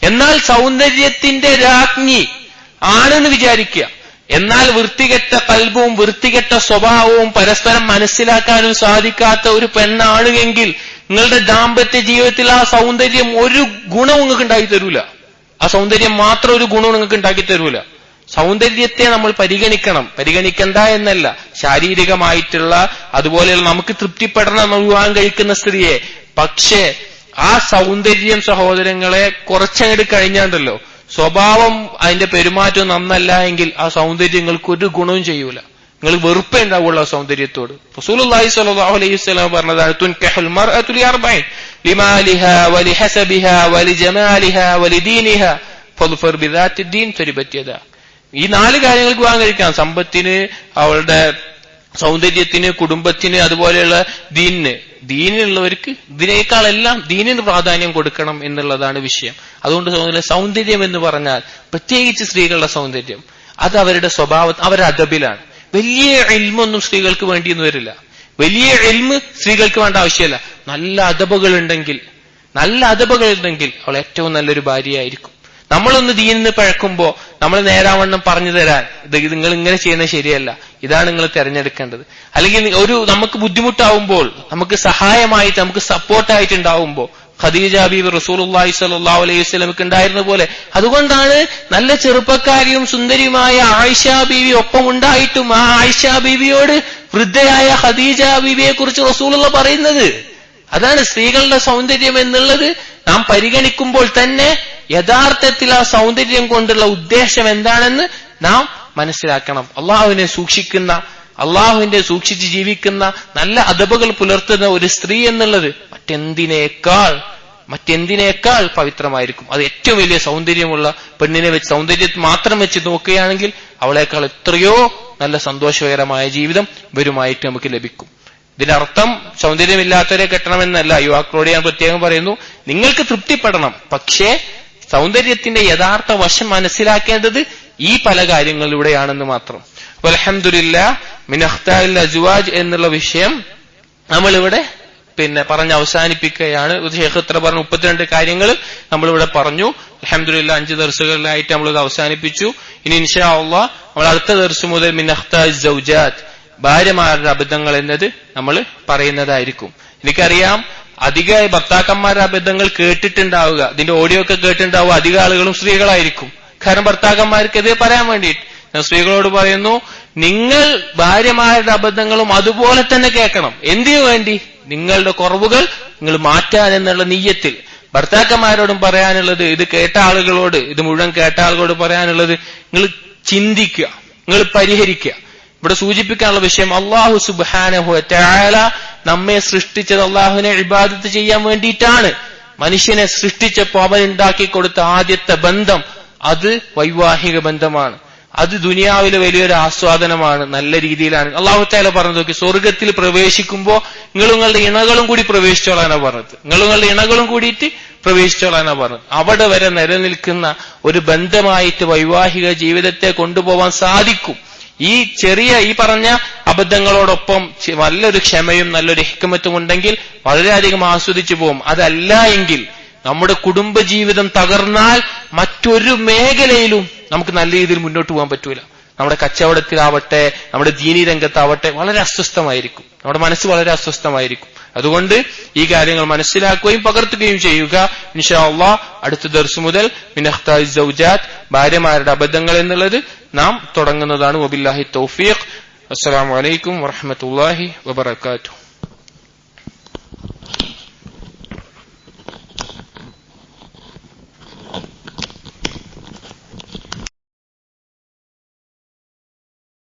എന്നാൽ സൗന്ദര്യത്തിന്റെ രാജ്ഞി ആണെന്ന് വിചാരിക്കുക. എന്നാൽ വൃത്തികെട്ട കൽബും വൃത്തികെട്ട സ്വഭാവവും പരസ്പരം മനസ്സിലാക്കാനും സാധിക്കാത്ത ഒരു പെണ്ണാണ് എങ്കിൽ നിങ്ങളുടെ ദാമ്പത്യ ജീവിതത്തിൽ ആ സൗന്ദര്യം ഒരു ഗുണവും നിങ്ങൾക്ക് ഉണ്ടാക്കി തരൂല. ആ സൗന്ദര്യം മാത്രം ഒരു ഗുണവും നിങ്ങൾക്ക് ഉണ്ടാക്കി തരൂല. സൗന്ദര്യത്തെ നമ്മൾ പരിഗണിക്കണ്ട എന്നല്ല, ശാരീരികമായിട്ടുള്ള അതുപോലെയുള്ള നമുക്ക് തൃപ്തിപ്പെടണം വിവാഹം കഴിക്കുന്ന സ്ത്രീയെ. പക്ഷേ ആ സൗന്ദര്യം സഹോദരങ്ങളെ കുറച്ചങ്ങോട്ട് കഴിഞ്ഞാണ്ടല്ലോ, സ്വഭാവം അതിന്റെ പെരുമാറ്റം നന്നല്ല എങ്കിൽ ആ സൗന്ദര്യങ്ങൾക്ക് ഒരു ഗുണവും ചെയ്യൂല. നിങ്ങൾ വെറുപ്പേ ഉണ്ടാവുള്ള സൗന്ദര്യത്തോട്. റസൂലുള്ളാഹി സ്വല്ലല്ലാഹു അലൈഹി വസല്ലം പറഞ്ഞതാണ്, തുൻകഹുൽ മർഅതു ലിഅർബഈൻ ലിമാലിഹാ വലിഹസബിഹാ വലിജമാലിഹാ വലിദീനിഹാ ഫദ്ഫർ ബിദാത്തിദ്ദീൻ തരിബത് യദാ. ഈ 4 കാര്യങ്ങൾക്ക് വിവാഹം കഴിക്കാം: സമ്പത്തിന്, അവളുടെ സൗന്ദര്യത്തിന്, കുടുംബത്തിന്, അതുപോലെയുള്ള ദീനിന്. ദീനിനുള്ളവർക്ക് ഇതിനേക്കാളെല്ലാം ദീനിന് പ്രാധാന്യം കൊടുക്കണം എന്നുള്ളതാണ് വിഷയം. അതുകൊണ്ട് സൗന്ദര്യം എന്ന് പറഞ്ഞാൽ പ്രത്യേകിച്ച് സ്ത്രീകളുടെ സൗന്ദര്യം അത് അവരുടെ സ്വഭാവം, അവരുടെ അദബിലാണ്. വലിയ ഇൽമൊന്നും സ്ത്രീകൾക്ക് വേണ്ടിയൊന്നും വരില്ല. വലിയ ഇൽമ് സ്ത്രീകൾക്ക് വേണ്ട ആവശ്യമല്ല. നല്ല അദബുകൾ ഉണ്ടെങ്കിൽ അവൾ ഏറ്റവും നല്ലൊരു ഭാര്യയായിരിക്കും. നമ്മളൊന്ന് ദീനിന്ന് പഴക്കുമ്പോ നമ്മൾ നേരാവണ്ണം പറഞ്ഞു തരാൻ, ഇത് നിങ്ങൾ ഇങ്ങനെ ചെയ്യുന്നത് ശരിയല്ല, ഇതാണ് നിങ്ങൾ തിരഞ്ഞെടുക്കേണ്ടത്. അല്ലെങ്കിൽ നമുക്ക് ബുദ്ധിമുട്ടാവുമ്പോൾ, നമുക്ക് സഹായമായിട്ട്, നമുക്ക് സപ്പോർട്ടായിട്ടുണ്ടാവുമ്പോ ഖദീജ ബീവി റസൂലുള്ളാഹി സ്വല്ലല്ലാഹു അലൈഹി വസല്ലമക്ക് ഉണ്ടായിരുന്ന പോലെ. അതുകൊണ്ടാണ് നല്ല ചെറുപ്പക്കാരിയും സുന്ദരിയുമായ ആയിഷ ബീവി ഒപ്പം ഉണ്ടായിട്ടും ആ ആയിഷ ബീവിയോട് വൃദ്ധയായ ഖദീജ ബീവിയെ കുറിച്ച് റസൂലുള്ള പറയുന്നത്. അതാണ് സ്ത്രീകളുടെ സൗന്ദര്യം എന്നുള്ളത്. നാം പരിഗണിക്കുമ്പോൾ തന്നെ യഥാർത്ഥത്തിൽ ആ സൗന്ദര്യം കൊണ്ടുള്ള ഉദ്ദേശം എന്താണെന്ന് നാം മനസ്സിലാക്കണം. അള്ളാഹുവിന്റെ സൂക്ഷിച്ച് ജീവിക്കുന്ന നല്ല അദബുകൾ പുലർത്തുന്ന ഒരു സ്ത്രീ എന്നുള്ളത് മറ്റെന്തിനേക്കാൾ പവിത്രമായിരിക്കും. അത് ഏറ്റവും വലിയ സൗന്ദര്യമുള്ള പെണ്ണിനെ വെച്ച്, സൗന്ദര്യം മാത്രം വെച്ച് നോക്കുകയാണെങ്കിൽ അവളേക്കാൾ എത്രയോ നല്ല സന്തോഷകരമായ ജീവിതം ഇവരുമായിട്ട് നമുക്ക് ലഭിക്കും. ഇതിനർത്ഥം സൗന്ദര്യമില്ലാത്തവരെ കെട്ടണമെന്നല്ല. യുവാക്കളോട് ഞാൻ പ്രത്യേകം പറയുന്നു, നിങ്ങൾക്ക് തൃപ്തിപ്പെടണം. പക്ഷേ സൗന്ദര്യത്തിന്റെ യഥാർത്ഥ വശം മനസ്സിലാക്കേണ്ടത് ഈ പല കാര്യങ്ങളിലൂടെയാണെന്ന് മാത്രം. അൽഹംദുലില്ലാഹ് മിൻ അഖ്താഇൽ അസ്വാജ് എന്നുള്ള വിഷയം നമ്മളിവിടെ പറഞ്ഞ് അവസാനിപ്പിക്കുകയാണ്. ഷേഖ് ഇത്ര പറഞ്ഞ 32 കാര്യങ്ങൾ നമ്മളിവിടെ പറഞ്ഞു. അൽഹംദുലില്ലാഹ് 5 ദർസുകളിലായിട്ട് നമ്മളിത് അവസാനിപ്പിച്ചു. ഇനി ഇൻഷാ അല്ലാഹ് നമ്മൾ അടുത്ത ദർസ് മുതൽ മിൻ അഖ്താഇസ് സൗജാത്ത്, ഭാര്യമാരുടെ അബദ്ധങ്ങൾ എന്നത് നമ്മൾ പറയുന്നതായിരിക്കും. എനിക്കറിയാം അധികമായി ഭർത്താക്കന്മാരുടെ അബദ്ധങ്ങൾ കേട്ടിട്ടുണ്ടാവുക, ഇതിന്റെ ഓഡിയോ ഒക്കെ കേട്ടിട്ടുണ്ടാവുക അധിക ആളുകളും സ്ത്രീകളായിരിക്കും. കാരണം ഭർത്താക്കന്മാർക്ക് ഇത് പറയാൻ വേണ്ടിയിട്ട് ഞാൻ സ്ത്രീകളോട് പറയുന്നു, നിങ്ങൾ ഭാര്യമാരുടെ അബദ്ധങ്ങളും അതുപോലെ തന്നെ കേൾക്കണം. എന്തിനു വേണ്ടി? നിങ്ങളുടെ കുറവുകൾ നിങ്ങൾ മാറ്റാൻ എന്നുള്ള നിയ്യത്തിൽ. ഭർത്താക്കന്മാരോടും പറയാനുള്ളത്, ഇത് കേട്ട ആളുകളോട്, ഇത് മുഴുവൻ കേട്ട ആളുകളോട് പറയാനുള്ളത്, നിങ്ങൾ ചിന്തിക്കുക, നിങ്ങൾ പരിഹരിക്കുക. ഇവിടെ സൂചിപ്പിക്കാനുള്ള വിഷയം, അല്ലാഹു സുബ്ഹാനഹു വ തആല നമ്മെ സൃഷ്ടിച്ചത് അല്ലാഹുവിനെ ഇബാദത്ത് ചെയ്യാൻ വേണ്ടിയിട്ടാണ്. മനുഷ്യനെ സൃഷ്ടിച്ചപ്പോൾ അവൻ ഉണ്ടാക്കി കൊടുത്ത ആദ്യത്തെ ബന്ധം അത് വൈവാഹിക ബന്ധമാണ്. അത് ദുനിയാവിലെ വലിയൊരു ആസ്വാദനമാണ്, നല്ല രീതിയിലാണ്. അല്ലാഹു തആല പറഞ്ഞു നോക്കി, സ്വർഗത്തിൽ പ്രവേശിക്കുമ്പോൾ നിങ്ങളുടെ ഇണകളും കൂടി പ്രവേശിച്ചോളാനാ പറഞ്ഞത്. നിങ്ങളുടെ ഇണകളും കൂടിയിട്ട് പ്രവേശിച്ചോളാനാ പറഞ്ഞത്. അവിടെ വരെ നിലനിൽക്കുന്ന ഒരു ബന്ധമായിട്ട് വൈവാഹിക ജീവിതത്തെ കൊണ്ടുപോകാൻ സാധിക്കും. ഈ പറഞ്ഞ അബദ്ധങ്ങളോടൊപ്പം നല്ലൊരു ക്ഷമയും നല്ലൊരു ഹിക്മത്തും ഉണ്ടെങ്കിൽ വളരെയധികം ആസ്വദിച്ചു പോകും. അതല്ല എങ്കിൽ നമ്മുടെ കുടുംബജീവിതം തകർന്നാൽ മറ്റൊരു മേഖലയിലും നമുക്ക് നല്ല രീതിയിൽ മുന്നോട്ട് പോകാൻ പറ്റൂല. നമ്മുടെ കച്ചവടത്തിലാവട്ടെ, നമ്മുടെ ദീനി രംഗത്താവട്ടെ വളരെ അസ്വസ്ഥമായിരിക്കും, നമ്മുടെ മനസ്സ് വളരെ അസ്വസ്ഥമായിരിക്കും. അതുകൊണ്ട് ഈ കാര്യങ്ങൾ മനസ്സിലാക്കുകയും പകർത്തുകയും ചെയ്യുക. ഇൻഷാ അല്ലാഹ് അടുത്ത ദർസ് മുതൽ മിൻ അഖ്താഇസ് സൗജാത്ത്, ഭാര്യമാരുടെ അബദ്ധങ്ങൾ എന്നുള്ളത് നാം തുടങ്ങുന്നതാണ്. വബില്ലാഹി തൗഫീഖ്. അസ്സലാമു അലൈക്കും വറഹ്മത്തുള്ളാഹി വബറകാതുഹു.